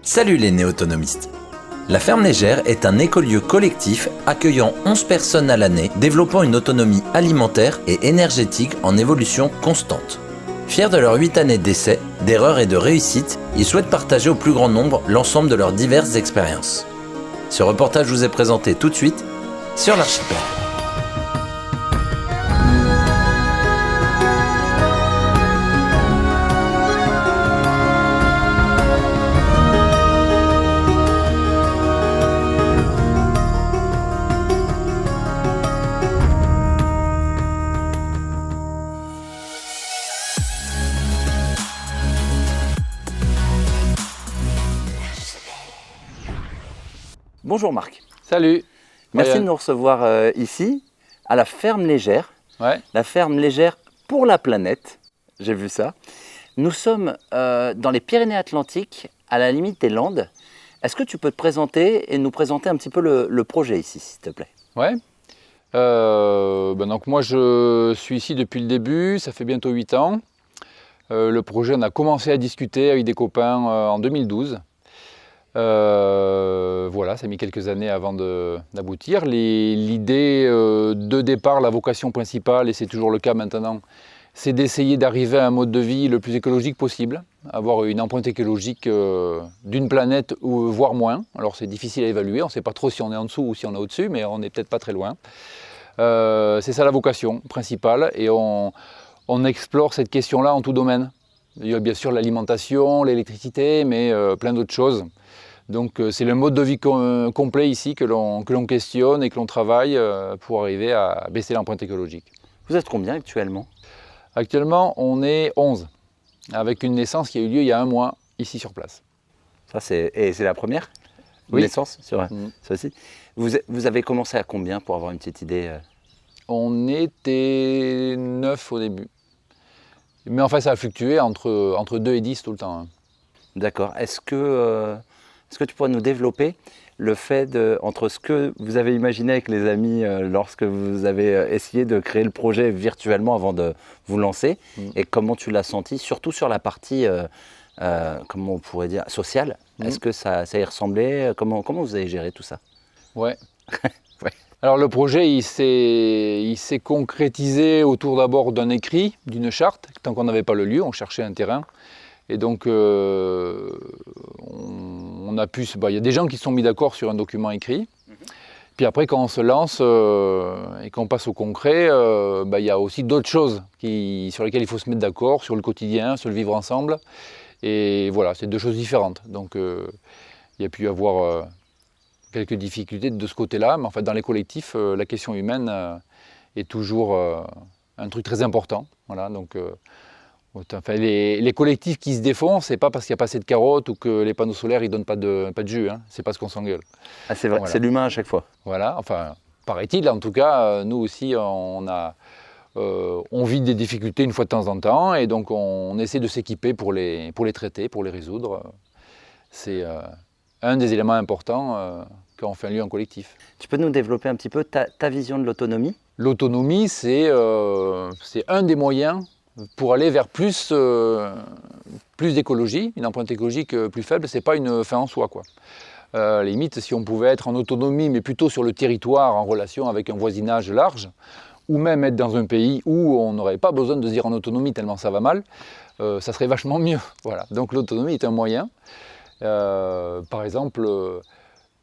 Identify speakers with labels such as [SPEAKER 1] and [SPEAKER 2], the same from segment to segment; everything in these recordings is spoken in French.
[SPEAKER 1] Salut les néo-autonomistes. La Ferme Légère est un écolieu collectif accueillant 11 personnes à l'année, développant une autonomie alimentaire et énergétique en évolution constante. Fiers de leurs 8 années d'essais, d'erreurs et de réussites, ils souhaitent partager au plus grand nombre l'ensemble de leurs diverses expériences. Ce reportage vous est présenté tout de suite sur l'archipel.
[SPEAKER 2] Bonjour Marc.
[SPEAKER 3] Salut.
[SPEAKER 2] Merci de nous recevoir ici, à la Ferme Légère.
[SPEAKER 3] Ouais.
[SPEAKER 2] La Ferme Légère pour la planète, j'ai vu ça. Nous sommes dans les Pyrénées-Atlantiques, à la limite des Landes. Est-ce que tu peux te présenter et nous présenter un petit peu le projet ici, s'il te plaît?
[SPEAKER 3] Ouais. Donc moi je suis ici depuis le début, ça fait bientôt 8 ans. Le projet, on a commencé à discuter avec des copains en 2012. Voilà, ça a mis quelques années avant d'aboutir. L'idée de départ, la vocation principale, et c'est toujours le cas maintenant, c'est d'essayer d'arriver à un mode de vie le plus écologique possible, avoir une empreinte écologique d'une planète, voire moins. Alors c'est difficile à évaluer, on ne sait pas trop si on est en dessous ou si on est au-dessus, mais on n'est peut-être pas très loin. C'est ça la vocation principale, et on explore cette question-là en tout domaine. Il y a bien sûr l'alimentation, l'électricité, mais plein d'autres choses. Donc c'est le mode de vie complet ici que l'on questionne et que l'on travaille pour arriver à baisser l'empreinte écologique.
[SPEAKER 2] Vous êtes combien actuellement?
[SPEAKER 3] Actuellement, on est 11, avec une naissance qui a eu lieu il y a un mois, ici sur place.
[SPEAKER 2] Et c'est la première naissance sur ceci. Vous avez commencé à combien pour avoir une petite idée?
[SPEAKER 3] On était 9 au début. Mais enfin, ça a fluctué entre 2 et 10 tout le temps.
[SPEAKER 2] D'accord. Est-ce que tu pourrais nous développer le fait entre ce que vous avez imaginé avec les amis lorsque vous avez essayé de créer le projet virtuellement avant de vous lancer et comment tu l'as senti, surtout sur la partie, comment on pourrait dire, sociale? Est-ce que ça y ressemblait? Comment vous avez géré tout ça?
[SPEAKER 3] Ouais.
[SPEAKER 2] Ouais.
[SPEAKER 3] Alors le projet, il s'est concrétisé autour d'abord d'un écrit, d'une charte. Tant qu'on n'avait pas le lieu, on cherchait un terrain. Et donc, on a pu... il y a des gens qui se sont mis d'accord sur un document écrit. Puis après, quand on se lance et qu'on passe au concret, il y a aussi d'autres choses sur lesquelles il faut se mettre d'accord, sur le quotidien, sur le vivre ensemble. Et voilà, c'est deux choses différentes. Donc, il y a pu y avoir quelques difficultés de ce côté-là. Mais en fait, dans les collectifs, la question humaine est toujours un truc très important. Voilà, donc... Enfin, les collectifs qui se défont, c'est pas parce qu'il n'y a pas assez de carottes ou que les panneaux solaires ne donnent pas de jus, hein. C'est parce qu'on s'engueule.
[SPEAKER 2] Ah, c'est vrai, voilà. C'est l'humain à chaque fois.
[SPEAKER 3] Voilà, enfin, paraît-il, en tout cas, nous aussi, on vit des difficultés une fois de temps en temps, et donc on essaie de s'équiper pour les traiter, pour les résoudre. C'est un des éléments importants quand on fait un lieu en collectif.
[SPEAKER 2] Tu peux nous développer un petit peu ta vision de l'autonomie?
[SPEAKER 3] L'autonomie, c'est un des moyens pour aller vers plus d'écologie. Une empreinte écologique plus faible, ce n'est pas une fin en soi, quoi. Limite, si on pouvait être en autonomie, mais plutôt sur le territoire, en relation avec un voisinage large, ou même être dans un pays où on n'aurait pas besoin de se dire en autonomie tellement ça va mal, ça serait vachement mieux. Voilà. Donc l'autonomie est un moyen. Par exemple,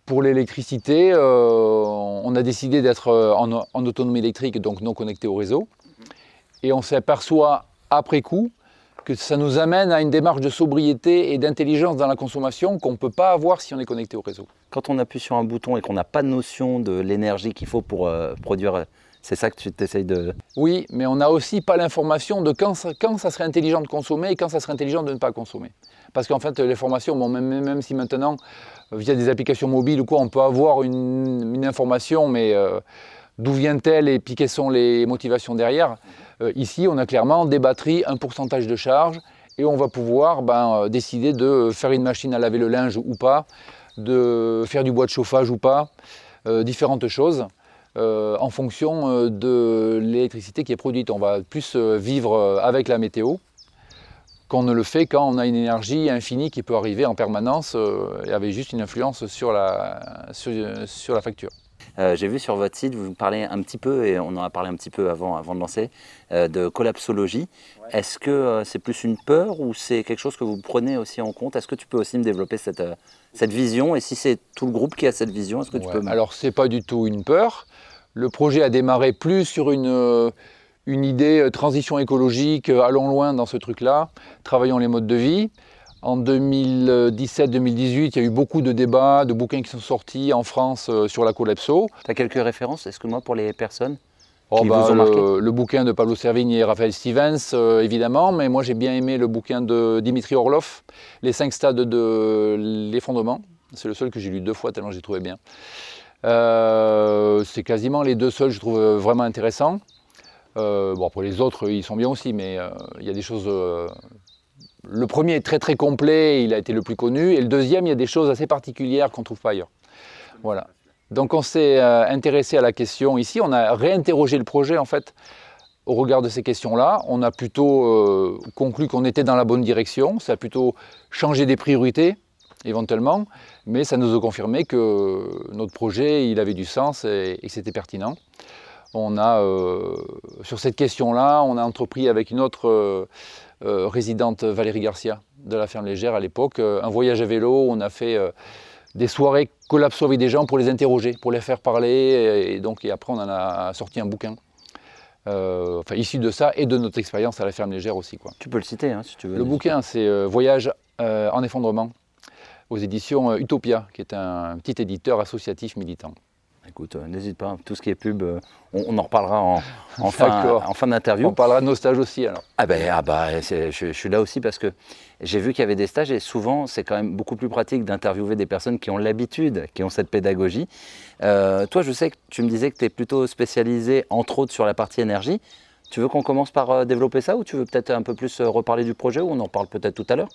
[SPEAKER 3] pour l'électricité, on a décidé d'être en autonomie électrique, donc non connecté au réseau. Et on s'aperçoit après coup que ça nous amène à une démarche de sobriété et d'intelligence dans la consommation qu'on ne peut pas avoir si on est connecté au réseau.
[SPEAKER 2] Quand on appuie sur un bouton et qu'on n'a pas de notion de l'énergie qu'il faut pour produire, c'est ça que tu t'essayes de...
[SPEAKER 3] Oui, mais on n'a aussi pas l'information de quand ça serait intelligent de consommer et quand ça serait intelligent de ne pas consommer. Parce qu'en fait, l'information, bon, même si maintenant, via des applications mobiles ou quoi, on peut avoir une information, mais d'où vient-elle et puis quelles sont les motivations derrière? Ici, on a clairement des batteries, un pourcentage de charge, et on va pouvoir décider de faire une machine à laver le linge ou pas, de faire du bois de chauffage ou pas, différentes choses. En fonction de l'électricité qui est produite. On va plus vivre avec la météo qu'on ne le fait quand on a une énergie infinie qui peut arriver en permanence et avec juste une influence sur la facture.
[SPEAKER 2] J'ai vu sur votre site, vous parlez un petit peu, et on en a parlé un petit peu avant de lancer, de collapsologie. Ouais. Est-ce que c'est plus une peur ou c'est quelque chose que vous prenez aussi en compte? Est-ce que tu peux aussi me développer cette vision? Et si c'est tout le groupe qui a cette vision, est-ce que tu peux
[SPEAKER 3] Alors, ce n'est pas du tout une peur. Le projet a démarré plus sur une idée transition écologique, allons loin dans ce truc-là, travaillons les modes de vie. En 2017-2018, il y a eu beaucoup de débats, de bouquins qui sont sortis en France sur la collapso.
[SPEAKER 2] Tu as quelques références, excuse-moi, pour les personnes qui vous ont marqué?
[SPEAKER 3] Le bouquin de Pablo Servigne et Raphaël Stevens, évidemment, mais moi j'ai bien aimé le bouquin de Dimitri Orlov, Les 5 stades de l'effondrement. C'est le seul que j'ai lu 2 fois tellement j'ai trouvé bien. C'est quasiment les 2 seuls que je trouve vraiment intéressants. Pour les autres, ils sont bien aussi, mais il y a des choses... Le premier est très très complet, il a été le plus connu, et le deuxième, il y a des choses assez particulières qu'on ne trouve pas ailleurs. Voilà. Donc on s'est intéressé à la question ici, on a réinterrogé le projet en fait au regard de ces questions-là. On a plutôt conclu qu'on était dans la bonne direction, ça a plutôt changé des priorités éventuellement, mais ça nous a confirmé que notre projet il avait du sens et que c'était pertinent. On a, sur cette question-là, on a entrepris avec une autre résidente, Valérie Garcia, de la ferme légère à l'époque, un voyage à vélo où on a fait des soirées collapso avec des gens pour les interroger, pour les faire parler, et après on en a sorti un bouquin. Issu de ça et de notre expérience à la ferme légère aussi, quoi.
[SPEAKER 2] Tu peux le citer si tu veux.
[SPEAKER 3] Le bouquin, c'est Voyage en effondrement, aux éditions Utopia, qui est un petit éditeur associatif militant.
[SPEAKER 2] Écoute, n'hésite pas, tout ce qui est pub, on en reparlera en fin d'interview.
[SPEAKER 3] On parlera de nos stages aussi alors.
[SPEAKER 2] Je suis là aussi parce que j'ai vu qu'il y avait des stages et souvent c'est quand même beaucoup plus pratique d'interviewer des personnes qui ont l'habitude, qui ont cette pédagogie. Toi, je sais que tu me disais que tu es plutôt spécialisé entre autres sur la partie énergie. Tu veux qu'on commence par développer ça ou tu veux peut-être un peu plus reparler du projet ou on en parle peut-être tout à l'heure?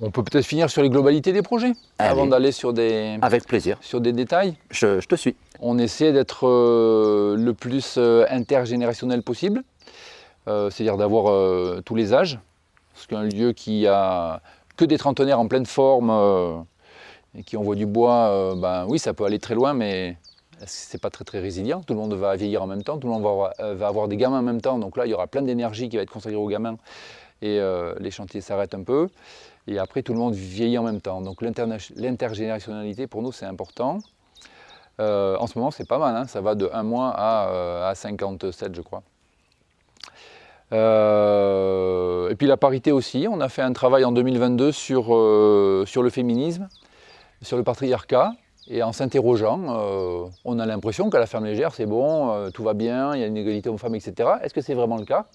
[SPEAKER 3] On peut peut-être finir sur les globalités des projets avant d'aller sur
[SPEAKER 2] Avec plaisir.
[SPEAKER 3] Sur des détails.
[SPEAKER 2] Je te suis.
[SPEAKER 3] On essaie d'être le plus intergénérationnel possible, c'est-à-dire d'avoir tous les âges. Parce qu'un lieu qui a que des trentenaires en pleine forme et qui envoie du bois, oui, ça peut aller très loin, mais c'est pas très très résilient. Tout le monde va vieillir en même temps, tout le monde va avoir des gamins en même temps. Donc là, il y aura plein d'énergie qui va être consacrée aux gamins et les chantiers s'arrêtent un peu. Et après, tout le monde vieillit en même temps. Donc l'intergénérationnalité, pour nous, c'est important. En ce moment, c'est pas mal, hein. Ça va de 1 mois à 57, je crois. Et puis la parité aussi. On a fait un travail en 2022 sur le féminisme, sur le patriarcat. Et en s'interrogeant, on a l'impression qu'à la ferme légère, c'est bon, tout va bien, il y a une égalité homme-femme, etc. Est-ce que c'est vraiment le cas?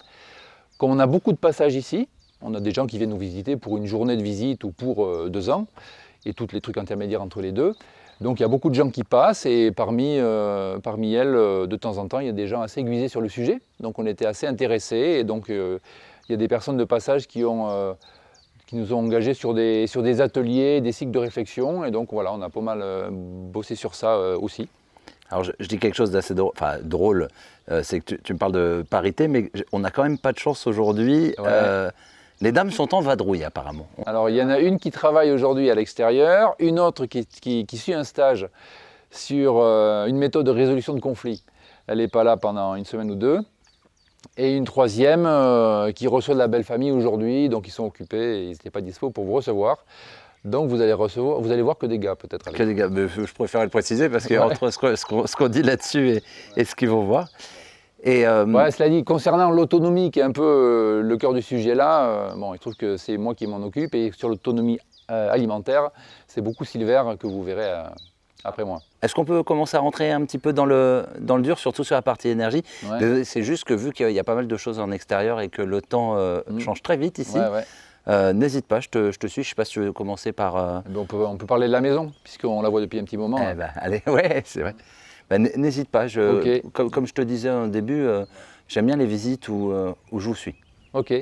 [SPEAKER 3] Comme on a beaucoup de passages ici, on a des gens qui viennent nous visiter pour une journée de visite ou pour 2 ans, et tous les trucs intermédiaires entre les deux. Donc il y a beaucoup de gens qui passent, et parmi elles, de temps en temps, il y a des gens assez aiguisés sur le sujet. Donc on était assez intéressés, et donc il y a des personnes de passage qui nous ont engagés sur des ateliers, des cycles de réflexion, et donc voilà, on a pas mal bossé sur ça aussi.
[SPEAKER 2] Alors je dis quelque chose d'assez drôle, c'est que tu me parles de parité, mais on n'a quand même pas de chance aujourd'hui. Ouais. Les dames sont en vadrouille apparemment.
[SPEAKER 3] Alors il y en a une qui travaille aujourd'hui à l'extérieur, une autre qui suit un stage sur une méthode de résolution de conflits. Elle n'est pas là pendant 1 semaine ou 2. Et une troisième qui reçoit de la belle famille aujourd'hui, donc ils sont occupés et ils n'étaient pas dispo pour vous recevoir. Donc vous allez voir que des gars peut-être.
[SPEAKER 2] Que des gars, mais je préfère le préciser parce que entre ce qu'on dit là-dessus et ce qu'ils vont voir. Et
[SPEAKER 3] cela dit, concernant l'autonomie qui est un peu le cœur du sujet là, il se trouve que c'est moi qui m'en occupe, et sur l'autonomie alimentaire, c'est beaucoup Silver que vous verrez après moi.
[SPEAKER 2] Est-ce qu'on peut commencer à rentrer un petit peu dans le dur, surtout sur la partie énergie? Ouais. C'est juste que vu qu'il y a pas mal de choses en extérieur et que le temps change très vite ici, n'hésite pas, je te suis. Je ne sais pas si tu veux commencer par…
[SPEAKER 3] On peut parler de la maison, puisqu'on la voit depuis un petit moment.
[SPEAKER 2] Allez, ouais, c'est vrai. N'hésite pas, comme je te disais au début, j'aime bien les visites où je vous suis.
[SPEAKER 3] Ok,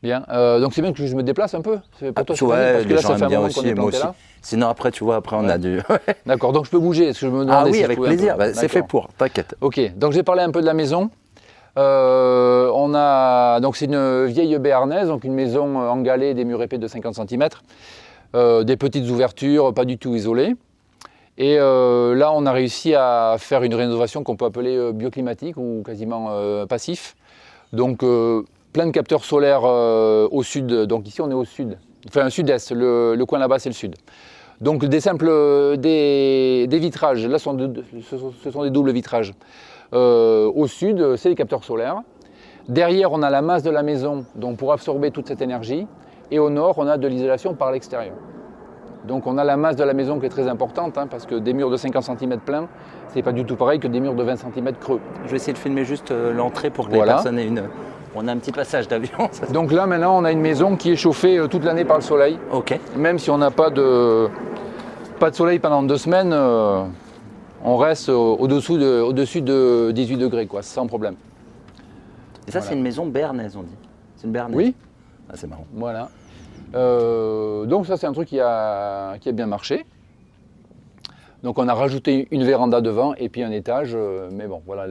[SPEAKER 3] bien. Donc c'est bien que je me déplace un peu. Pour toi,
[SPEAKER 2] parce que là, ça fait un moment qu'on est planté là. Sinon après, on a dû…
[SPEAKER 3] D'accord, donc je peux bouger. Parce que je me demandais
[SPEAKER 2] oui, avec plaisir, c'est fait pour, t'inquiète.
[SPEAKER 3] Ok, donc j'ai parlé un peu de la maison. Donc c'est une vieille béarnaise, donc une maison en galets, des murs épais de 50 cm, des petites ouvertures, pas du tout isolées. Et là, on a réussi à faire une rénovation qu'on peut appeler bioclimatique ou quasiment passif. Donc plein de capteurs solaires au sud, donc ici on est au sud, enfin sud-est, le coin là-bas c'est le sud. Donc des vitrages, là ce sont des doubles vitrages. Au sud, c'est les capteurs solaires. Derrière, on a la masse de la maison donc pour absorber toute cette énergie. Et au nord, on a de l'isolation par l'extérieur. Donc on a la masse de la maison qui est très importante, hein, parce que des murs de 50 cm pleins, c'est pas du tout pareil que des murs de 20 cm creux.
[SPEAKER 2] Je vais essayer de filmer juste l'entrée pour que
[SPEAKER 3] Voilà.
[SPEAKER 2] les personnes aient une... On a un petit passage d'avion.
[SPEAKER 3] Donc là, maintenant, on a une maison qui est chauffée toute l'année par le soleil.
[SPEAKER 2] Ok.
[SPEAKER 3] Même si on n'a pas de soleil pendant 2 semaines, on reste au-dessus de 18 degrés, quoi, sans problème.
[SPEAKER 2] Et ça,
[SPEAKER 3] Voilà.
[SPEAKER 2] c'est une maison béarnaise, on dit. C'est une béarnaise.
[SPEAKER 3] Oui.
[SPEAKER 2] Ah, c'est marrant.
[SPEAKER 3] Voilà. Donc ça, c'est un truc qui a bien marché. Donc on a rajouté une véranda devant et puis un étage. Mais bon, voilà,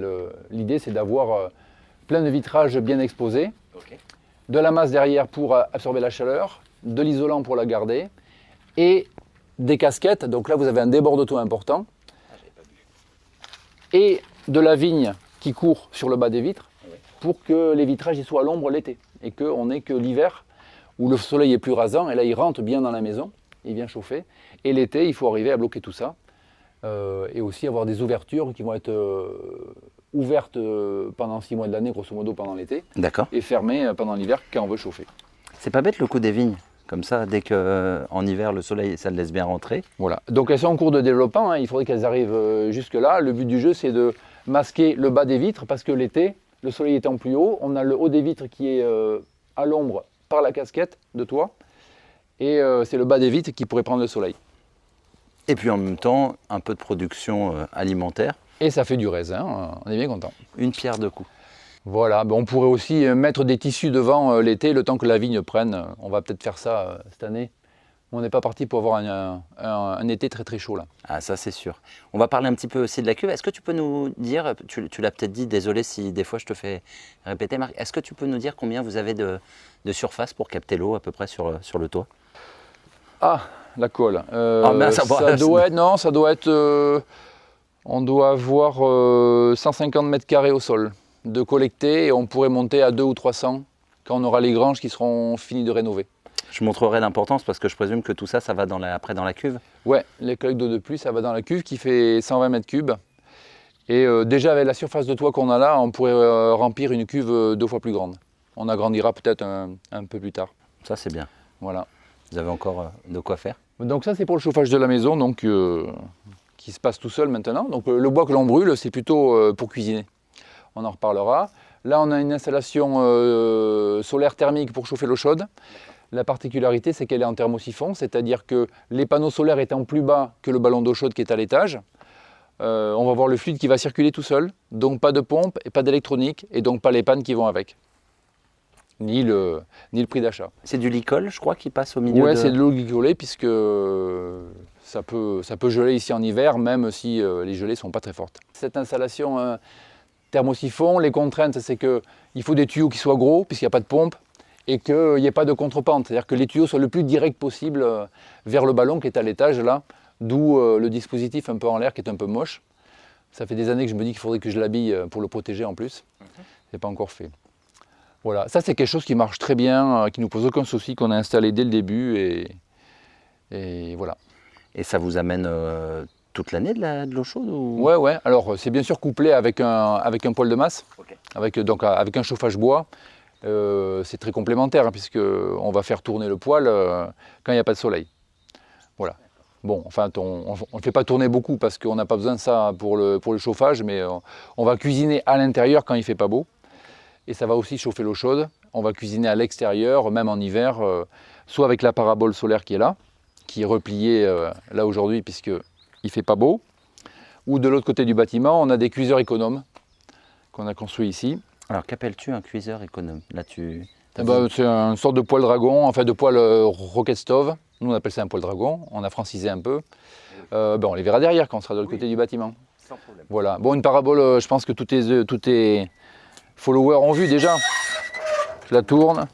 [SPEAKER 3] l'idée c'est d'avoir plein de vitrages bien exposés,
[SPEAKER 2] Ok.
[SPEAKER 3] de la masse derrière pour absorber la chaleur, de l'isolant pour la garder et des casquettes. Donc là, vous avez un débord de taux important. Et de la vigne qui court sur le bas des vitres pour que les vitrages ils soient à l'ombre l'été et qu'on n'ait que l'hiver où le soleil est plus rasant et là il rentre bien dans la maison, il vient chauffer. Et l'été, il faut arriver à bloquer tout ça et aussi avoir des ouvertures qui vont être ouvertes pendant 6 mois de l'année, grosso modo pendant l'été,
[SPEAKER 2] D'accord.
[SPEAKER 3] et fermées pendant l'hiver quand on veut chauffer.
[SPEAKER 2] C'est pas bête le coup des vignes. Comme ça, dès qu'en hiver, le soleil, ça le laisse bien rentrer.
[SPEAKER 3] Voilà. Donc elles sont en cours de développement, hein. Il faudrait qu'elles arrivent jusque-là. Le but du jeu, c'est de masquer le bas des vitres parce que l'été, le soleil étant plus haut, on a le haut des vitres qui est à l'ombre par la casquette de toit et c'est le bas des vitres qui pourrait prendre le soleil.
[SPEAKER 2] Et puis en même temps, un peu de production alimentaire.
[SPEAKER 3] Et ça fait du raisin, on est bien content.
[SPEAKER 2] Une pierre deux coups.
[SPEAKER 3] Voilà, on pourrait aussi mettre des tissus devant l'été, le temps que la vigne prenne. On va peut-être faire ça cette année. On n'est pas parti pour avoir un été très très chaud là.
[SPEAKER 2] Ah, ça c'est sûr. On va parler un petit peu aussi de la cuve. Est-ce que tu peux nous dire, tu l'as peut-être dit, désolé si des fois je te fais répéter, Marc, est-ce que tu peux nous dire combien vous avez de surface pour capter l'eau à peu près sur le toit?
[SPEAKER 3] Ah, la colle.
[SPEAKER 2] Mais ça
[SPEAKER 3] doit être. On doit avoir 150 mètres carrés au sol de collecter et on pourrait monter à 200 ou 300 quand on aura les granges qui seront finies de rénover.
[SPEAKER 2] Je montrerai l'importance parce que je présume que tout ça, ça va après dans la cuve.
[SPEAKER 3] Ouais, les collectes d'eau de pluie, ça va dans la cuve qui fait 120 mètres cubes. Et déjà avec la surface de toit qu'on a là, on pourrait remplir une cuve 2 fois plus grande. On agrandira peut-être un peu plus tard.
[SPEAKER 2] Ça c'est bien.
[SPEAKER 3] Voilà.
[SPEAKER 2] Vous avez encore de quoi faire.
[SPEAKER 3] Donc ça c'est pour le chauffage de la maison, donc qui se passe tout seul maintenant. Donc le bois que l'on brûle, c'est plutôt pour cuisiner. On en reparlera. Là on a une installation solaire thermique pour chauffer l'eau chaude. La particularité c'est qu'elle est en thermosiphon, c'est-à-dire que les panneaux solaires étant plus bas que le ballon d'eau chaude qui est à l'étage, on va voir le fluide qui va circuler tout seul, donc pas de pompe et pas d'électronique, et donc pas les pannes qui vont avec, ni le prix d'achat.
[SPEAKER 2] C'est du licol, je crois, qui passe au milieu
[SPEAKER 3] Ouais, c'est de l'eau glycolée, puisque ça peut geler ici en hiver, même si les gelées ne sont pas très fortes. Cette installation thermosiphon, les contraintes, c'est qu'il faut des tuyaux qui soient gros, puisqu'il n'y a pas de pompe, et qu'il n'y ait pas de contrepente, c'est-à-dire que les tuyaux soient le plus direct possible vers le ballon qui est à l'étage, là, d'où le dispositif un peu en l'air qui est un peu moche. Ça fait des années que je me dis qu'il faudrait que je l'habille pour le protéger en plus. C'est pas encore fait. Voilà, ça c'est quelque chose qui marche très bien, qui ne nous pose aucun souci, qu'on a installé dès le début et voilà.
[SPEAKER 2] Et ça vous amène toute l'année de l'eau chaude ou...
[SPEAKER 3] Ouais, alors c'est bien sûr couplé avec un poêle de masse,
[SPEAKER 2] Okay.
[SPEAKER 3] avec un chauffage bois. C'est très complémentaire, hein, puisqu'on va faire tourner le poêle quand il n'y a pas de soleil. Voilà. Bon, enfin, on ne fait pas tourner beaucoup parce qu'on n'a pas besoin de ça pour le chauffage, mais on va cuisiner à l'intérieur quand il ne fait pas beau. Et ça va aussi chauffer l'eau chaude. On va cuisiner à l'extérieur, même en hiver, soit avec la parabole solaire qui est là, qui est repliée là aujourd'hui puisqu'il ne fait pas beau. Ou de l'autre côté du bâtiment, on a des cuiseurs économes qu'on a construits ici.
[SPEAKER 2] Alors qu'appelles-tu un cuiseur économe? Là,
[SPEAKER 3] C'est une sorte de poêle dragon, enfin de poêle rocket stove. Nous on appelle ça un poêle dragon, on a francisé un peu. On les verra derrière quand on sera de l'autre côté du bâtiment.
[SPEAKER 2] Sans problème.
[SPEAKER 3] Voilà. Bon, une parabole, je pense que tout est follower en vue déjà. Je la tourne.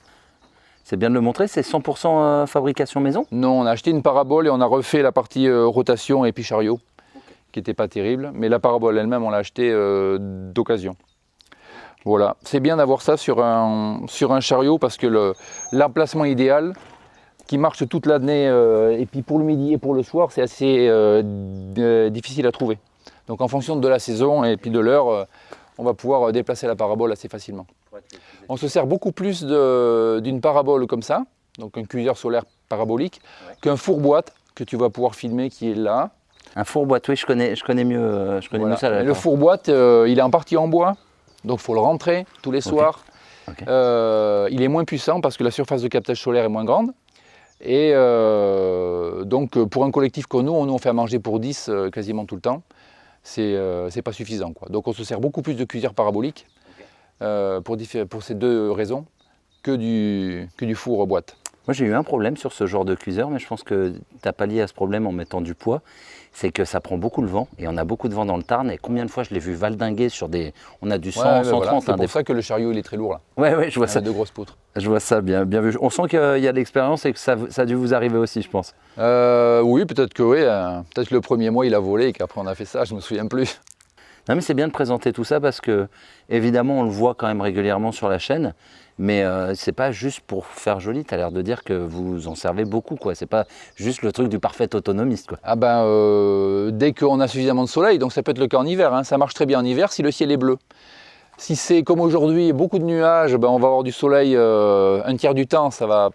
[SPEAKER 2] C'est bien de le montrer, c'est 100% fabrication maison?
[SPEAKER 3] Non, on a acheté une parabole et on a refait la partie rotation et puis chariot, qui n'était pas terrible. Mais la parabole elle-même, on l'a achetée d'occasion. Voilà, c'est bien d'avoir ça sur un chariot parce que l'emplacement idéal, qui marche toute l'année, et puis pour le midi et pour le soir, c'est assez difficile à trouver. Donc en fonction de la saison et puis de l'heure, on va pouvoir déplacer la parabole assez facilement. On se sert beaucoup plus d'une parabole comme ça, donc un cuiseur solaire parabolique, qu'un four-boîte que tu vas pouvoir filmer qui est là.
[SPEAKER 2] Un four-boîte, oui, je connais mieux mieux ça.
[SPEAKER 3] Le four-boîte, il est en partie en bois, donc il faut le rentrer tous les soirs.
[SPEAKER 2] Okay.
[SPEAKER 3] Il est moins puissant parce que la surface de captage solaire est moins grande. Et donc pour un collectif comme nous, on fait à manger pour 10 quasiment tout le temps. C'est pas suffisant, quoi. Donc on se sert beaucoup plus de cuiseur parabolique pour ces deux raisons que du four boîte.
[SPEAKER 2] Moi j'ai eu un problème sur ce genre de cuiseur, mais je pense que tu n'as pas lié à ce problème en mettant du poids. C'est que ça prend beaucoup le vent, et on a beaucoup de vent dans le Tarn, et combien de fois je l'ai vu valdinguer sur des... On a du 100, 130.
[SPEAKER 3] Voilà. C'est pour ça que le chariot il est très lourd là.
[SPEAKER 2] Ouais, je vois ça.
[SPEAKER 3] De grosses poutres.
[SPEAKER 2] Je vois ça, bien vu. On sent qu'il y a de l'expérience et que ça a dû vous arriver aussi, je pense.
[SPEAKER 3] Oui, peut-être que oui. Peut-être que le premier mois il a volé et qu'après on a fait ça, je me souviens plus.
[SPEAKER 2] Non mais c'est bien de présenter tout ça parce que évidemment on le voit quand même régulièrement sur la chaîne, mais c'est pas juste pour faire joli. Tu as l'air de dire que vous en servez beaucoup, quoi. C'est pas juste le truc du parfait autonomiste, quoi.
[SPEAKER 3] Ah ben dès qu'on a suffisamment de soleil, donc ça peut être le cas en hiver, hein, ça marche très bien en hiver si le ciel est bleu. Si c'est comme aujourd'hui beaucoup de nuages, ben on va avoir du soleil un tiers du temps, ça va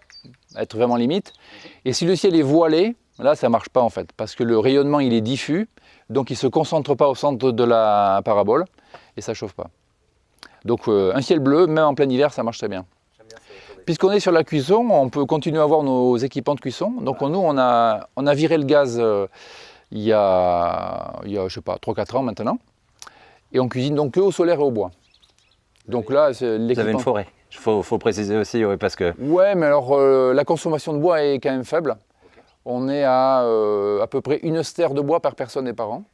[SPEAKER 3] être vraiment limite. Et si le ciel est voilé, là ça marche pas en fait, parce que le rayonnement il est diffus. Donc il ne se concentre pas au centre de la parabole et ça ne chauffe pas. Donc un ciel bleu, même en plein hiver, ça marche très bien. Puisqu'on est sur la cuisson, on peut continuer à avoir nos équipements de cuisson. Donc nous, on a viré le gaz il y a je sais pas, 3-4 ans maintenant. Et on cuisine donc que au solaire et au bois. Donc là,
[SPEAKER 2] vous avez une forêt, il faut préciser aussi, oui, parce que...
[SPEAKER 3] Ouais, mais alors la consommation de bois est quand même faible. On est à peu près 1 stère de bois par personne et par an.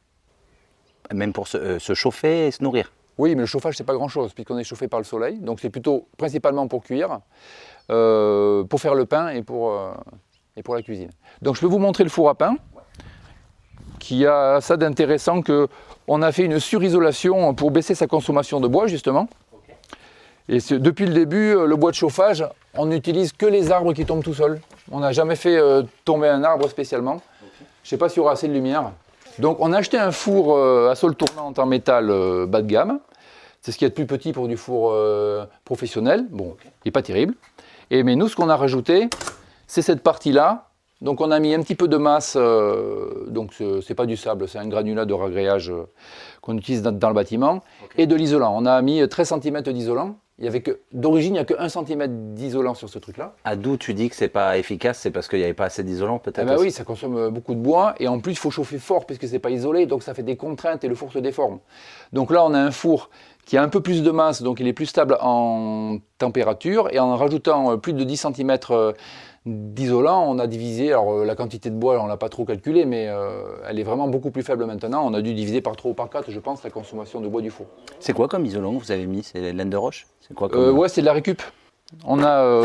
[SPEAKER 2] Même pour se chauffer et se nourrir.
[SPEAKER 3] Oui, mais le chauffage, c'est pas grand-chose, puisqu'on est chauffé par le soleil. Donc c'est plutôt principalement pour cuire, pour faire le pain et pour la cuisine. Donc je peux vous montrer le four à pain, qui a ça d'intéressant qu'on a fait une surisolation pour baisser sa consommation de bois, justement. Et depuis le début, le bois de chauffage, on n'utilise que les arbres qui tombent tout seuls. On n'a jamais fait tomber un arbre spécialement. Je ne sais pas s'il y aura assez de lumière. Donc on a acheté un four à sol tournante en métal bas de gamme. C'est ce qu'il y a de plus petit pour du four professionnel. Bon, il n'est pas terrible. Mais nous, ce qu'on a rajouté, c'est cette partie-là. Donc on a mis un petit peu de masse, donc c'est pas du sable, c'est un granulat de ragréage qu'on utilise dans le bâtiment, et de l'isolant. On a mis 13 cm d'isolant. D'origine, il n'y a que 1 cm d'isolant sur ce truc-là.
[SPEAKER 2] À d'où tu dis que c'est pas efficace, c'est parce qu'il n'y avait pas assez d'isolant peut-être?
[SPEAKER 3] Oui, ça consomme beaucoup de bois, et en plus il faut chauffer fort puisque c'est pas isolé, donc ça fait des contraintes et le four se déforme. Donc là on a un four qui a un peu plus de masse, donc il est plus stable en température, et en rajoutant plus de 10 cm d'isolant, on a divisé, alors la quantité de bois on l'a pas trop calculé, mais elle est vraiment beaucoup plus faible maintenant. On a dû diviser par 3 ou par 4, je pense, la consommation de bois du four.
[SPEAKER 2] C'est quoi comme isolant que vous avez mis? C'est laine de roche? C'est quoi comme...
[SPEAKER 3] Ouais, c'est de la récup. On a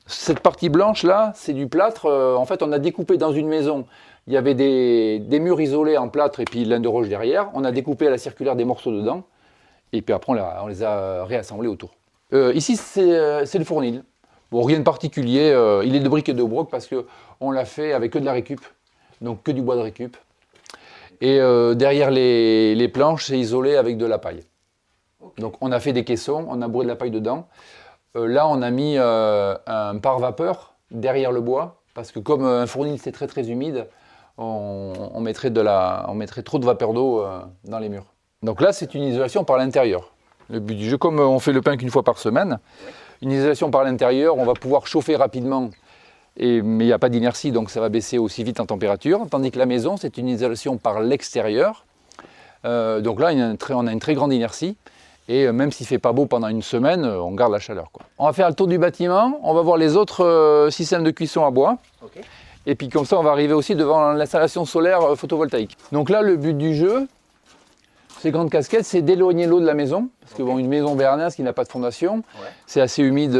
[SPEAKER 3] cette partie blanche là, c'est du plâtre. En fait, on a découpé dans une maison, il y avait des murs isolés en plâtre et puis laine de roche derrière. On a découpé à la circulaire des morceaux dedans, et puis après on les a réassemblés autour. Ici, c'est le fournil. Bon, rien de particulier, il est de briques et de broc parce qu'on l'a fait avec que de la récup, donc que du bois de récup. Et derrière les planches, c'est isolé avec de la paille. Okay. Donc on a fait des caissons, on a bourré de la paille dedans. Là, on a mis un pare-vapeur derrière le bois, parce que comme un fournil c'est très très humide, on mettrait trop de vapeur d'eau dans les murs. Donc là, c'est une isolation par l'intérieur. Le but du jeu, comme on fait le pain qu'une fois par semaine, une isolation par l'intérieur, on va pouvoir chauffer rapidement, mais il n'y a pas d'inertie, donc ça va baisser aussi vite en température. Tandis que la maison, c'est une isolation par l'extérieur. Donc là, on a une très grande inertie. Et même s'il ne fait pas beau pendant une semaine, on garde la chaleur, quoi. On va faire le tour du bâtiment, on va voir les autres systèmes de cuisson à bois. Okay. Et puis comme ça, on va arriver aussi devant l'installation solaire photovoltaïque. Donc là, le but du jeu, Ces grandes casquettes, c'est d'éloigner l'eau de la maison. Parce que bon, une maison béarnaise qui n'a pas de fondation, c'est assez humide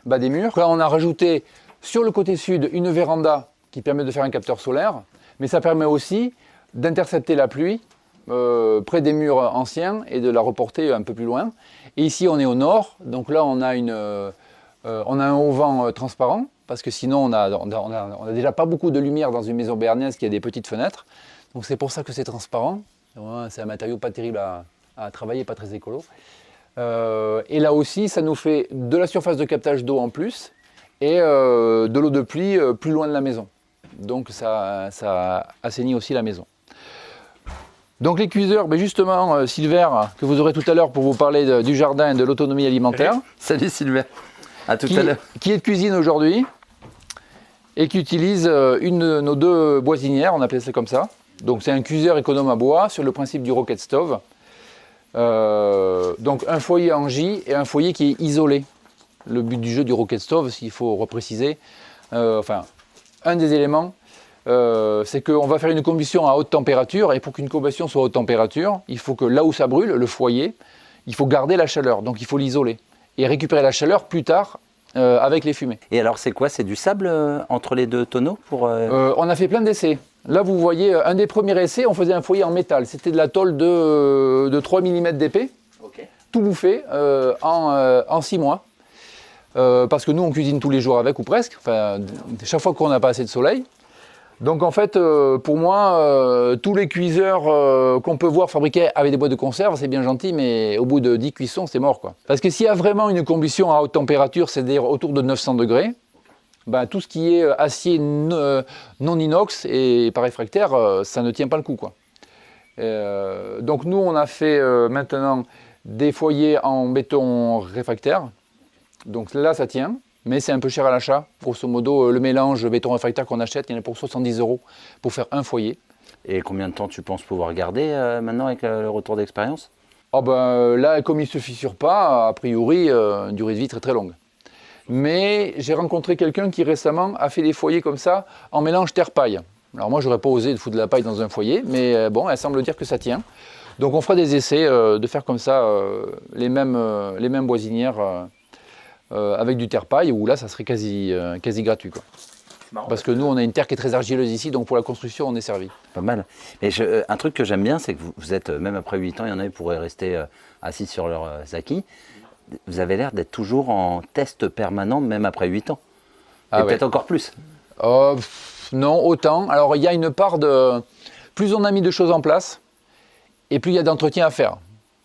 [SPEAKER 3] bas des murs. Là, on a rajouté sur le côté sud une véranda qui permet de faire un capteur solaire. Mais ça permet aussi d'intercepter la pluie près des murs anciens et de la reporter un peu plus loin. Et ici, on est au nord. Donc là, on a un auvent transparent. Parce que sinon, on a déjà pas beaucoup de lumière dans une maison béarnaise qui a des petites fenêtres. Donc c'est pour ça que c'est transparent. C'est un matériau pas terrible à travailler, pas très écolo. Et là aussi, ça nous fait de la surface de captage d'eau en plus et de l'eau de pluie plus loin de la maison. Donc ça assainit aussi la maison. Donc les cuiseurs, justement, Silver, que vous aurez tout à l'heure pour vous parler du jardin et de l'autonomie alimentaire.
[SPEAKER 2] Salut Silver, à tout à l'heure.
[SPEAKER 3] Qui est de cuisine aujourd'hui et qui utilise une de nos deux boisinières, on appelle ça comme ça. Donc c'est un cuiseur économe à bois sur le principe du rocket stove. Donc un foyer en J et un foyer qui est isolé. Le but du jeu du rocket stove, s'il faut repréciser, un des éléments, c'est qu'on va faire une combustion à haute température et pour qu'une combustion soit à haute température, il faut que là où ça brûle, le foyer, il faut garder la chaleur, donc il faut l'isoler et récupérer la chaleur plus tard avec les fumées.
[SPEAKER 2] Et alors c'est quoi? C'est du sable entre les deux tonneaux pour,
[SPEAKER 3] On a fait plein d'essais. Là, vous voyez, un des premiers essais, on faisait un foyer en métal. C'était de la tôle de 3 mm d'épais, tout bouffé en 6 mois. Parce que nous, on cuisine tous les jours avec, ou presque, chaque fois qu'on n'a pas assez de soleil. Donc en fait, pour moi, tous les cuiseurs qu'on peut voir fabriqués avec des boîtes de conserve, c'est bien gentil, mais au bout de 10 cuissons, c'est mort, quoi. Parce que s'il y a vraiment une combustion à haute température, c'est-à-dire autour de 900 degrés, tout ce qui est acier non inox et pas réfractaire, ça ne tient pas le coup, quoi. Donc nous, on a fait maintenant des foyers en béton réfractaire. Donc là, ça tient, mais c'est un peu cher à l'achat. Grosso modo, le mélange béton réfractaire qu'on achète, il y en a pour 70 € pour faire un foyer.
[SPEAKER 2] Et combien de temps tu penses pouvoir garder maintenant avec le retour d'expérience?
[SPEAKER 3] Là, comme il ne se fissure pas, a priori, une durée de vie très très longue. Mais j'ai rencontré quelqu'un qui récemment a fait des foyers comme ça en mélange terre-paille. Alors moi, j'aurais pas osé de foutre de la paille dans un foyer, mais bon, elle semble dire que ça tient. Donc on fera des essais de faire comme ça les mêmes boisinières avec du terre-paille, où là, ça serait quasi gratuit, quoi. Parce que nous, on a une terre qui est très argileuse ici, donc pour la construction, on est servi.
[SPEAKER 2] Pas mal. Mais un truc que j'aime bien, c'est que vous êtes, même après 8 ans, il y en a qui pourraient rester assis sur leurs acquis. Vous avez l'air d'être toujours en test permanent, même après 8 ans. Et peut-être encore plus.
[SPEAKER 3] Non, autant. Alors, il y a une part de... Plus on a mis de choses en place, et plus il y a d'entretien à faire.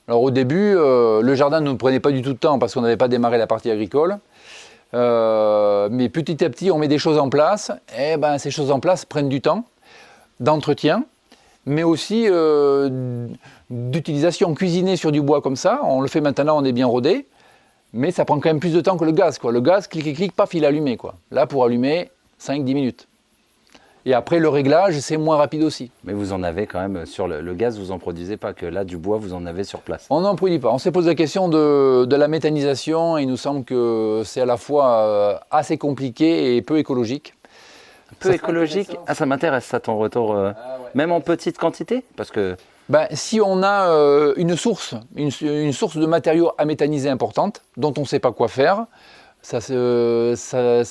[SPEAKER 3] Alors, au début, le jardin ne nous prenait pas du tout de temps, parce qu'on n'avait pas démarré la partie agricole. Mais petit à petit, on met des choses en place. Et ces choses en place prennent du temps d'entretien, mais aussi d'utilisation. Cuisiner sur du bois comme ça, on le fait maintenant, on est bien rodé. Mais ça prend quand même plus de temps que le gaz, quoi. Le gaz, clic et clic, paf, il est allumé, quoi. Là, pour allumer, 5-10 minutes. Et après, le réglage, c'est moins rapide aussi.
[SPEAKER 2] Mais vous en avez quand même sur le gaz, vous n'en produisez pas, que là, du bois, vous en avez sur place.
[SPEAKER 3] On n'en produit pas. On s'est posé la question de la méthanisation et il nous semble que c'est à la fois assez compliqué et peu écologique.
[SPEAKER 2] Peu écologique? Ah, ça m'intéresse, ça, ton retour. Même en petite quantité? Parce que...
[SPEAKER 3] si on a une source de matériaux à méthaniser importante, dont on ne sait pas quoi faire, ça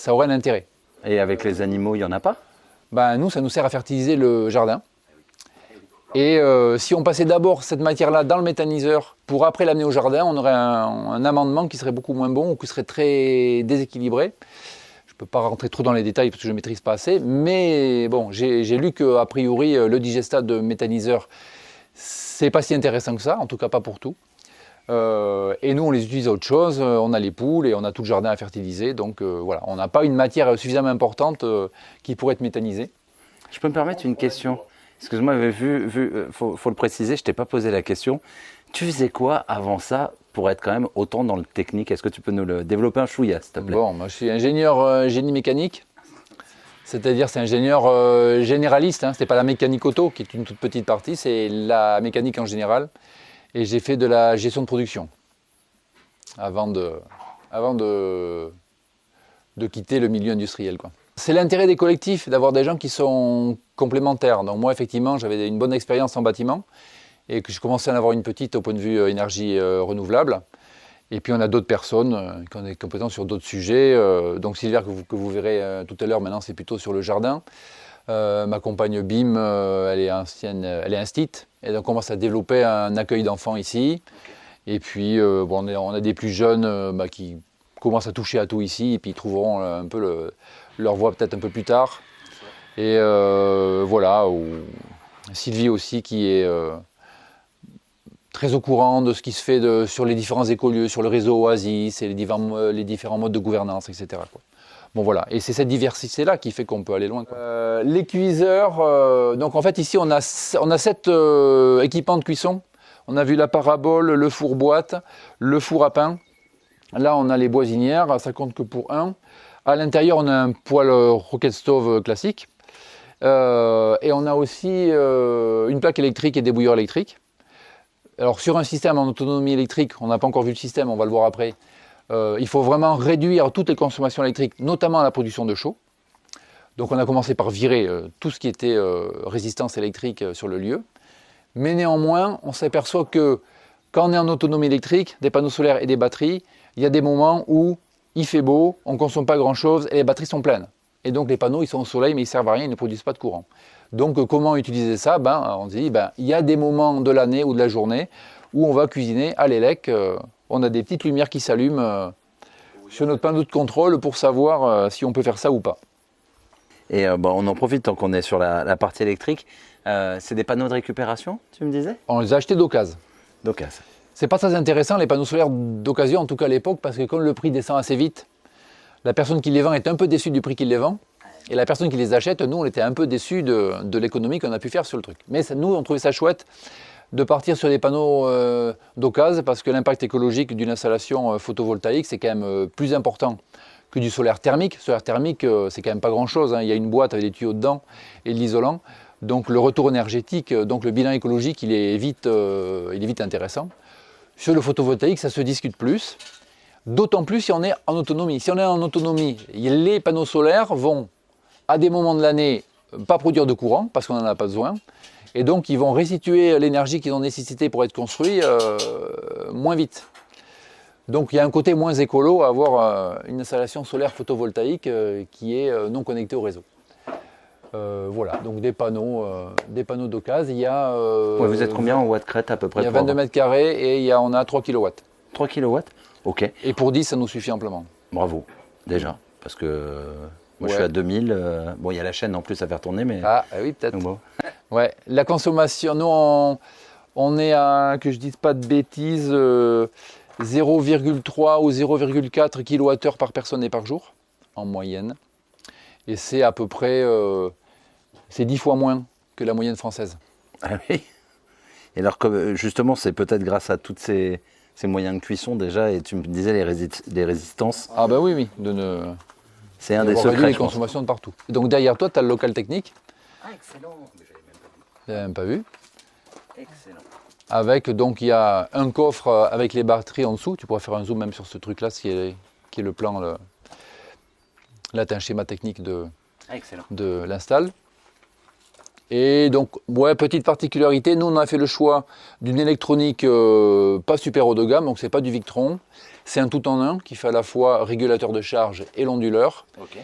[SPEAKER 3] aurait un intérêt.
[SPEAKER 2] Et avec les animaux, il n'y en a pas?
[SPEAKER 3] Nous, ça nous sert à fertiliser le jardin. Et si on passait d'abord cette matière-là dans le méthaniseur pour après l'amener au jardin, on aurait un amendement qui serait beaucoup moins bon ou qui serait très déséquilibré. Je ne peux pas rentrer trop dans les détails parce que je ne maîtrise pas assez, mais bon, j'ai lu qu'a priori, le digestat de méthaniseur, c'est pas si intéressant que ça, en tout cas pas pour tout. Et nous, on les utilise à autre chose. On a les poules et on a tout le jardin à fertiliser. Donc voilà, on n'a pas une matière suffisamment importante qui pourrait être méthanisée.
[SPEAKER 2] Je peux me permettre une question? Excuse-moi, faut le préciser, je ne t'ai pas posé la question. Tu faisais quoi avant ça pour être quand même autant dans le technique? Est-ce que tu peux nous le développer un chouïa, s'il te plaît?
[SPEAKER 3] Bon, moi je suis ingénieur génie mécanique. C'est-à-dire c'est ingénieur généraliste, hein. Ce n'est pas la mécanique auto qui est une toute petite partie, c'est la mécanique en général. Et j'ai fait de la gestion de production avant de quitter le milieu industriel, quoi. C'est l'intérêt des collectifs d'avoir des gens qui sont complémentaires. Donc moi effectivement j'avais une bonne expérience en bâtiment et que je commençais à en avoir une petite au point de vue énergie renouvelable. Et puis on a d'autres personnes qui ont des compétences sur d'autres sujets. Donc Sylvia, que vous verrez tout à l'heure, maintenant c'est plutôt sur le jardin. Ma compagne Bim, elle est instite, et donc on commence à développer un accueil d'enfants ici. Et puis on a des plus jeunes qui commencent à toucher à tout ici, et puis ils trouveront un peu leur voie peut-être un peu plus tard. Et voilà, Sylvie aussi qui est très au courant de ce qui se fait sur les différents écolieux, sur le réseau Oasis et les différents modes de gouvernance, etc. quoi. Bon voilà, et c'est cette diversité-là qui fait qu'on peut aller loin. Les cuiseurs, donc en fait ici on a 7 équipements de cuisson. On a vu la parabole, le four boîte, le four à pain. Là on a les boisinières, ça compte que pour un. À l'intérieur on a un poêle rocket stove classique. Et on a aussi une plaque électrique et des bouilleurs électriques. Alors sur un système en autonomie électrique, on n'a pas encore vu le système, on va le voir après, il faut vraiment réduire toutes les consommations électriques, notamment la production de chaud. Donc on a commencé par virer tout ce qui était résistance électrique sur le lieu. Mais néanmoins, on s'aperçoit que quand on est en autonomie électrique, des panneaux solaires et des batteries, il y a des moments où il fait beau, on ne consomme pas grand-chose et les batteries sont pleines. Et donc les panneaux, ils sont au soleil, mais ils ne servent à rien, ils ne produisent pas de courant. Donc comment utiliser ça? On se dit, il y a des moments de l'année ou de la journée où on va cuisiner à l'élec. On a des petites lumières qui s'allument sur notre panneau de contrôle pour savoir si on peut faire ça ou pas.
[SPEAKER 2] Et on en profite tant qu'on est sur la partie électrique. C'est des panneaux de récupération, tu me disais?
[SPEAKER 3] On les a achetés d'occasion.
[SPEAKER 2] D'occasion.
[SPEAKER 3] C'est pas très intéressant les panneaux solaires d'occasion, en tout cas à l'époque, parce que comme le prix descend assez vite, la personne qui les vend est un peu déçue du prix qu'il les vend. Et la personne qui les achète, nous, on était un peu déçus de l'économie qu'on a pu faire sur le truc. Mais nous, on trouvait ça chouette de partir sur des panneaux d'occasion parce que l'impact écologique d'une installation photovoltaïque, c'est quand même plus important que du solaire thermique. Solaire thermique, c'est quand même pas grand-chose. Il y a une boîte avec des tuyaux dedans et de l'isolant. Donc le retour énergétique, donc le bilan écologique, il est vite intéressant. Sur le photovoltaïque, ça se discute plus. D'autant plus si on est en autonomie. Si on est en autonomie, les panneaux solaires vont, à des moments de l'année, pas produire de courant, parce qu'on n'en a pas besoin. Et donc, ils vont restituer l'énergie qu'ils ont nécessité pour être construits moins vite. Donc, il y a un côté moins écolo à avoir une installation solaire photovoltaïque qui est non connectée au réseau. Voilà, donc des panneaux d'occasion. Il y a,
[SPEAKER 2] vous êtes combien en watts crête à peu près?
[SPEAKER 3] Il y a 22 mètres carrés et on a 3 kW.
[SPEAKER 2] 3 kW? Ok.
[SPEAKER 3] Et pour 10, ça nous suffit amplement.
[SPEAKER 2] Bravo, déjà. Parce que moi je suis à 2000. Bon, il y a la chaîne en plus à faire tourner, mais.
[SPEAKER 3] Ah, oui, peut-être.
[SPEAKER 2] Bon.
[SPEAKER 3] Ouais, la consommation, nous, on est à, que je dise pas de bêtises, 0,3 ou 0,4 kWh par personne et par jour, en moyenne. Et c'est à peu près, c'est 10 fois moins que la moyenne française.
[SPEAKER 2] Ah oui. Et alors, justement, c'est peut-être grâce à toutes ces moyens de cuisson déjà, et tu me disais les résistances.
[SPEAKER 3] Ah bah oui,
[SPEAKER 2] c'est un des secrets.
[SPEAKER 3] Les consommations de partout. Donc derrière toi, tu as le local technique.
[SPEAKER 2] Ah, excellent.
[SPEAKER 3] Tu n'avais même pas vu.
[SPEAKER 2] Excellent.
[SPEAKER 3] Avec, donc il y a un coffre avec les batteries en dessous. Tu pourrais faire un zoom même sur ce truc-là, qui est le plan. Là, tu as un schéma technique de l'install. Et donc, petite particularité, nous on a fait le choix d'une électronique pas super haut de gamme, donc c'est pas du Victron, c'est un tout en un qui fait à la fois régulateur de charge et l'onduleur. Okay.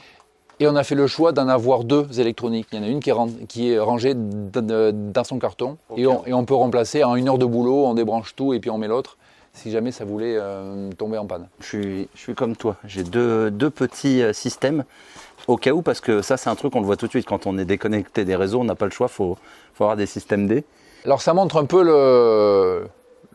[SPEAKER 3] Et on a fait le choix d'en avoir 2 électroniques. Il y en a une qui est rangée dans son carton, okay. et on peut remplacer en 1 heure de boulot, on débranche tout et puis on met l'autre, si jamais ça voulait tomber en panne.
[SPEAKER 2] Je suis comme toi, j'ai deux petits systèmes. Au cas où, parce que ça c'est un truc on le voit tout de suite, quand on est déconnecté des réseaux, on n'a pas le choix, il faut avoir des systèmes D.
[SPEAKER 3] Alors ça montre un peu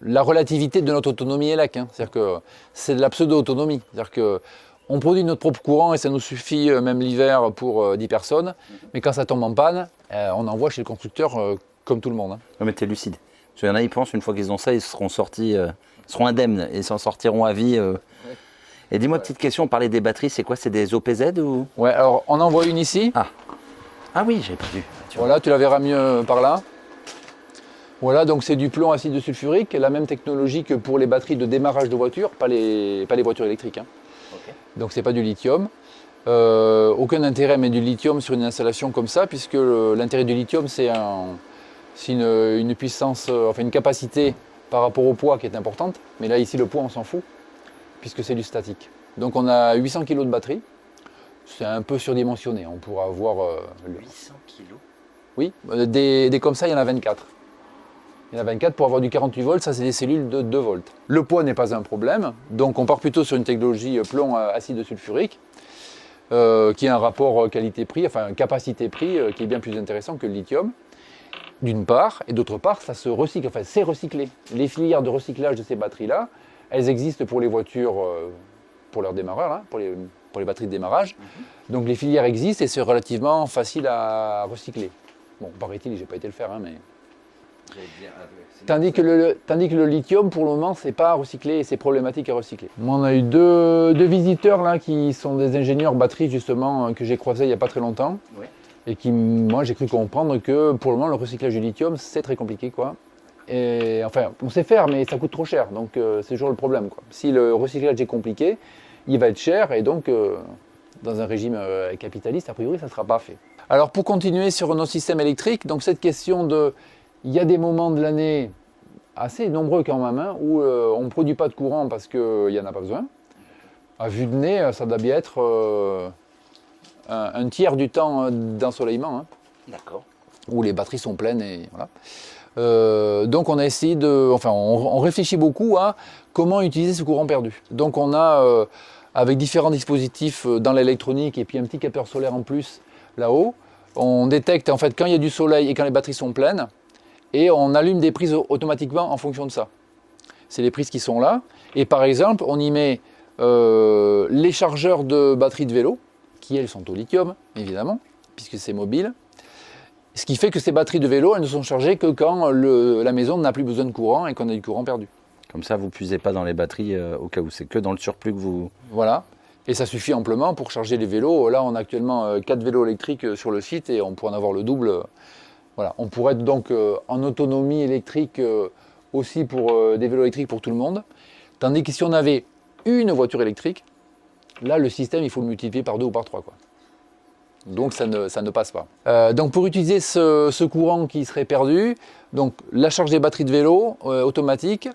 [SPEAKER 3] la relativité de notre autonomie ELEC, hein. C'est-à-dire que c'est de la pseudo-autonomie. C'est-à-dire qu'on produit notre propre courant et ça nous suffit même l'hiver pour 10 personnes, mais quand ça tombe en panne, on envoie chez le constructeur comme tout le monde. Hein.
[SPEAKER 2] Non mais t'es lucide. Parce qu'il y en a, ils pensent, une fois qu'ils ont ça, ils seront sortis, ils seront indemnes et ils s'en sortiront à vie. Ouais. Et dis-moi, petite question, on parlait des batteries, c'est quoi? C'est des OPZ ou?
[SPEAKER 3] Ouais, alors on en voit une ici.
[SPEAKER 2] Ah oui, j'ai pas vu.
[SPEAKER 3] Voilà, tu la verras mieux par là. Voilà, donc c'est du plomb acide sulfurique, la même technologie que pour les batteries de démarrage de voitures, pas les voitures électriques. Hein. Okay. Donc c'est pas du lithium. Aucun intérêt à mettre du lithium sur une installation comme ça, puisque l'intérêt du lithium, c'est C'est une puissance, enfin une capacité par rapport au poids qui est importante. Mais là, ici, le poids, on s'en fout, puisque c'est du statique. Donc on a 800 kg de batterie. C'est un peu surdimensionné. On pourra avoir...
[SPEAKER 2] 800 kilos.
[SPEAKER 3] Oui, des comme ça, il y en a 24. Il y en a 24 pour avoir du 48 volts, ça c'est des cellules de 2 volts. Le poids n'est pas un problème, donc on part plutôt sur une technologie plomb acide sulfurique, qui a un rapport qualité-prix, enfin capacité-prix, qui est bien plus intéressant que le lithium, d'une part, et d'autre part, ça se recycle, enfin c'est recyclé. Les filières de recyclage de ces batteries-là, elles existent pour les voitures, pour leur démarreur, hein, pour les batteries de démarrage. Donc les filières existent et c'est relativement facile à recycler. Bon, paraît-il, j'ai pas été le faire, hein, mais... Tandis que le lithium, pour le moment, c'est pas recyclé et c'est problématique à recycler. Moi, on a eu deux visiteurs là qui sont des ingénieurs batterie justement que j'ai croisés il n'y a pas très longtemps. Ouais. Et qui, moi, j'ai cru comprendre que pour le moment, le recyclage du lithium, c'est très compliqué, quoi. Et enfin, on sait faire, mais ça coûte trop cher, donc c'est toujours le problème, quoi. Si le recyclage est compliqué, il va être cher et donc dans un régime capitaliste, a priori, ça ne sera pas fait. Alors, pour continuer sur nos systèmes électriques, donc cette question de il y a des moments de l'année assez nombreux quand même hein, où on ne produit pas de courant parce qu'il n'y en a pas besoin. À vue de nez, ça doit bien être un tiers du temps d'ensoleillement. Hein.
[SPEAKER 2] D'accord.
[SPEAKER 3] Où les batteries sont pleines et voilà. Donc on a essayé de... Enfin, on réfléchit beaucoup à comment utiliser ce courant perdu. Donc on a, avec différents dispositifs dans l'électronique et puis un petit capteur solaire en plus là-haut, on détecte en fait quand il y a du soleil et quand les batteries sont pleines, et on allume des prises automatiquement en fonction de ça. C'est les prises qui sont là. Et par exemple, on y met les chargeurs de batteries de vélo, qui elles sont au lithium, évidemment, puisque c'est mobile. Ce qui fait que ces batteries de vélo, elles ne sont chargées que quand la maison n'a plus besoin de courant et qu'on a du courant perdu.
[SPEAKER 2] Comme ça, vous ne puisez pas dans les batteries au cas où. C'est que dans le surplus que vous...
[SPEAKER 3] Voilà. Et ça suffit amplement pour charger les vélos. Là, on a actuellement 4 vélos électriques sur le site et on pourrait en avoir le double. Voilà, on pourrait être donc en autonomie électrique aussi pour des vélos électriques pour tout le monde. Tandis que si on avait une voiture électrique, là le système il faut le multiplier par 2 ou par 3 quoi. Donc ça ne passe pas. Donc pour utiliser ce courant qui serait perdu, donc la charge des batteries de vélo automatique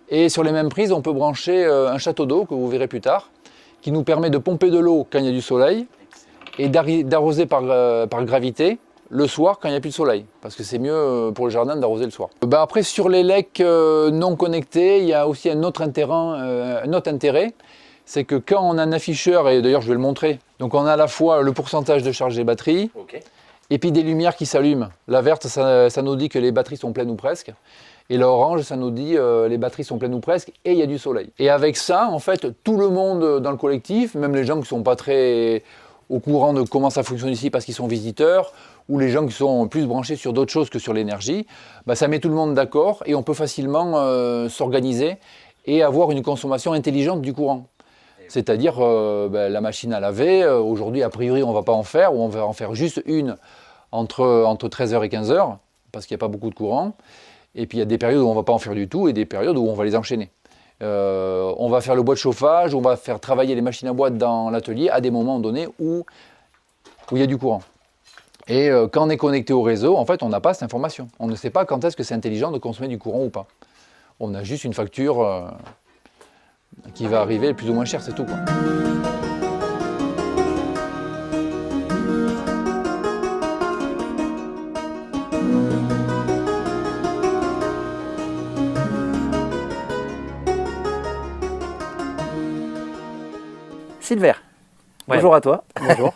[SPEAKER 3] et sur les mêmes prises on peut brancher un château d'eau que vous verrez plus tard qui nous permet de pomper de l'eau quand il y a du soleil et d'arroser par gravité le soir quand il n'y a plus de soleil, parce que c'est mieux pour le jardin d'arroser le soir. Après sur les lecs non connectés, il y a aussi un autre intérêt, c'est que quand on a un afficheur, et d'ailleurs je vais le montrer, donc on a à la fois le pourcentage de charge des batteries, et puis des lumières qui s'allument. La verte, ça nous dit que les batteries sont pleines ou presque, et l'orange, ça nous dit les batteries sont pleines ou presque, et il y a du soleil. Et avec ça, en fait, tout le monde dans le collectif, même les gens qui ne sont pas très au courant de comment ça fonctionne ici parce qu'ils sont visiteurs, ou les gens qui sont plus branchés sur d'autres choses que sur l'énergie, ça met tout le monde d'accord et on peut facilement s'organiser et avoir une consommation intelligente du courant. C'est-à-dire la machine à laver, aujourd'hui a priori on ne va pas en faire, ou on va en faire juste une entre 13h et 15h, parce qu'il n'y a pas beaucoup de courant, et puis il y a des périodes où on ne va pas en faire du tout et des périodes où on va les enchaîner. On va faire le bois de chauffage, on va faire travailler les machines à bois dans l'atelier à des moments donnés où il y a du courant. Et quand on est connecté au réseau, en fait, on n'a pas cette information. On ne sait pas quand est-ce que c'est intelligent de consommer du courant ou pas. On a juste une facture qui va arriver plus ou moins cher, c'est tout, quoi.
[SPEAKER 2] Silver,
[SPEAKER 4] Ouais.
[SPEAKER 2] bonjour à toi.
[SPEAKER 4] Bonjour.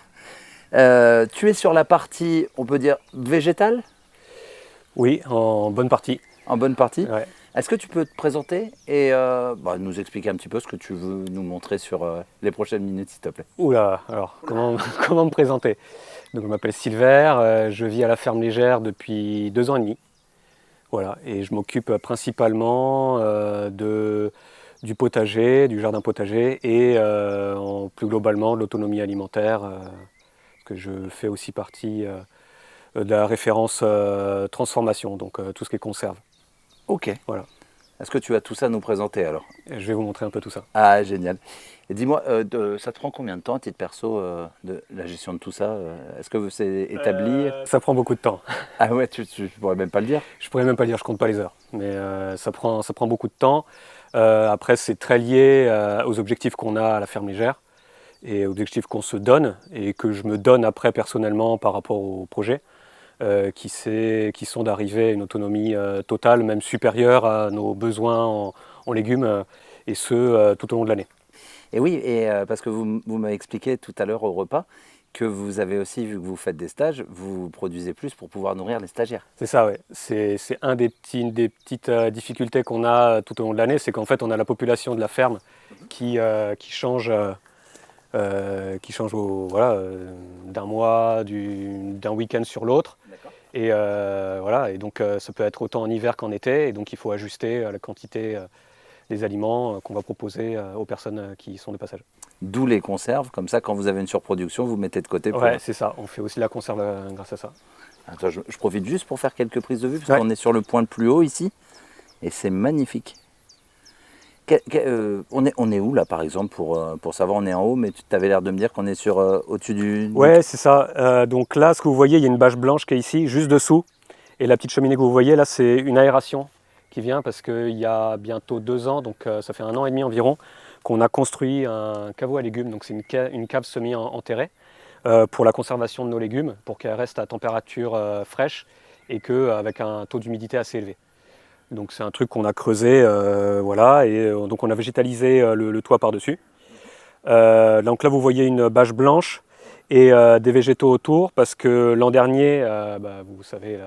[SPEAKER 2] Tu es sur la partie, on peut dire, végétale,
[SPEAKER 4] Oui, en bonne partie.
[SPEAKER 2] en bonne partie.
[SPEAKER 4] Ouais.
[SPEAKER 2] Est-ce que tu peux te présenter et nous expliquer un petit peu ce que tu veux nous montrer sur les prochaines minutes, s'il te plaît?
[SPEAKER 4] Oula, alors comment me présenter? Donc, je m'appelle Silver, je vis à la ferme légère depuis 2 ans et demi. Voilà, et je m'occupe principalement du potager, du jardin potager et plus globalement de l'autonomie alimentaire, parce que je fais aussi partie de la référence transformation, donc tout ce qui est conserve.
[SPEAKER 2] Ok.
[SPEAKER 4] Voilà.
[SPEAKER 2] Est-ce que tu as tout ça à nous présenter alors?
[SPEAKER 4] Et je vais vous montrer un peu tout ça.
[SPEAKER 2] Ah, génial. Et dis-moi, ça te prend combien de temps, à titre perso, de la gestion de tout ça? Est-ce que c'est établi?
[SPEAKER 4] Ça prend beaucoup de temps.
[SPEAKER 2] Ah ouais, tu pourrais même pas le dire.
[SPEAKER 4] Je pourrais même pas dire, je compte pas les heures, mais ça prend beaucoup de temps. Après, c'est très lié aux objectifs qu'on a à la ferme légère et aux objectifs qu'on se donne et que je me donne après personnellement par rapport au projet, qui sont d'arriver à une autonomie totale, même supérieure à nos besoins en légumes, et ce tout au long de l'année.
[SPEAKER 2] Et oui, parce que vous m'avez expliqué tout à l'heure au repas que vous avez aussi, vu que vous faites des stages, vous produisez plus pour pouvoir nourrir les stagiaires.
[SPEAKER 4] C'est ça, ouais. C'est une des petites difficultés qu'on a tout au long de l'année, c'est qu'en fait, on a la population de la ferme qui change, d'un mois, d'un week-end sur l'autre. Et voilà, et donc ça peut être autant en hiver qu'en été, et donc il faut ajuster la quantité des aliments qu'on va proposer aux personnes qui sont de passage.
[SPEAKER 2] D'où les conserves, comme ça, quand vous avez une surproduction, vous mettez de côté pour...
[SPEAKER 4] Ouais, c'est ça, on fait aussi la conserve grâce à ça.
[SPEAKER 2] Attends, je profite juste pour faire quelques prises de vue, parce
[SPEAKER 4] Ouais.
[SPEAKER 2] qu'on est sur le point le plus haut ici, et c'est magnifique. On est où là, par exemple, pour savoir? On est en haut, mais tu avais l'air de me dire qu'on est sur au-dessus du...
[SPEAKER 4] Ouais, c'est ça. Donc là, ce que vous voyez, il y a une bâche blanche qui est ici, juste dessous. Et la petite cheminée que vous voyez, là, c'est une aération qui vient parce qu'il y a bientôt 2 ans, donc ça fait 1 an et demi environ, qu'on a construit un caveau à légumes. Donc c'est une cave semi-enterrée pour la conservation de nos légumes, pour qu'elle reste à température fraîche et qu'avec un taux d'humidité assez élevé. Donc c'est un truc qu'on a creusé, voilà, et donc on a végétalisé le toit par-dessus. Donc là, vous voyez une bâche blanche et des végétaux autour, parce que l'an dernier, vous savez,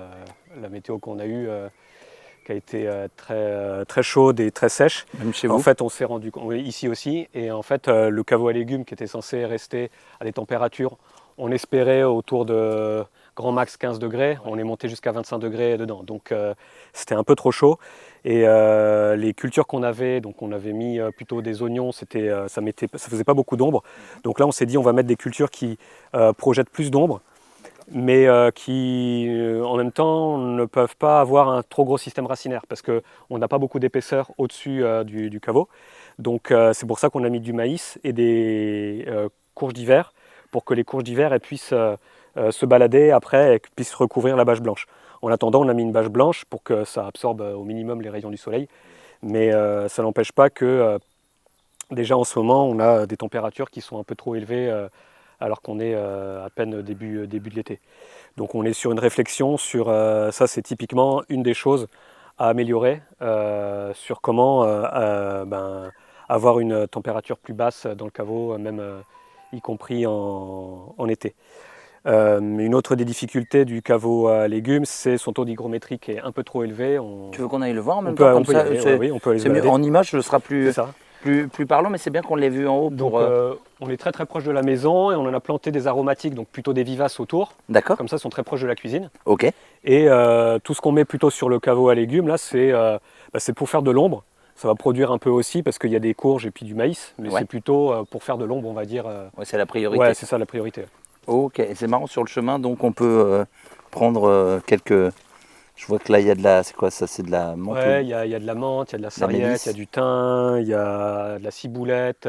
[SPEAKER 4] la météo qu'on a eue, qui a été très chaude et très sèche.
[SPEAKER 2] Même chez vous?
[SPEAKER 4] En fait, on s'est rendu compte, oui, ici aussi, et en fait, le caveau à légumes qui était censé rester à des températures, on espérait autour de grand max 15 degrés, on est monté jusqu'à 25 degrés dedans. Donc c'était un peu trop chaud. Et les cultures qu'on avait, donc on avait mis plutôt des oignons, ça faisait pas beaucoup d'ombre. Donc là, on s'est dit, on va mettre des cultures qui projettent plus d'ombre, mais qui en même temps ne peuvent pas avoir un trop gros système racinaire, parce qu'on n'a pas beaucoup d'épaisseur au-dessus du caveau. Donc c'est pour ça qu'on a mis du maïs et des courges d'hiver, pour que les courges d'hiver puissent se balader après et puissent recouvrir la bâche blanche. En attendant, on a mis une bâche blanche pour que ça absorbe au minimum les rayons du soleil, mais ça n'empêche pas que déjà en ce moment, on a des températures qui sont un peu trop élevées alors qu'on est à peine début de l'été. Donc on est sur une réflexion sur ça, c'est typiquement une des choses à améliorer sur comment avoir une température plus basse dans le caveau, même y compris en été. Une autre des difficultés du caveau à légumes, c'est son taux d'hygrométrie qui est un peu trop élevé.
[SPEAKER 2] Tu veux qu'on aille le voir en même temps,
[SPEAKER 4] on peut y aller, oui, on peut aller se balader.
[SPEAKER 2] En image, ce sera
[SPEAKER 4] C'est ça.
[SPEAKER 2] plus parlant, mais c'est bien qu'on l'ait vu en haut.
[SPEAKER 4] Donc, on est très très proche de la maison et on en a planté des aromatiques, donc plutôt des vivaces autour.
[SPEAKER 2] D'accord.
[SPEAKER 4] Comme ça, ils sont très proches de la cuisine.
[SPEAKER 2] Ok.
[SPEAKER 4] Et tout ce qu'on met plutôt sur le caveau à légumes, là, c'est pour faire de l'ombre. Ça va produire un peu aussi parce qu'il y a des courges et puis du maïs, mais
[SPEAKER 2] Ouais.
[SPEAKER 4] c'est plutôt pour faire de l'ombre, on va dire.
[SPEAKER 2] Ouais, c'est la priorité.
[SPEAKER 4] Ouais, c'est ça la priorité.
[SPEAKER 2] Ok, et c'est marrant, sur le chemin, donc on peut prendre quelques... Je vois que là, il y a de la... C'est quoi ça? C'est de la menthe?
[SPEAKER 4] Ouais, il y a de la menthe, il y a de la sarriette,
[SPEAKER 2] mélisse.
[SPEAKER 4] il y a du thym, il y a de la ciboulette.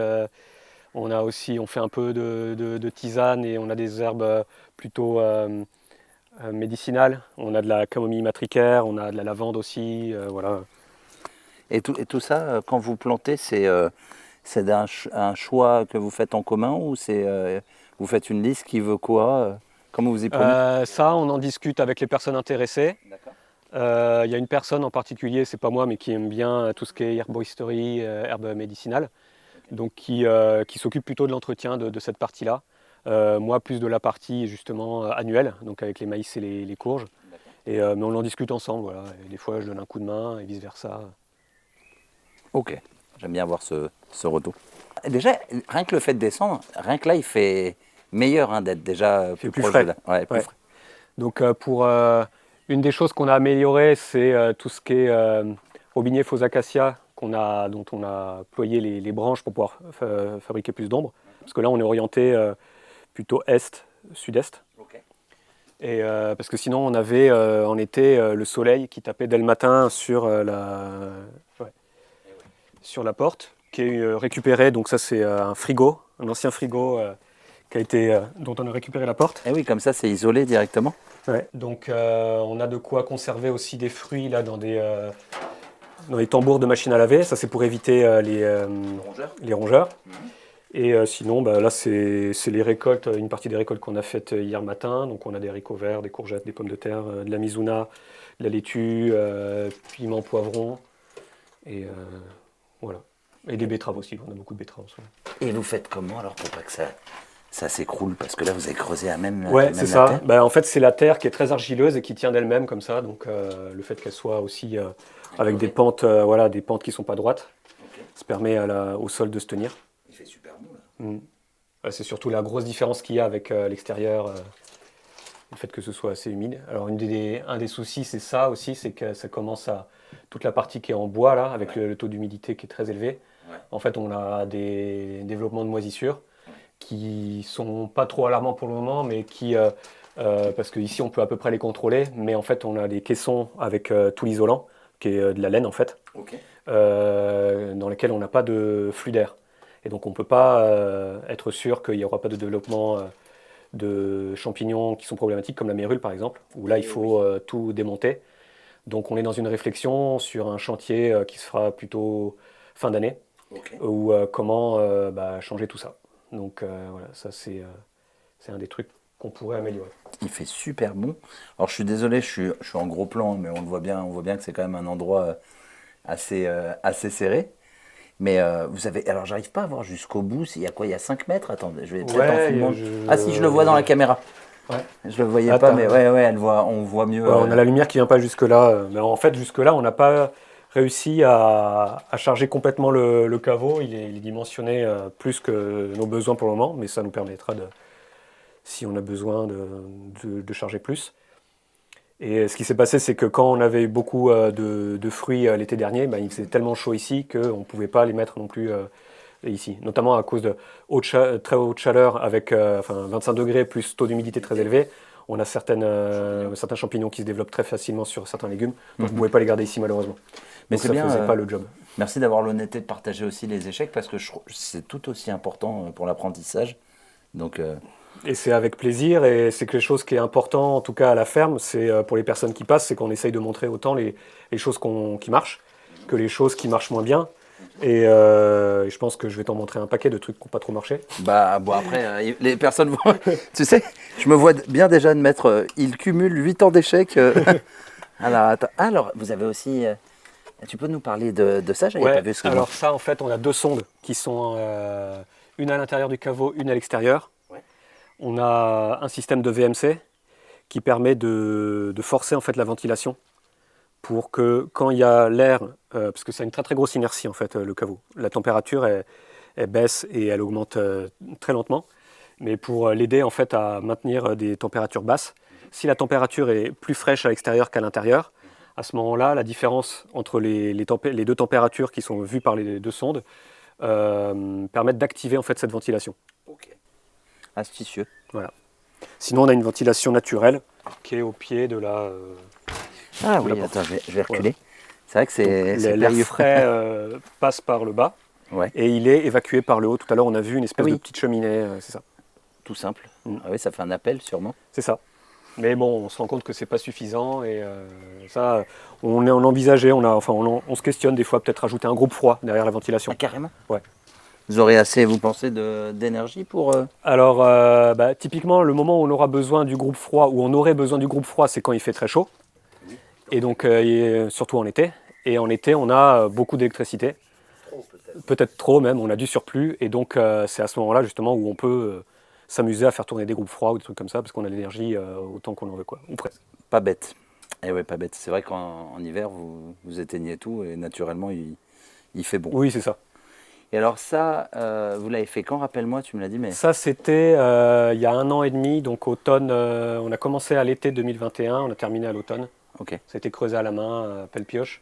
[SPEAKER 4] On fait un peu de tisane et on a des herbes plutôt médicinales. On a de la camomille matricaire, on a de la lavande aussi, voilà.
[SPEAKER 2] Et tout ça, quand vous plantez, c'est un choix que vous faites en commun, ou vous faites une liste qui veut quoi? Comment vous y prenez?
[SPEAKER 4] Ça, on en discute avec les personnes intéressées.
[SPEAKER 2] D'accord.
[SPEAKER 4] Il y a une personne en particulier, c'est pas moi, mais qui aime bien tout ce qui est herboristerie, herbes médicinales, donc qui s'occupe plutôt de l'entretien de cette partie-là. Moi, plus de la partie justement annuelle, donc avec les maïs et les courges. Mais on en discute ensemble, voilà. Et des fois, je donne un coup de main et vice-versa.
[SPEAKER 2] Ok, j'aime bien voir ce retour. Déjà, rien que le fait de descendre, rien que là, il fait meilleur d'être déjà plus
[SPEAKER 4] plus
[SPEAKER 2] proche
[SPEAKER 4] frais.
[SPEAKER 2] de là. Ouais, plus
[SPEAKER 4] Ouais.
[SPEAKER 2] frais.
[SPEAKER 4] Donc une des choses qu'on a améliorées, c'est tout ce qui est robinier faux acacia, dont on a ployé les branches pour pouvoir fabriquer plus d'ombre. Parce que là, on est orienté plutôt est, sud-est.
[SPEAKER 2] Ok.
[SPEAKER 4] Et parce que sinon, on avait en été le soleil qui tapait dès le matin sur la... Ouais. sur la porte qui est récupéré. Donc ça c'est un frigo, un ancien frigo dont on a récupéré la porte.
[SPEAKER 2] Et oui, comme ça, c'est isolé directement.
[SPEAKER 4] Ouais. Donc on a de quoi conserver aussi des fruits là dans les tambours de machine à laver. Ça c'est pour éviter les rongeurs. Et sinon, là c'est les récoltes, une partie des récoltes qu'on a faites hier matin. Donc on a des haricots verts, des courgettes, des pommes de terre, de la mizuna, de la laitue, piment, poivron. Et voilà. Et des betteraves aussi, on a beaucoup de betteraves.
[SPEAKER 2] Et vous faites comment alors pour pas que ça s'écroule? Parce que là, vous avez creusé à même
[SPEAKER 4] Ouais,
[SPEAKER 2] même
[SPEAKER 4] c'est
[SPEAKER 2] la
[SPEAKER 4] ça.
[SPEAKER 2] terre.
[SPEAKER 4] En fait, c'est la terre qui est très argileuse et qui tient d'elle-même comme ça. Donc le fait qu'elle soit aussi avec des pentes, des pentes qui sont pas droites, ça permet au sol de se tenir.
[SPEAKER 2] Il fait super beau là.
[SPEAKER 4] Ouais, c'est surtout la grosse différence qu'il y a avec l'extérieur, le fait que ce soit assez humide. Alors un des soucis, c'est ça aussi, c'est que ça commence à toute la partie qui est en bois là, avec le taux d'humidité qui est très élevé.
[SPEAKER 2] Ouais.
[SPEAKER 4] En fait, on a des développements de moisissures qui sont pas trop alarmants pour le moment, mais parce qu'ici on peut à peu près les contrôler, mais en fait on a des caissons avec tout l'isolant, qui est de la laine en fait, dans lesquels on n'a pas de flux d'air. Et donc on ne peut pas être sûr qu'il n'y aura pas de développement de champignons qui sont problématiques, comme la mérule par exemple, où là il faut tout démonter. Donc on est dans une réflexion sur un chantier qui se fera plutôt fin d'année, ou comment changer tout ça. Donc voilà, ça c'est un des trucs qu'on pourrait améliorer.
[SPEAKER 2] Il fait super bon. Alors je suis désolé, je suis en gros plan, mais on voit bien que c'est quand même un endroit assez serré. Mais vous avez. Alors j'arrive pas à voir jusqu'au bout. Il y a quoi? Il y a 5 mètres? Attendez, je vais peut-être en filmant. Ah si, je le vois dans la caméra.
[SPEAKER 4] Ouais.
[SPEAKER 2] Je le voyais pas, mais on voit mieux.
[SPEAKER 4] Ouais, on a la lumière qui vient pas jusque-là. Mais en fait, jusque-là, on n'a pas réussi à charger complètement le caveau. Il est dimensionné plus que nos besoins pour le moment, mais ça nous permettra, si on a besoin, de charger plus. Et ce qui s'est passé, c'est que quand on avait eu beaucoup de fruits l'été dernier, il faisait tellement chaud ici qu'on ne pouvait pas les mettre non plus ici. Notamment à cause de très haute chaleur avec 25 degrés plus taux d'humidité très élevé. On a certains champignons qui se développent très facilement sur certains légumes. Donc on ne pouvait pas les garder ici malheureusement.
[SPEAKER 2] Mais
[SPEAKER 4] donc ça ne faisait pas le job.
[SPEAKER 2] Merci d'avoir l'honnêteté de partager aussi les échecs parce que c'est tout aussi important pour l'apprentissage. Donc,
[SPEAKER 4] Et c'est avec plaisir et c'est quelque chose qui est important en tout cas à la ferme. C'est pour les personnes qui passent, c'est qu'on essaye de montrer autant les choses qui marchent que les choses qui marchent moins bien. Et je pense que je vais t'en montrer un paquet de trucs qui n'ont pas trop marché.
[SPEAKER 2] Après, les personnes vont... Tu sais, je me vois bien déjà de mettre... il cumule 8 ans d'échecs. Alors, attends. Alors, vous avez aussi... tu peux nous parler de ça? J'avais pas vu ce que
[SPEAKER 4] alors ça, en fait, on a 2 sondes qui sont une à l'intérieur du caveau, une à l'extérieur. Ouais. On a un système de VMC qui permet de forcer en fait la ventilation pour que quand il y a l'air, parce que c'est une très très grosse inertie en fait le caveau, la température elle baisse et elle augmente très lentement, mais pour l'aider en fait à maintenir des températures basses, si la température est plus fraîche à l'extérieur qu'à l'intérieur, à ce moment-là, la différence entre les deux températures qui sont vues par les 2 sondes permettent d'activer en fait cette ventilation.
[SPEAKER 2] Ok. Astucieux.
[SPEAKER 4] Voilà. Sinon, on a une ventilation naturelle qui est au pied de la.
[SPEAKER 2] Ah oui, attends, je vais reculer. Voilà. C'est vrai que c'est
[SPEAKER 4] l'air frais passe par le bas et il est évacué par le haut. Tout à l'heure, on a vu une espèce de petite cheminée, c'est ça.
[SPEAKER 2] Tout simple. Ah oui, ça fait un appel sûrement.
[SPEAKER 4] C'est ça. Mais bon, on se rend compte que c'est pas suffisant et ça, on envisageait, on se questionne des fois peut-être rajouter un groupe froid derrière la ventilation.
[SPEAKER 2] Ah, carrément.
[SPEAKER 4] Ouais.
[SPEAKER 2] Vous aurez assez, vous pensez, d'énergie pour...
[SPEAKER 4] Alors, typiquement, le moment où on aura besoin du groupe froid, où on aurait besoin du groupe froid, c'est quand il fait très chaud. Oui. Et donc, surtout en été. Et en été, on a beaucoup d'électricité.
[SPEAKER 2] Trop,
[SPEAKER 4] peut-être trop même, on a du surplus. Et donc, c'est à ce moment-là, justement, où on peut s'amuser à faire tourner des groupes froids ou des trucs comme ça, parce qu'on a l'énergie autant qu'on en veut, quoi, ou presque.
[SPEAKER 2] Pas bête. Eh ouais, pas bête. C'est vrai qu'en hiver, vous éteignez tout et naturellement, il fait bon.
[SPEAKER 4] Oui, c'est ça.
[SPEAKER 2] Et alors ça, vous l'avez fait quand? Rappelle-moi, tu me l'as dit. Mais...
[SPEAKER 4] Ça, c'était il y a 1 an et demi, donc automne. On a commencé à l'été 2021, on a terminé à l'automne.
[SPEAKER 2] Ok.
[SPEAKER 4] Ça a été creusé à la main, pelle-pioche.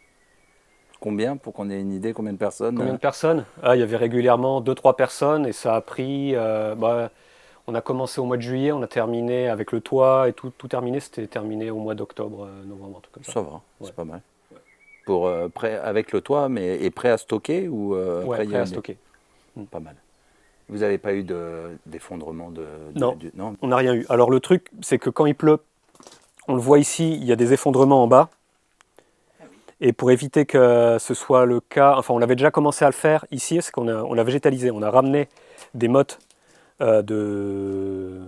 [SPEAKER 2] Combien, pour qu'on ait une idée, combien de personnes?
[SPEAKER 4] Combien de personnes? Il y avait régulièrement 2-3 personnes et ça a pris... on a commencé au mois de juillet, on a terminé avec le toit et tout terminé. C'était terminé au mois d'octobre, novembre, un truc comme ça.
[SPEAKER 2] Ça va, c'est pas mal. avec le toit, mais est prêt à stocker ou
[SPEAKER 4] Ouais,
[SPEAKER 2] après, il y
[SPEAKER 4] prêt
[SPEAKER 2] a
[SPEAKER 4] à stocker.
[SPEAKER 2] Pas mal. Vous n'avez pas eu d'effondrement
[SPEAKER 4] Non.
[SPEAKER 2] non.
[SPEAKER 4] On n'a rien eu. Alors le truc, c'est que quand il pleut, on le voit ici, il y a des effondrements en bas. Et pour éviter que ce soit le cas, enfin on avait déjà commencé à le faire ici, c'est on a végétalisé, on a ramené des mottes de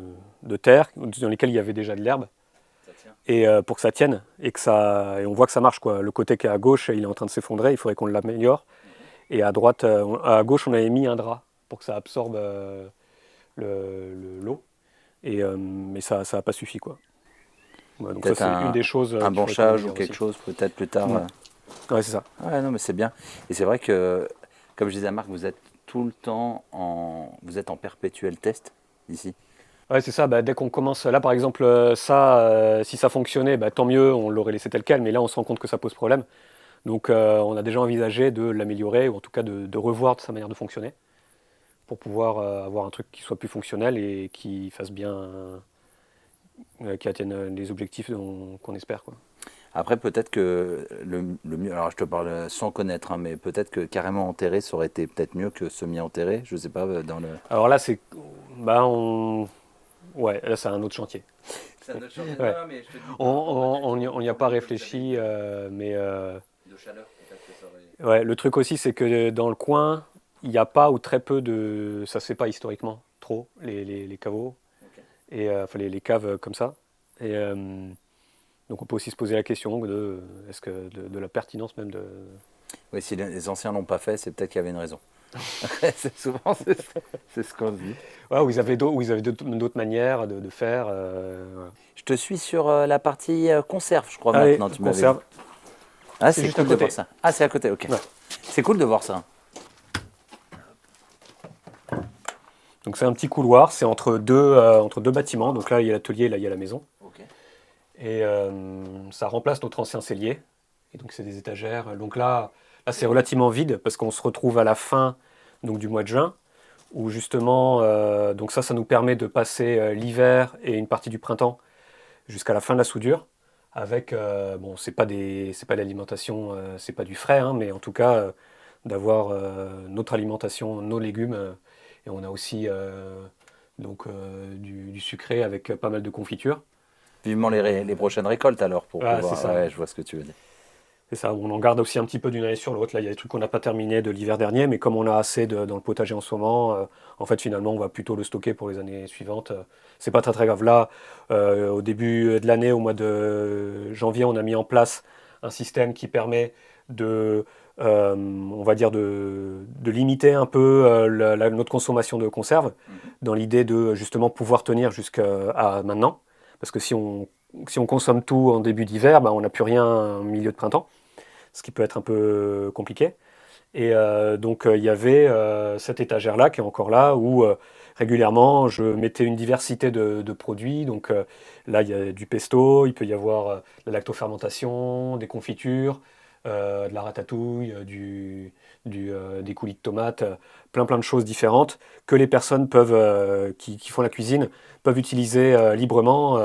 [SPEAKER 4] terre dans lesquelles il y avait déjà de l'herbe, et pour que ça tienne, et on voit que ça marche, quoi. Le côté qui est à gauche, il est en train de s'effondrer, il faudrait qu'on l'améliore. Et à droite, à gauche, on avait mis un drap pour que ça absorbe l'eau, mais ça n'a pas suffi, quoi. Ouais, donc ça, c'est une des choses.
[SPEAKER 2] Un branchage ou quelque chose, peut-être plus tard.
[SPEAKER 4] Ouais, c'est ça.
[SPEAKER 2] Ouais, non, mais c'est bien. Et c'est vrai que, comme je disais à Marc, vous êtes tout le temps vous êtes en perpétuel test ici.
[SPEAKER 4] Ouais, c'est ça. Bah, dès qu'on commence, là par exemple, si ça fonctionnait, bah, tant mieux, on l'aurait laissé tel quel, mais là on se rend compte que ça pose problème. Donc on a déjà envisagé de l'améliorer, ou en tout cas de revoir sa manière de fonctionner, pour pouvoir avoir un truc qui soit plus fonctionnel et qui fasse bien, qui atteigne les objectifs qu'on espère, quoi.
[SPEAKER 2] Après, peut-être que le mieux, alors je te parle sans connaître, hein, mais peut-être que carrément enterré, ça aurait été peut-être mieux que semi-enterré, je sais pas, dans le...
[SPEAKER 4] Alors là, c'est... Bah, ouais, là, c'est un autre chantier.
[SPEAKER 2] C'est un autre chantier,
[SPEAKER 4] Ouais.
[SPEAKER 2] non, mais je te dis...
[SPEAKER 4] On n'y a pas réfléchi, mais...
[SPEAKER 2] De chaleur, peut-être que ça aurait...
[SPEAKER 4] Ouais, le truc aussi, c'est que dans le coin, il n'y a pas ou très peu de... Ça se fait pas historiquement, trop, les caveaux, et enfin les caves comme ça. Et donc on peut aussi se poser la question est-ce que de la pertinence même de...
[SPEAKER 2] Oui, si les anciens l'ont pas fait, c'est peut-être qu'il y avait une raison. C'est souvent c'est ce qu'on se dit.
[SPEAKER 4] Ouais, ou ils avaient d'autres manières de faire. Voilà.
[SPEAKER 2] Je te suis sur la partie conserve, je crois,
[SPEAKER 4] Allez,
[SPEAKER 2] maintenant. Tu m'avais
[SPEAKER 4] conserve.
[SPEAKER 2] dit. Ah,
[SPEAKER 4] C'est
[SPEAKER 2] c'est
[SPEAKER 4] juste
[SPEAKER 2] cool
[SPEAKER 4] à
[SPEAKER 2] de
[SPEAKER 4] côté.
[SPEAKER 2] voir ça. Ah, c'est à côté, ok.
[SPEAKER 4] Ouais.
[SPEAKER 2] C'est cool de voir ça.
[SPEAKER 4] Donc c'est un petit couloir, c'est entre deux bâtiments. Donc là, il y a l'atelier, là, il y a la maison.
[SPEAKER 2] Ok.
[SPEAKER 4] Et ça remplace notre ancien cellier. Et donc c'est des étagères. Donc là c'est relativement vide parce qu'on se retrouve à la fin donc, du mois de juin, où justement, donc ça nous permet de passer l'hiver et une partie du printemps jusqu'à la fin de la soudure. Avec, bon, c'est pas de l'alimentation, c'est pas du frais, hein, mais en tout cas d'avoir notre alimentation, nos légumes. Et on a aussi du sucré avec pas mal de confitures.
[SPEAKER 2] Vivement les prochaines récoltes alors pour
[SPEAKER 4] Ah,
[SPEAKER 2] pouvoir.
[SPEAKER 4] c'est ça.
[SPEAKER 2] Ouais, je vois ce que tu veux dire.
[SPEAKER 4] C'est ça, on en garde aussi un petit peu d'une année sur l'autre. Là, il y a des trucs qu'on n'a pas terminés de l'hiver dernier, mais comme on a assez dans le potager en ce moment, en fait, finalement, on va plutôt le stocker pour les années suivantes. C'est pas très très grave. Là, au début de l'année, au mois de janvier, on a mis en place un système qui permet on va dire, de limiter un peu notre consommation de conserve, dans l'idée de justement pouvoir tenir jusqu'à maintenant. Parce que si on consomme tout en début d'hiver, bah, on n'a plus rien en milieu de printemps, ce qui peut être un peu compliqué. Et donc il y avait cette étagère-là qui est encore là, où régulièrement je mettais une diversité de produits. Donc là, il y a du pesto, il peut y avoir de la lactofermentation, des confitures, de la ratatouille, des coulis de tomates, plein de choses différentes que les personnes qui font la cuisine peuvent utiliser librement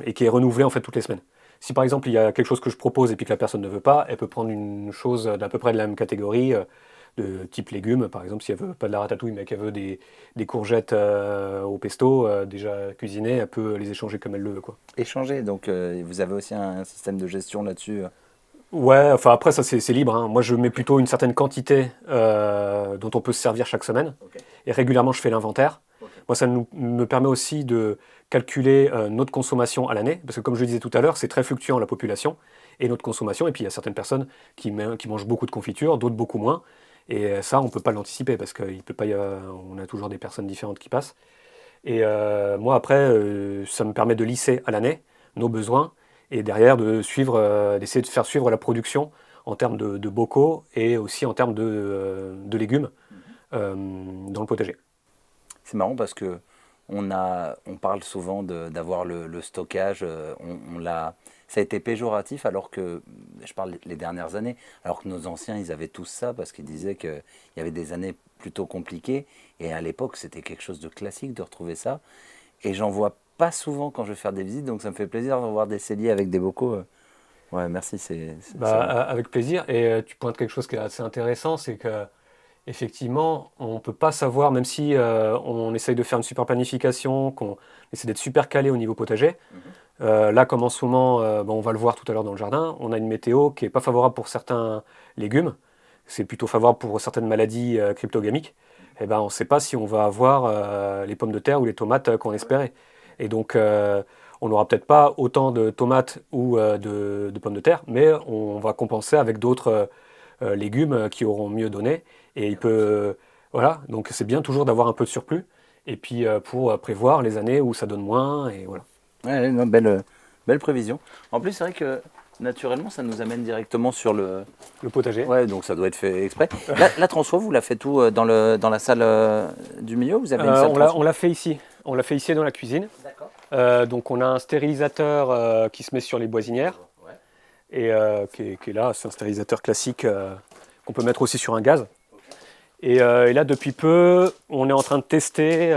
[SPEAKER 4] et qui est renouvelé en fait toutes les semaines. Si par exemple il y a quelque chose que je propose et puis que la personne ne veut pas, elle peut prendre une chose d'à peu près de la même catégorie, de type légumes. Par exemple, si elle veut pas de la ratatouille mais qu'elle veut des courgettes au pesto déjà cuisinées, elle peut les échanger comme elle le veut, quoi.
[SPEAKER 2] Échanger, donc vous avez aussi un système de gestion là-dessus.
[SPEAKER 4] Ouais, enfin après ça c'est libre, hein. Moi je mets plutôt une certaine quantité dont on peut se servir chaque semaine.
[SPEAKER 2] Okay.
[SPEAKER 4] Et régulièrement je fais l'inventaire.
[SPEAKER 2] Okay.
[SPEAKER 4] Moi ça me permet aussi de calculer notre consommation à l'année, parce que comme je le disais tout à l'heure, c'est très fluctuant la population et notre consommation. Et puis il y a certaines personnes qui mangent beaucoup de confiture, d'autres beaucoup moins. Et ça on ne peut pas l'anticiper parce on a toujours des personnes différentes qui passent. Et moi après ça me permet de lisser à l'année nos besoins. Et derrière, d'essayer de faire suivre la production en termes de bocaux et aussi en termes de légumes dans le potager.
[SPEAKER 2] C'est marrant parce que on parle souvent d'avoir le stockage. Ça a été péjoratif alors que, je parle les dernières années, alors que nos anciens, ils avaient tous ça parce qu'ils disaient qu'il y avait des années plutôt compliquées. Et à l'époque, c'était quelque chose de classique de retrouver ça. Et j'en vois pas souvent quand je vais faire des visites, donc ça me fait plaisir de voir des celliers avec des bocaux. Ouais, merci, c'est vrai.
[SPEAKER 4] Avec plaisir. Et tu pointes quelque chose qui est assez intéressant, c'est que effectivement, on ne peut pas savoir, même si on essaye de faire une super planification, qu'on essaie d'être super calé au niveau potager. Là, comme en ce moment, on va le voir tout à l'heure dans le jardin, on a une météo qui n'est pas favorable pour certains légumes, c'est plutôt favorable pour certaines maladies cryptogamiques. Et ben, on ne sait pas si on va avoir les pommes de terre ou les tomates qu'on espérait. Et donc, on n'aura peut-être pas autant de tomates ou de pommes de terre, mais on va compenser avec d'autres légumes qui auront mieux donné. Et voilà, donc c'est bien toujours d'avoir un peu de surplus. Et puis pour prévoir les années où ça donne moins. Et voilà.
[SPEAKER 2] Ouais, non, belle prévision. En plus, c'est vrai que naturellement, ça nous amène directement sur le...
[SPEAKER 4] Le potager.
[SPEAKER 2] Ouais, donc ça doit être fait exprès. La transfo, vous la faites où dans la salle du milieu? Vous avez une salle transfo?
[SPEAKER 4] On l'a fait ici. On l'a fait ici dans la cuisine.
[SPEAKER 2] D'accord.
[SPEAKER 4] Donc on a un stérilisateur qui se met sur les boisinières.
[SPEAKER 2] Ouais.
[SPEAKER 4] Et qui est là, c'est un stérilisateur classique qu'on peut mettre aussi sur un gaz. Et là, depuis peu, on est en train de tester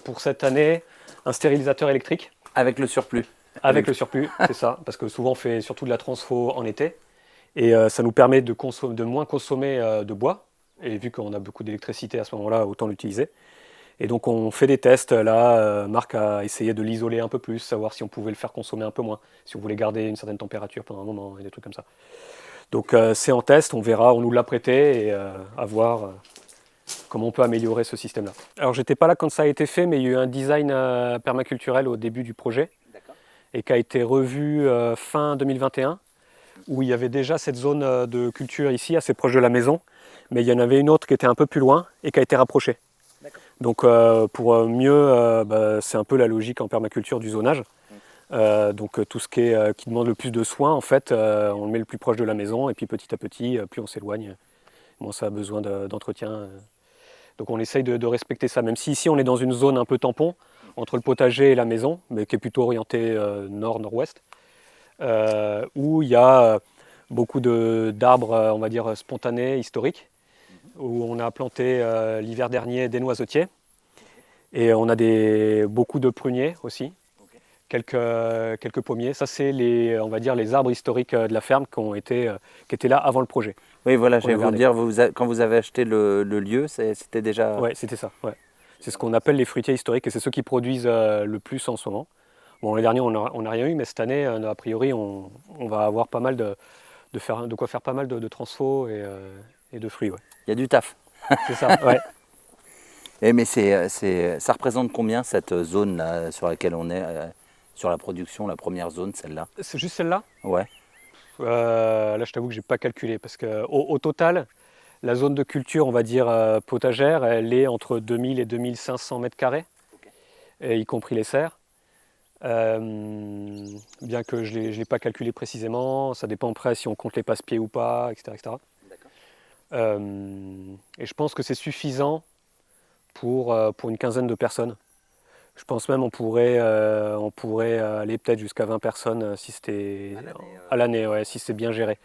[SPEAKER 4] pour cette année un stérilisateur électrique.
[SPEAKER 2] Avec le surplus.
[SPEAKER 4] Avec le surplus, c'est ça. Parce que souvent, on fait surtout de la transfo en été. Et ça nous permet de moins consommer de bois. Et vu qu'on a beaucoup d'électricité à ce moment-là, autant l'utiliser. Et donc, on fait des tests. Là, Marc a essayé de l'isoler un peu plus, savoir si on pouvait le faire consommer un peu moins, si on voulait garder une certaine température pendant un moment, et des trucs comme ça. Donc, c'est en test. On verra, on nous l'a prêté et à voir comment on peut améliorer ce système-là. Alors, j'étais pas là quand ça a été fait, mais il y a eu un design permaculturel au début du projet et qui a été revu fin 2021, où il y avait déjà cette zone de culture ici, assez proche de la maison, mais il y en avait une autre qui était un peu plus loin et qui a été rapprochée. Donc pour mieux, c'est un peu la logique en permaculture du zonage. Donc tout ce qui demande le plus de soins, en fait, on le met le plus proche de la maison, et puis petit à petit, plus on s'éloigne, moins ça a besoin d'entretien. Donc on essaye de respecter ça, même si ici on est dans une zone un peu tampon, entre le potager et la maison, mais qui est plutôt orientée nord-nord-ouest, où il y a beaucoup d'arbres, on va dire, spontanés, historiques, où on a planté l'hiver dernier des noisetiers, et on a beaucoup de pruniers aussi, quelques pommiers. Ça, c'est on va dire, les arbres historiques de la ferme qui étaient là avant le projet.
[SPEAKER 2] Oui, voilà, je vais vous dire, quand vous avez acheté le lieu, c'était déjà...
[SPEAKER 4] Oui, c'était ça. Ouais. C'est ce qu'on appelle les fruitiers historiques, et c'est ceux qui produisent le plus en ce moment. Bon, l'année dernière, on n'a rien eu, mais cette année, a priori, on va avoir pas mal de quoi faire pas mal de transfo et de fruits. Ouais.
[SPEAKER 2] Il y a du taf.
[SPEAKER 4] C'est ça, ouais.
[SPEAKER 2] Mais ça représente combien cette zone là, sur laquelle on est, sur la production, la première zone, celle-là?
[SPEAKER 4] C'est juste celle-là?
[SPEAKER 2] Ouais.
[SPEAKER 4] Là, je t'avoue que je n'ai pas calculé, parce qu'au total, la zone de culture, on va dire potagère, elle est entre 2000 et 2500 mètres carrés, y compris les serres. Bien que je ne l'ai pas calculé précisément, ça dépend après si on compte les passe-pieds ou pas, etc. etc. Et je pense que c'est suffisant pour une quinzaine de personnes. Je pense même on pourrait aller peut-être jusqu'à 20 personnes si c'était à l'année, ouais, si c'est bien géré.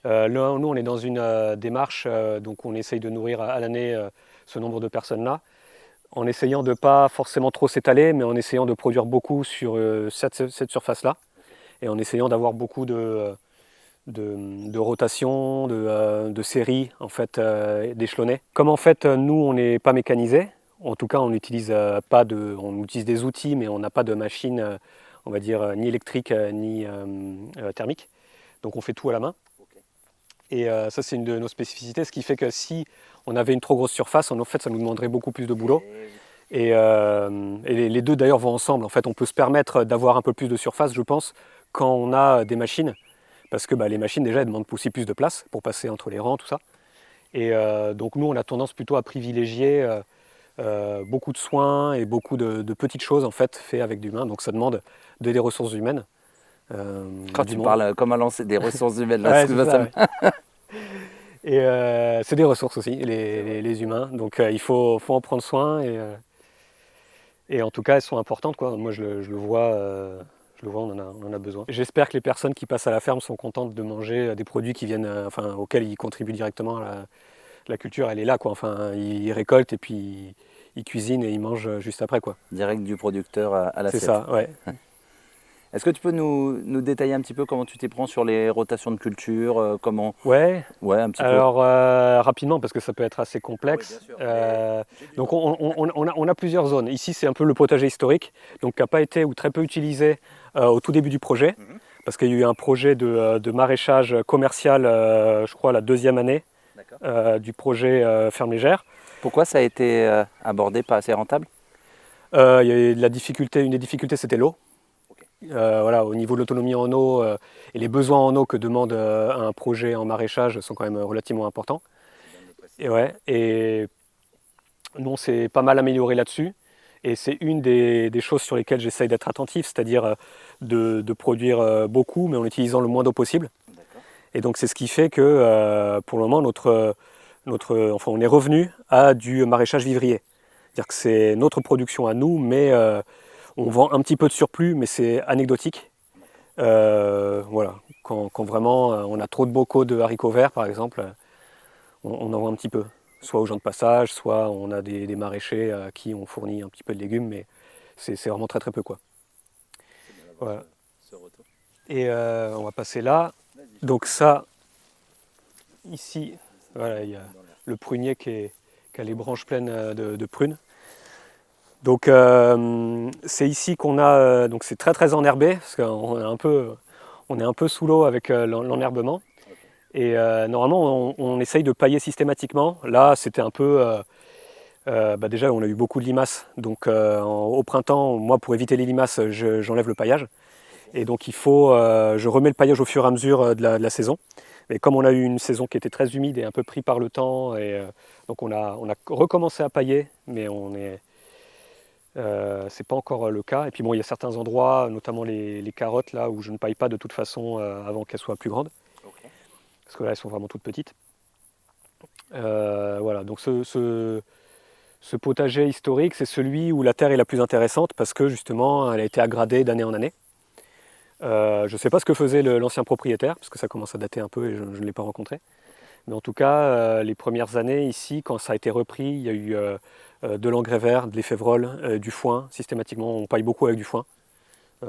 [SPEAKER 4] Là, nous, on est dans une démarche, donc on essaye de nourrir à l'année ce nombre de personnes-là, en essayant de ne pas forcément trop s'étaler, mais en essayant de produire beaucoup sur cette surface-là, et en essayant d'avoir beaucoup de rotation, de séries en fait, d'échelonnés. Comme en fait, nous, on n'est pas mécanisé, en tout cas, on utilise on utilise des outils, mais on n'a pas de machine, on va dire, ni électrique, ni thermique. Donc on fait tout à la main. Et ça, c'est une de nos spécificités, ce qui fait que si on avait une trop grosse surface, en fait, ça nous demanderait beaucoup plus de boulot. Et les deux, d'ailleurs, vont ensemble. En fait, on peut se permettre d'avoir un peu plus de surface, je pense, quand on a des machines. Parce que les machines, déjà, elles demandent aussi plus de place pour passer entre les rangs, tout ça. Et donc, nous, on a tendance plutôt à privilégier beaucoup de soins et beaucoup de petites choses, en fait, faites avec d'humains. Donc, ça demande des ressources humaines.
[SPEAKER 2] Quand tu parles comme à lancer des ressources humaines, là,
[SPEAKER 4] ouais. Et c'est des ressources aussi, les humains. Donc il faut en prendre soin. Et en tout cas, elles sont importantes, quoi. Moi, je le vois, on en a besoin. J'espère que les personnes qui passent à la ferme sont contentes de manger des produits qui viennent, auxquels ils contribuent directement à la culture. Elle est là, quoi. Enfin, ils récoltent et puis ils cuisinent et ils mangent juste après, quoi.
[SPEAKER 2] Direct du producteur à l'assiette.
[SPEAKER 4] C'est ça, ouais.
[SPEAKER 2] Est-ce que tu peux nous détailler un petit peu comment tu t'y prends sur les rotations de culture, comment...
[SPEAKER 4] Ouais,
[SPEAKER 2] Ouais, un petit peu.
[SPEAKER 4] alors rapidement, parce que ça peut être assez complexe.
[SPEAKER 2] Oui, bien sûr.
[SPEAKER 4] Donc on a plusieurs zones. Ici, c'est un peu le potager historique, donc qui n'a pas été ou très peu utilisé au tout début du projet, parce qu'il y a eu un projet de maraîchage commercial, je crois, la deuxième année du projet ferme légère.
[SPEAKER 2] Pourquoi ça a été abordé pas assez rentable?
[SPEAKER 4] Il y a de la difficulté, une des difficultés, c'était l'eau. Voilà, au niveau de l'autonomie en eau et les besoins en eau que demande un projet en maraîchage sont quand même relativement importants. Et nous, on s'est pas mal amélioré là-dessus. Et c'est une des choses sur lesquelles j'essaye d'être attentif, c'est-à-dire de produire beaucoup, mais en utilisant le moins d'eau possible. Et donc c'est ce qui fait que pour le moment, enfin, on est revenu à du maraîchage vivrier. C'est-à-dire que c'est notre production à nous, mais on vend un petit peu de surplus, mais c'est anecdotique. Voilà. Quand vraiment on a trop de bocaux de haricots verts, par exemple, on en vend un petit peu. Soit aux gens de passage, soit on a des maraîchers à qui on fournit un petit peu de légumes, mais c'est vraiment très très peu, quoi. Voilà. Et on va passer là. Donc ça, ici, voilà, il y a le prunier qui a les branches pleines de prunes. Donc c'est ici qu'on a, donc c'est très très enherbé, parce qu'on est un peu sous l'eau avec l'enherbement. Et normalement on essaye de pailler systématiquement. Là c'était un peu, déjà on a eu beaucoup de limaces, donc au printemps, moi pour éviter les limaces, j'enlève le paillage. Et donc je remets le paillage au fur et à mesure de la saison. Mais comme on a eu une saison qui était très humide et un peu pris par le temps, et donc on a recommencé à pailler, mais c'est pas encore le cas. Et puis bon, il y a certains endroits, notamment les carottes là, où je ne paille pas de toute façon avant qu'elles soient plus grandes, parce que là elles sont vraiment toutes petites. Voilà, donc ce potager historique, c'est celui où la terre est la plus intéressante parce que justement, elle a été aggradée d'année en année. Je ne sais pas ce que faisait l'ancien propriétaire, parce que ça commence à dater un peu et je ne l'ai pas rencontré. Mais en tout cas, les premières années ici, quand ça a été repris, il y a eu de l'engrais vert, de l'effévrole, du foin. Systématiquement, on paille beaucoup avec du foin.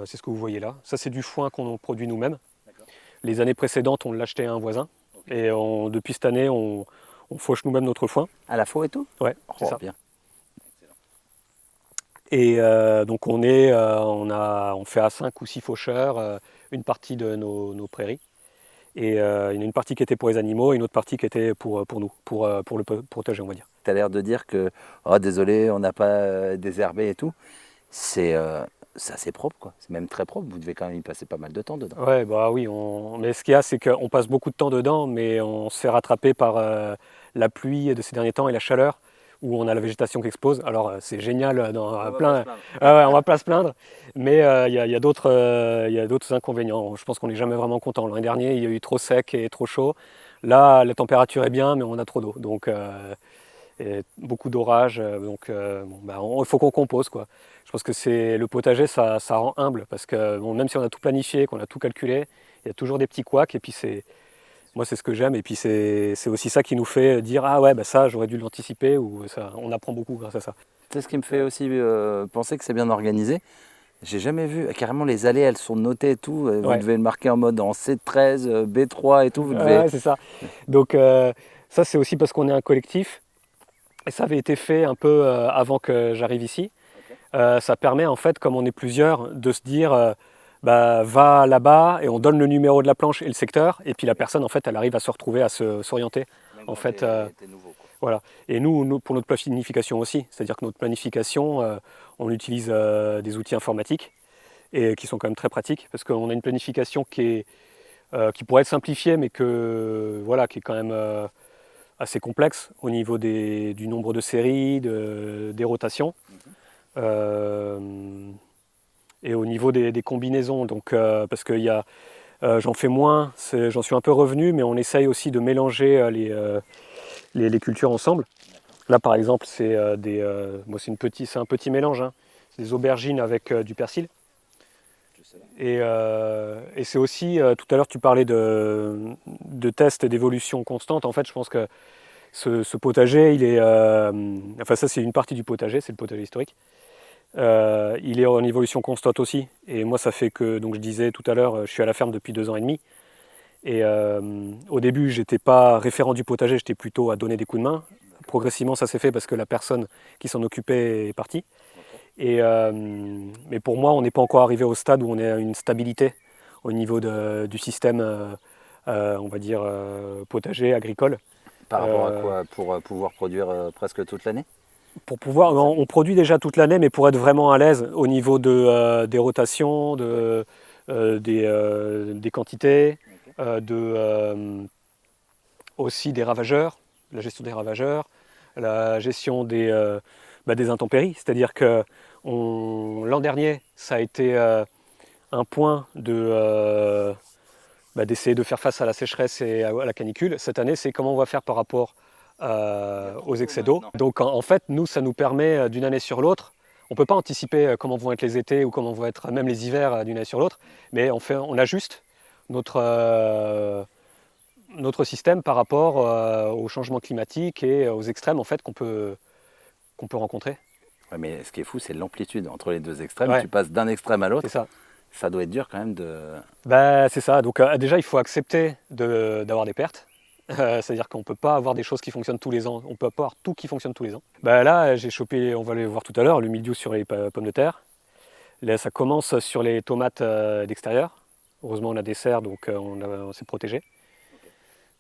[SPEAKER 4] C'est ce que vous voyez là. Ça, c'est du foin qu'on produit nous-mêmes. Les années précédentes, on l'achetait à un voisin. Et depuis cette année, on fauche nous-mêmes notre foin.
[SPEAKER 2] À la faux et tout?
[SPEAKER 4] Ouais, c'est ça.
[SPEAKER 2] Bien.
[SPEAKER 4] Et donc on fait à 5 ou 6 faucheurs une partie de nos prairies. Et il y en a une partie qui était pour les animaux et une autre partie qui était pour nous, pour le potager, on va dire.
[SPEAKER 2] Tu as l'air de dire que, oh désolé, on n'a pas désherbé et tout. C'est assez propre, quoi. C'est même très propre. Vous devez quand même y passer pas mal de temps dedans.
[SPEAKER 4] Ouais, bah oui. Mais ce qu'il y a, c'est qu'on passe beaucoup de temps dedans, mais on se fait rattraper par la pluie de ces derniers temps et la chaleur, où on a la végétation qui explose. Alors c'est génial plein. On va pas se plaindre, mais il y a d'autres inconvénients. Je pense qu'on n'est jamais vraiment content. L'année dernière, il y a eu trop sec et trop chaud. Là, la température est bien, mais on a trop d'eau. Donc et beaucoup d'orages. Donc il faut qu'on compose, quoi. Je pense que le potager, ça rend humble parce que même si on a tout planifié, qu'on a tout calculé, il y a toujours des petits couacs. Et puis moi, c'est ce que j'aime. Et puis c'est aussi ça qui nous fait dire ah ouais, ça j'aurais dû l'anticiper, ou ça. On apprend beaucoup grâce à ça.
[SPEAKER 2] C'est ce qui me fait aussi penser que c'est bien organisé. J'ai jamais vu, carrément les allées, elles sont notées et tout. Vous devez le marquer en mode en C13, B3 et tout.
[SPEAKER 4] Ouais, c'est ça. Donc ça, c'est aussi parce qu'on est un collectif. Et ça avait été fait un peu avant que j'arrive ici. Ça permet en fait, comme on est plusieurs, de se dire va là-bas et on donne le numéro de la planche et le secteur. Et puis la personne, en fait, elle arrive à se retrouver, à s'orienter. En fait,
[SPEAKER 2] nouveau, quoi.
[SPEAKER 4] voilà. Et nous, pour notre planification aussi, c'est-à-dire que notre planification, on utilise des outils informatiques et qui sont quand même très pratiques parce qu'on a une planification qui pourrait être simplifiée, mais qui est quand même assez complexe au niveau du nombre de séries, des rotations, et au niveau des combinaisons. Donc, parce que j'en fais moins, j'en suis un peu revenu, mais on essaye aussi de mélanger les cultures ensemble. Là, par exemple, c'est un petit mélange, hein. Des aubergines avec du persil. Et c'est aussi, tout à l'heure tu parlais de tests d'évolution constante. En fait, je pense que ce potager, ça c'est une partie du potager, c'est le potager historique. il est en évolution constante aussi. Et moi, ça fait que, donc je disais tout à l'heure, je suis à la ferme depuis 2 ans et demi. Et au début, j'étais pas référent du potager, j'étais plutôt à donner des coups de main. Progressivement, ça s'est fait parce que la personne qui s'en occupait est partie. Mais pour moi, on n'est pas encore arrivé au stade où on est à une stabilité au niveau du système, on va dire, potager, agricole.
[SPEAKER 2] Par rapport à quoi? Pour pouvoir produire presque toute l'année?
[SPEAKER 4] Pour pouvoir, on produit déjà toute l'année, mais pour être vraiment à l'aise au niveau des rotations, des quantités, aussi des ravageurs, la gestion des ravageurs, la gestion des intempéries. C'est-à-dire que l'an dernier, ça a été un point d'essayer de faire face à la sécheresse et à la canicule. Cette année, c'est comment on va faire par rapport aux excès d'eau. Donc en fait, nous, ça nous permet d'une année sur l'autre. On ne peut pas anticiper comment vont être les étés ou comment vont être même les hivers d'une année sur l'autre, mais on ajuste notre système par rapport au changement climatique et aux extrêmes en fait, qu'on peut rencontrer.
[SPEAKER 2] Ouais, mais ce qui est fou, c'est l'amplitude entre les deux extrêmes.
[SPEAKER 4] Ouais.
[SPEAKER 2] Tu passes d'un extrême à l'autre.
[SPEAKER 4] C'est ça.
[SPEAKER 2] Ça doit être dur quand même de...
[SPEAKER 4] C'est ça. Donc déjà, il faut accepter d'avoir des pertes. C'est-à-dire qu'on ne peut pas avoir des choses qui fonctionnent tous les ans. On ne peut pas avoir tout qui fonctionne tous les ans. Là, j'ai chopé, on va le voir tout à l'heure, le mildiou sur les pommes de terre. Là, ça commence sur les tomates d'extérieur. Heureusement, on a des serres, donc on s'est protégé.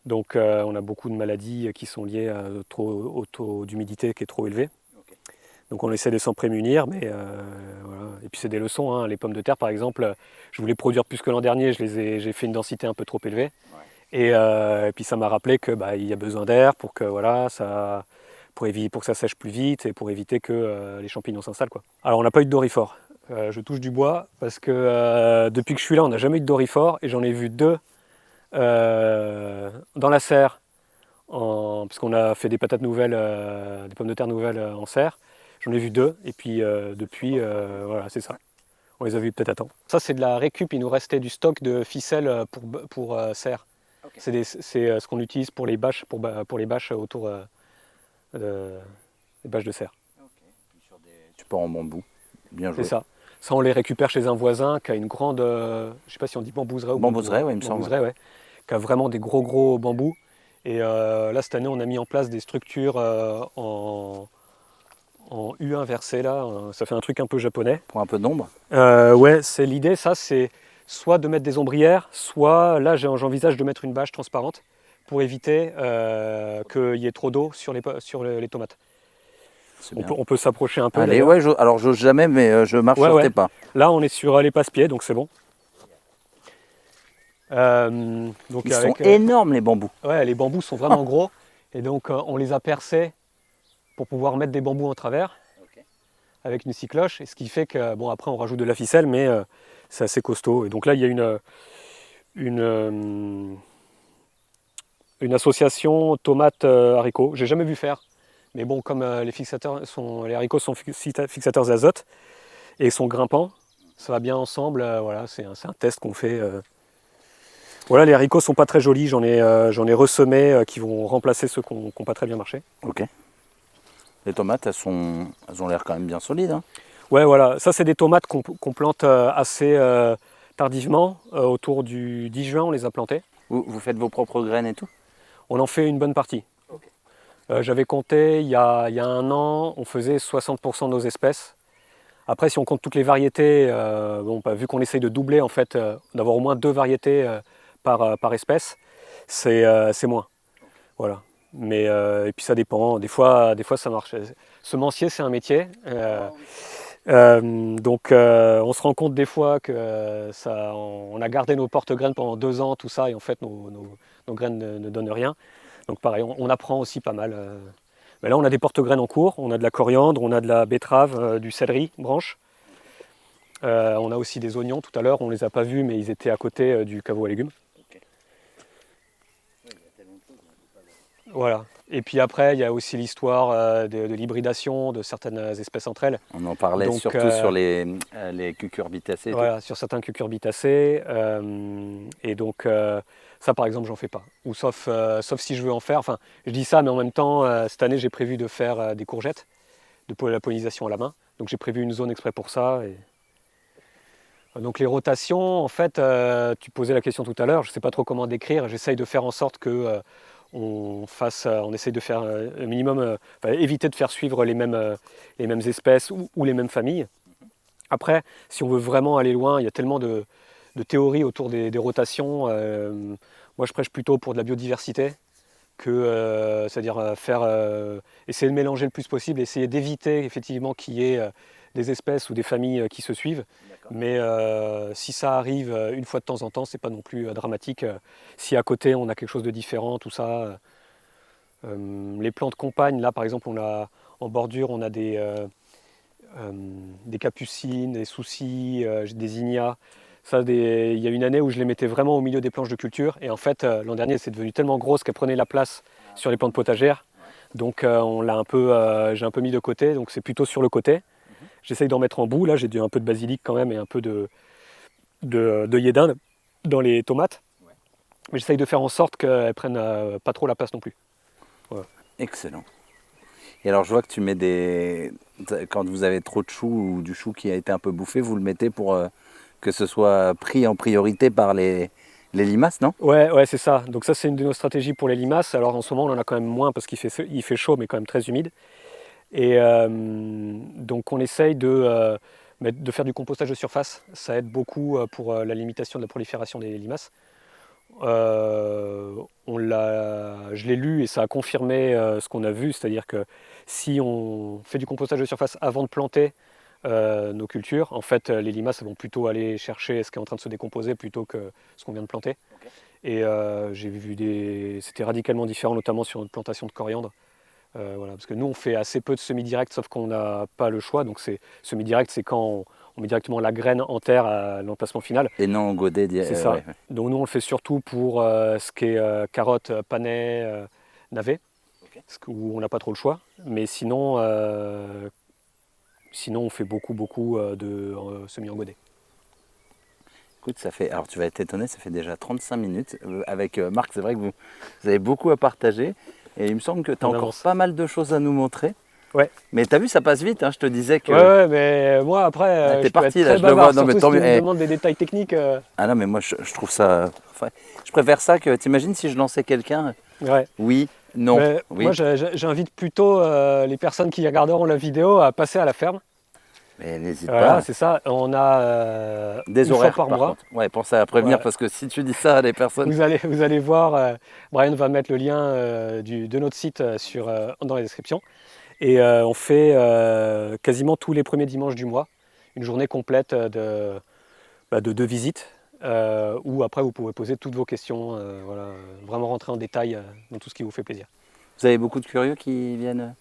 [SPEAKER 4] Donc on a beaucoup de maladies qui sont liées au taux d'humidité qui est trop élevé. Donc on essaie de s'en prémunir, mais voilà. Et puis c'est des leçons, hein. Les pommes de terre par exemple, je voulais produire plus que l'an dernier, j'ai fait une densité un peu trop élevée. Ouais. Et puis ça m'a rappelé que il y a besoin d'air pour que pour que ça sèche plus vite et pour éviter que les champignons s'installent, quoi. Alors on n'a pas eu de doryphore. Je touche du bois parce que depuis que je suis là, on n'a jamais eu de doryphore et j'en ai vu 2 dans la serre, parce qu'on a fait des patates nouvelles, des pommes de terre nouvelles en serre. J'en ai vu 2 et puis depuis, voilà, c'est ça. On les a vus peut-être à temps. Ça, c'est de la récup. Il nous restait du stock de ficelles pour serre. Okay. C'est ce qu'on utilise pour les bâches, pour les bâches autour des bâches de serre.
[SPEAKER 2] Okay. Sur des supports en bambou. Bien joué.
[SPEAKER 4] C'est ça. Ça, on les récupère chez un voisin qui a une grande, je ne sais pas si on dit bambouseraie ou
[SPEAKER 2] bambouseraie, oui, il me semble.
[SPEAKER 4] Ouais, qui a vraiment des gros bambous. Et là, cette année, on a mis en place des structures en U inversé, là. Ça fait un truc un peu japonais.
[SPEAKER 2] Pour un peu d'ombre.
[SPEAKER 4] Ouais, c'est l'idée, ça, c'est soit de mettre des ombrières, soit là, j'envisage de mettre une bâche transparente pour éviter qu'il y ait trop d'eau sur les tomates. On peut s'approcher un peu.
[SPEAKER 2] Allez, ouais, alors j'ose jamais, mais je marche sur tes pas.
[SPEAKER 4] Là, on est sur les passe-pieds, donc c'est bon.
[SPEAKER 2] Donc ils sont énormes, les bambous.
[SPEAKER 4] Ouais, les bambous sont vraiment gros. Et donc, on les a percés pour pouvoir mettre des bambous en travers, avec une scie cloche. Et ce qui fait que, bon, après, on rajoute de la ficelle, mais c'est assez costaud. Et donc là, il y a une association tomates-haricots. J'ai jamais vu faire. Mais bon, comme les haricots sont fixateurs d'azote et sont grimpants, ça va bien ensemble. Voilà, c'est un test qu'on fait. Voilà, les haricots sont pas très jolis. J'en ai ressemé qui vont remplacer ceux qui n'ont pas très bien marché.
[SPEAKER 2] Ok. Les tomates, elles ont l'air quand même bien solides. Hein.
[SPEAKER 4] Ouais, voilà. Ça, c'est des tomates qu'on plante assez tardivement. Autour du 10 juin, on les a plantées.
[SPEAKER 2] Vous faites vos propres graines et tout?
[SPEAKER 4] On en fait une bonne partie. J'avais compté, il y a 1 an, on faisait 60% de nos espèces. Après, si on compte toutes les variétés, vu qu'on essaye de doubler, en fait, d'avoir au moins 2 variétés par espèce, c'est moins. Voilà. Mais, et puis ça dépend, des fois ça marche. Semencier, c'est un métier. Donc on se rend compte des fois que on a gardé nos porte-graines pendant 2 ans, tout ça, et en fait nos graines ne donnent rien. Donc pareil, on apprend aussi pas mal. Mais là, on a des porte-graines en cours, on a de la coriandre, on a de la betterave, du céleri, branche. On a aussi des oignons, tout à l'heure, on ne les a pas vus, mais ils étaient à côté du caveau à légumes. Okay. Voilà. Et puis après, il y a aussi l'histoire de l'hybridation de certaines espèces entre elles.
[SPEAKER 2] On en parlait donc, surtout sur les cucurbitacées.
[SPEAKER 4] Voilà, sur certains cucurbitacées. Et donc, ça, par exemple, j'en fais pas. Ou sauf si je veux en faire. Enfin, je dis ça, mais en même temps, cette année, j'ai prévu de faire des courgettes, de la pollinisation à la main. Donc j'ai prévu une zone exprès pour ça. Donc les rotations, en fait, tu posais la question tout à l'heure, je ne sais pas trop comment décrire, j'essaye de faire en sorte que on essaye de faire un minimum, éviter de faire suivre les mêmes espèces ou les mêmes familles. Après, si on veut vraiment aller loin, il y a tellement de théories autour des rotations. Moi, je prêche plutôt pour de la biodiversité, c'est-à-dire essayer de mélanger le plus possible, essayer d'éviter effectivement qu'il y ait des espèces ou des familles qui se suivent. Mais si ça arrive une fois de temps en temps, c'est pas non plus dramatique. Si à côté on a quelque chose de différent, tout ça. Les plantes compagnes, là par exemple, en bordure, on a des capucines, des soucis, des ignas. Il y a une année où je les mettais vraiment au milieu des planches de culture. Et en fait, l'an dernier, c'est devenu tellement grosse qu'elle prenait la place sur les plantes potagères. Donc j'ai un peu mis de côté. Donc c'est plutôt sur le côté. J'essaye d'en mettre en bout. Là, j'ai un peu de basilic quand même et un peu d'œillet d'Inde dans les tomates. Mais j'essaye de faire en sorte qu'elles prennent pas trop la place non plus. Voilà.
[SPEAKER 2] Excellent. Et alors je vois que tu mets quand vous avez trop de choux ou du chou qui a été un peu bouffé, vous le mettez pour que ce soit pris en priorité par les limaces, non?
[SPEAKER 4] Ouais, c'est ça. Donc ça, c'est une de nos stratégies pour les limaces. Alors en ce moment, on en a quand même moins parce qu'il fait chaud, mais quand même très humide. Et donc on essaye de faire du compostage de surface. Ça aide beaucoup pour la limitation de la prolifération des limaces. Je l'ai lu et ça a confirmé ce qu'on a vu, c'est-à-dire que si on fait du compostage de surface avant de planter nos cultures, en fait les limaces vont plutôt aller chercher ce qui est en train de se décomposer plutôt que ce qu'on vient de planter. Et j'ai vu c'était radicalement différent, notamment sur notre plantation de coriandre. Voilà, parce que nous on fait assez peu de semi-direct, sauf qu'on n'a pas le choix. Donc semi-direct, c'est quand on met directement la graine en terre à l'emplacement final.
[SPEAKER 2] Et non au godet.
[SPEAKER 4] C'est ça. Ouais. Donc nous on le fait surtout pour ce qui est carottes, panais, navets, où on n'a pas trop le choix. Mais sinon on fait beaucoup de semis en godet.
[SPEAKER 2] Écoute, alors tu vas être étonné, ça fait déjà 35 minutes. Avec Marc, c'est vrai que vous avez beaucoup à partager. Et il me semble que tu as encore pas mal de choses à nous montrer.
[SPEAKER 4] Ouais.
[SPEAKER 2] Mais tu as vu, ça passe vite, hein, je te disais que...
[SPEAKER 4] Ouais, mais moi après,
[SPEAKER 2] t'es
[SPEAKER 4] je peux
[SPEAKER 2] parti,
[SPEAKER 4] être
[SPEAKER 2] là,
[SPEAKER 4] très
[SPEAKER 2] je le
[SPEAKER 4] bavard,
[SPEAKER 2] vois. Non, mais
[SPEAKER 4] surtout
[SPEAKER 2] tant
[SPEAKER 4] si tu
[SPEAKER 2] mieux.
[SPEAKER 4] me demandes des détails techniques.
[SPEAKER 2] Ah non, mais moi je trouve ça... Enfin, je préfère ça que... T'imagines si je lançais quelqu'un?
[SPEAKER 4] Ouais.
[SPEAKER 2] Oui, non,
[SPEAKER 4] mais
[SPEAKER 2] oui.
[SPEAKER 4] Moi j'invite plutôt les personnes qui regarderont la vidéo à passer à la ferme.
[SPEAKER 2] Mais n'hésite
[SPEAKER 4] Voilà,
[SPEAKER 2] pas.
[SPEAKER 4] c'est ça. On a
[SPEAKER 2] des
[SPEAKER 4] une
[SPEAKER 2] horaires
[SPEAKER 4] fois par mois.
[SPEAKER 2] contre. Ouais, pensez à prévenir
[SPEAKER 4] Ouais.
[SPEAKER 2] parce que si tu dis ça à des personnes...
[SPEAKER 4] Vous allez voir, Brian va mettre le lien de notre site dans la description. Et on fait quasiment tous les premiers dimanches du mois, une journée complète de visites, où après vous pouvez poser toutes vos questions, voilà, vraiment rentrer en détail dans tout ce qui vous fait plaisir.
[SPEAKER 2] Vous avez beaucoup de curieux qui viennent?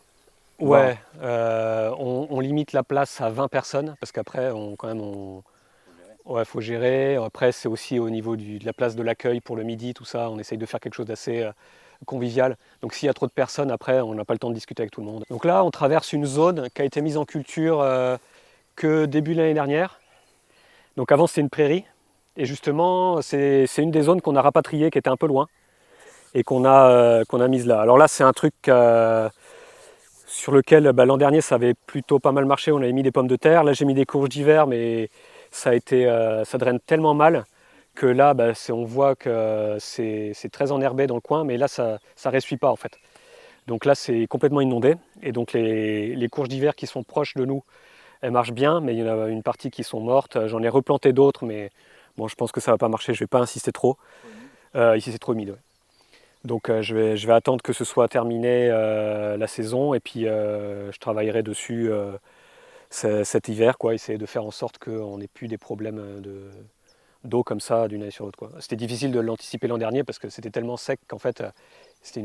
[SPEAKER 4] Ouais, on limite la place à 20 personnes, parce qu'après, faut gérer. Après, c'est aussi au niveau de la place de l'accueil pour le midi, tout ça. On essaye de faire quelque chose d'assez convivial. Donc s'il y a trop de personnes, après, on n'a pas le temps de discuter avec tout le monde. Donc là, on traverse une zone qui a été mise en culture que début de l'année dernière. Donc avant, c'était une prairie. Et justement, c'est une des zones qu'on a rapatriées, qui était un peu loin, et qu'on a mise là. Alors là, c'est un truc sur lequel l'an dernier, ça avait plutôt pas mal marché. On avait mis des pommes de terre. Là, j'ai mis des courges d'hiver, mais ça draine tellement mal que là, on voit que c'est très enherbé dans le coin, mais là, ça ne ressuit pas en fait. Donc là, c'est complètement inondé. Et donc les courges d'hiver qui sont proches de nous, elles marchent bien, mais il y en a une partie qui sont mortes. J'en ai replanté d'autres, mais bon, je pense que ça ne va pas marcher. Je ne vais pas insister trop. Ici, c'est trop humide. Ouais. Donc je vais attendre que ce soit terminé la saison, et puis je travaillerai dessus cet hiver, essayer de faire en sorte qu'on n'ait plus des problèmes d'eau comme ça d'une année sur l'autre. C'était difficile de l'anticiper l'an dernier parce que c'était tellement sec qu'en fait ça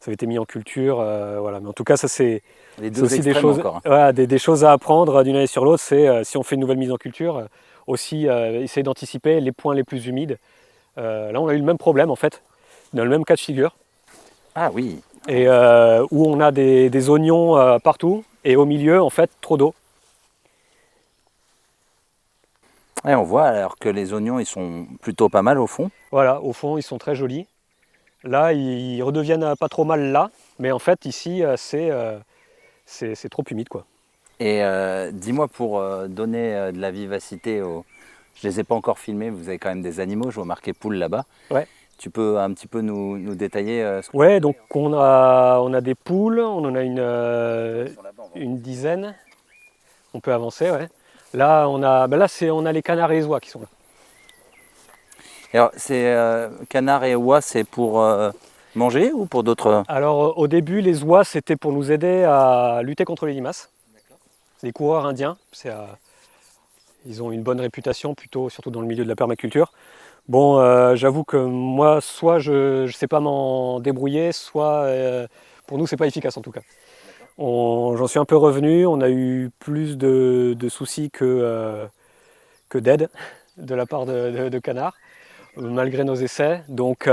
[SPEAKER 4] avait été mis en culture. Voilà. Mais en tout cas, ça c'est aussi des choses, des choses à apprendre d'une année sur l'autre. C'est si on fait une nouvelle mise en culture, aussi essayer d'anticiper les points les plus humides. Là, on a eu le même problème en fait, dans le même cas de figure.
[SPEAKER 2] Ah oui.
[SPEAKER 4] Et où on a des oignons partout, et au milieu, en fait, trop d'eau.
[SPEAKER 2] Et on voit alors que les oignons, ils sont plutôt pas mal au fond.
[SPEAKER 4] Voilà, au fond, ils sont très jolis. Là, ils redeviennent pas trop mal là, mais en fait, ici, c'est trop humide, quoi.
[SPEAKER 2] Et dis-moi, pour donner de la vivacité aux... Je ne les ai pas encore filmés, vous avez quand même des animaux, je vois marqué poule là-bas.
[SPEAKER 4] Ouais.
[SPEAKER 2] Tu peux un petit peu nous détailler ce que
[SPEAKER 4] Ouais, donc on a des poules, on en a une dizaine. On peut avancer, ouais. Là, on a les canards et les oies qui sont là.
[SPEAKER 2] Alors, c'est canard et oie, c'est pour manger ou pour d'autres...
[SPEAKER 4] Alors, au début, les oies, c'était pour nous aider à lutter contre les limaces. Les coureurs indiens, ils ont une bonne réputation, surtout dans le milieu de la permaculture. Bon, j'avoue que moi, soit je ne sais pas m'en débrouiller, soit pour nous, c'est pas efficace en tout cas. J'en suis un peu revenu, on a eu plus de soucis que d'aide de la part de canards, malgré nos essais. Donc,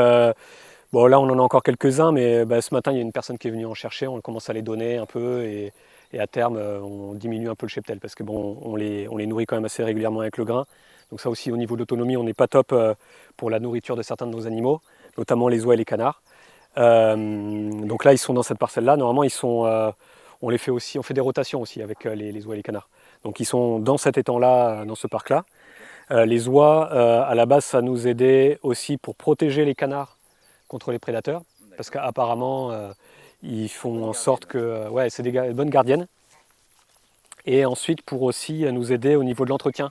[SPEAKER 4] bon, là, on en a encore quelques-uns, mais ce matin, il y a une personne qui est venue en chercher, on commence à les donner un peu, et à terme, on diminue un peu le cheptel, parce que bon, on les nourrit quand même assez régulièrement avec le grain. Donc ça aussi, au niveau de l'autonomie, on n'est pas top pour la nourriture de certains de nos animaux, notamment les oies et les canards. Donc là, ils sont dans cette parcelle-là. Normalement, on les fait aussi, on fait des rotations aussi avec les oies et les canards. Donc ils sont dans cet étang-là, dans ce parc-là. Les oies, à la base, ça nous aidait aussi pour protéger les canards contre les prédateurs, parce qu'apparemment, ils font en sorte que, ouais, c'est des bonnes gardiennes. Et ensuite, pour aussi nous aider au niveau de l'entretien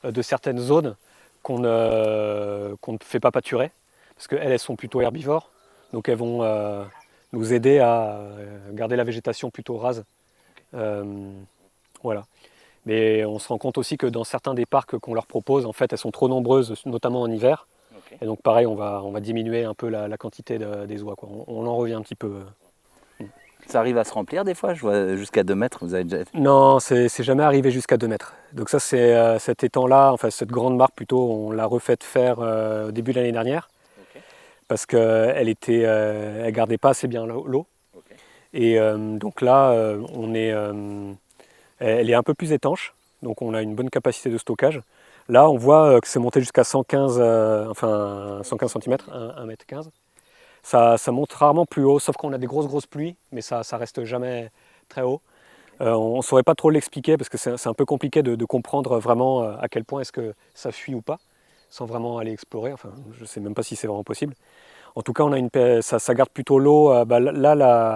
[SPEAKER 4] de certaines zones qu'on ne fait pas pâturer, parce qu'elles sont plutôt herbivores, donc elles vont nous aider à garder la végétation plutôt rase. Voilà. Mais on se rend compte aussi que dans certains des parcs qu'on leur propose, en fait, elles sont trop nombreuses, notamment en hiver. Okay. Et donc pareil, on va diminuer un peu la quantité des oies, quoi. On en revient un petit peu.
[SPEAKER 2] Ça arrive à se remplir des fois? Je vois jusqu'à 2 mètres, vous avez déjà...
[SPEAKER 4] Non, c'est jamais arrivé jusqu'à 2 mètres. Donc ça, c'est cet étang-là, enfin cette grande marque plutôt, on l'a refait faire au début de l'année dernière. Okay. Parce qu'elle elle gardait pas assez bien l'eau. Okay. Et donc là, elle est un peu plus étanche, donc on a une bonne capacité de stockage. Là, on voit que c'est monté jusqu'à 115 cm, 1,15 m. Ça monte rarement plus haut, sauf quand on a des grosses pluies, mais ça reste jamais très haut. On ne saurait pas trop l'expliquer parce que c'est un peu compliqué de comprendre vraiment à quel point est-ce que ça fuit ou pas, sans vraiment aller explorer. Enfin, je ne sais même pas si c'est vraiment possible. En tout cas, ça garde plutôt l'eau. Là,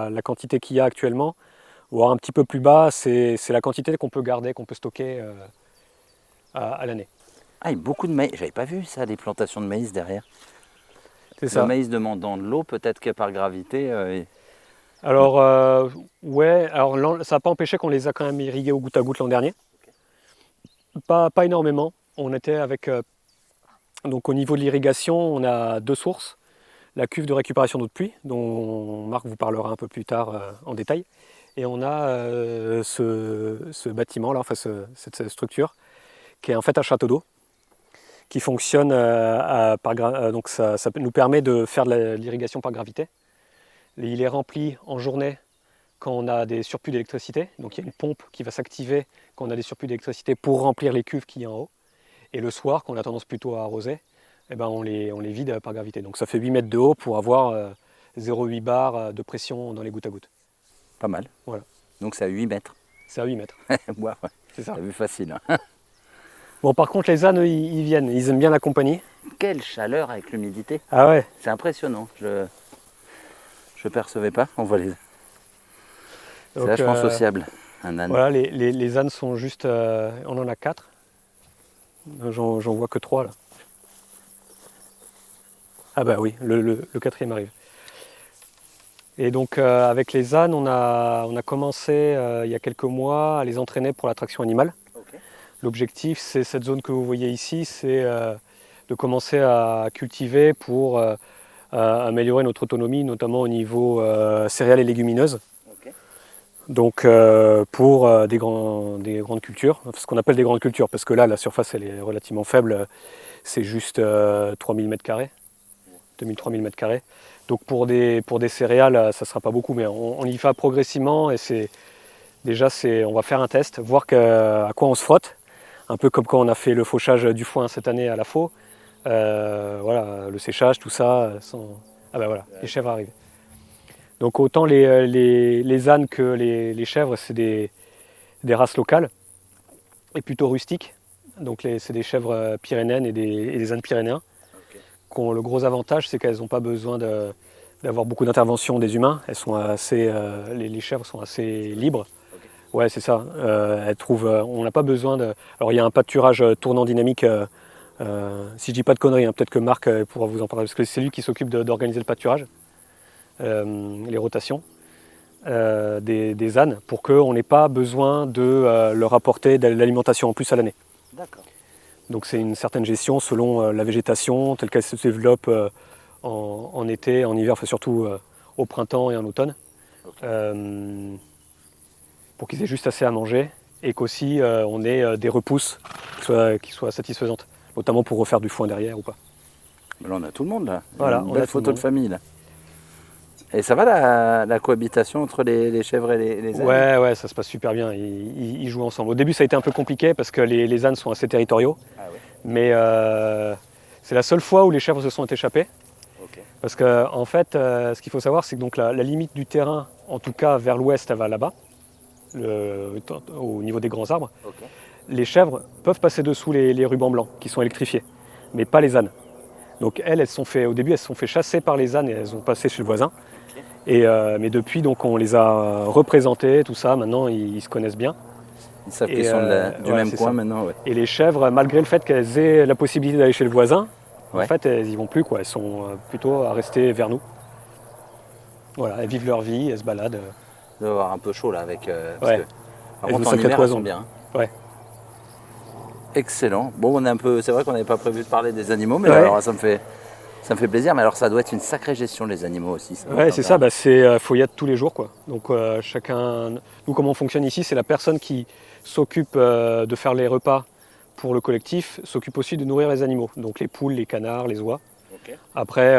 [SPEAKER 4] la quantité qu'il y a actuellement, voire un petit peu plus bas, c'est la quantité qu'on peut garder, qu'on peut stocker à l'année.
[SPEAKER 2] Ah, il y a beaucoup de maïs. J'avais pas vu ça, des plantations de maïs derrière.
[SPEAKER 4] C'est ça.
[SPEAKER 2] Le maïs demandant de l'eau, peut-être que par gravité...
[SPEAKER 4] Alors, ouais, alors ça n'a pas empêché qu'on les a quand même irrigués au goutte à goutte l'an dernier. Pas énormément. On était avec... donc au niveau de l'irrigation, on a 2 sources. La cuve de récupération d'eau de pluie, dont Marc vous parlera un peu plus tard en détail. Et on a ce bâtiment-là, enfin cette structure, qui est en fait un château d'eau, qui fonctionne donc ça nous permet de faire de l'irrigation par gravité. Il est rempli en journée quand on a des surplus d'électricité, donc il y a une pompe qui va s'activer quand on a des surplus d'électricité pour remplir les cuves qu'il y a en haut. Et le soir, quand on a tendance plutôt à arroser, eh ben on les vide par gravité. Donc ça fait 8 mètres de haut pour avoir 0,8 bar de pression dans les gouttes à gouttes.
[SPEAKER 2] Pas mal.
[SPEAKER 4] Voilà.
[SPEAKER 2] Donc c'est à 8 mètres.
[SPEAKER 4] C'est à 8 mètres.
[SPEAKER 2] Ouais,
[SPEAKER 4] c'est ça.
[SPEAKER 2] T'as vu facile. Hein.
[SPEAKER 4] Bon, par contre, les ânes, ils viennent. Ils aiment bien la compagnie.
[SPEAKER 2] Quelle chaleur avec l'humidité.
[SPEAKER 4] Ah ouais.
[SPEAKER 2] C'est impressionnant. Je percevais pas. On voit les... C'est vachement sociable, un âne.
[SPEAKER 4] Voilà, les ânes sont juste... on en a 4. J'en vois que 3 là. Ah bah oui, le 4e arrive. Et donc avec les ânes, on a commencé il y a quelques mois à les entraîner pour la traction animale. Okay. L'objectif, c'est cette zone que vous voyez ici, c'est de commencer à cultiver pour améliorer notre autonomie, notamment au niveau céréales et légumineuses. Okay. Donc pour des grandes cultures, ce qu'on appelle des grandes cultures, parce que là, la surface, elle est relativement faible, c'est juste 3000 m². 2000-3000 m². Donc pour des céréales, ça ne sera pas beaucoup, mais on y va progressivement et on va faire un test, voir à quoi on se frotte, un peu comme quand on a fait le fauchage du foin cette année à la faux. Voilà, le séchage, tout ça. Ah ben voilà, les chèvres arrivent. Donc autant les ânes que les chèvres, c'est des des races locales et plutôt rustiques. Donc c'est des chèvres pyrénéennes et des ânes pyrénéens qui ont le gros avantage, c'est qu'elles n'ont pas besoin d'avoir beaucoup d'intervention des humains. Elles sont assez, les chèvres sont assez libres. Ouais, c'est ça. On n'a pas besoin de. Alors il y a un pâturage tournant dynamique. Si je dis pas de conneries, hein, peut-être que Marc pourra vous en parler, parce que c'est lui qui s'occupe d'organiser le pâturage, les rotations des ânes, pour qu'on n'ait pas besoin de leur apporter de l'alimentation en plus à l'année.
[SPEAKER 2] D'accord.
[SPEAKER 4] Donc c'est une certaine gestion selon la végétation telle qu'elle se développe en été, en hiver, enfin surtout au printemps et en automne, pour qu'ils aient juste assez à manger et qu'aussi on ait des repousses qui soient satisfaisantes, notamment pour refaire du foin derrière ou pas.
[SPEAKER 2] Mais là, on a tout le monde là.
[SPEAKER 4] Voilà,
[SPEAKER 2] Une
[SPEAKER 4] on
[SPEAKER 2] belle
[SPEAKER 4] a tout le
[SPEAKER 2] photo de
[SPEAKER 4] monde.
[SPEAKER 2] famille là. Et ça va la cohabitation entre les chèvres et les ânes?
[SPEAKER 4] Ouais, ça se passe super bien. Ils jouent ensemble. Au début, ça a été un peu compliqué parce que les ânes sont assez territoriaux.
[SPEAKER 2] Ah ouais.
[SPEAKER 4] Mais c'est la seule fois où les chèvres se sont échappées.
[SPEAKER 2] Ok.
[SPEAKER 4] Parce que en fait, ce qu'il faut savoir, c'est que donc la limite du terrain, en tout cas vers l'ouest, elle va là-bas, au niveau des grands arbres.
[SPEAKER 2] Ok.
[SPEAKER 4] Les chèvres peuvent passer dessous les rubans blancs qui sont électrifiés, mais pas les ânes. Donc au début, elles se sont fait chasser par les ânes et elles ont passé chez le voisin. Mais depuis, donc, on les a représentés, tout ça. Maintenant, ils se connaissent bien.
[SPEAKER 2] Ils savent qu'ils sont du même coin
[SPEAKER 4] ça.
[SPEAKER 2] maintenant. Ouais.
[SPEAKER 4] Et les chèvres, malgré le fait qu'elles aient la possibilité d'aller chez le voisin, en
[SPEAKER 2] Ouais.
[SPEAKER 4] fait, elles y vont plus, quoi. Elles sont plutôt à rester vers nous. Voilà, elles vivent leur vie, elles se baladent.
[SPEAKER 2] Ça doit avoir un peu chaud là avec. Parce
[SPEAKER 4] Ouais.
[SPEAKER 2] que, par
[SPEAKER 4] Elles
[SPEAKER 2] contre,
[SPEAKER 4] jouent
[SPEAKER 2] en
[SPEAKER 4] sacré
[SPEAKER 2] hiver, elles
[SPEAKER 4] poison.
[SPEAKER 2] sont bien. Hein.
[SPEAKER 4] Ouais.
[SPEAKER 2] Excellent. Bon, c'est vrai qu'on n'avait pas prévu de parler des animaux, mais
[SPEAKER 4] Ouais.
[SPEAKER 2] alors ça me fait plaisir. Mais alors ça doit être une sacrée gestion les animaux aussi.
[SPEAKER 4] Ouais, c'est ça. Faut y être tous les jours, quoi. Donc nous, comment on fonctionne ici, c'est la personne qui s'occupe de faire les repas pour le collectif, s'occupe aussi de nourrir les animaux. Donc les poules, les canards, les oies.
[SPEAKER 2] Ok.
[SPEAKER 4] Après,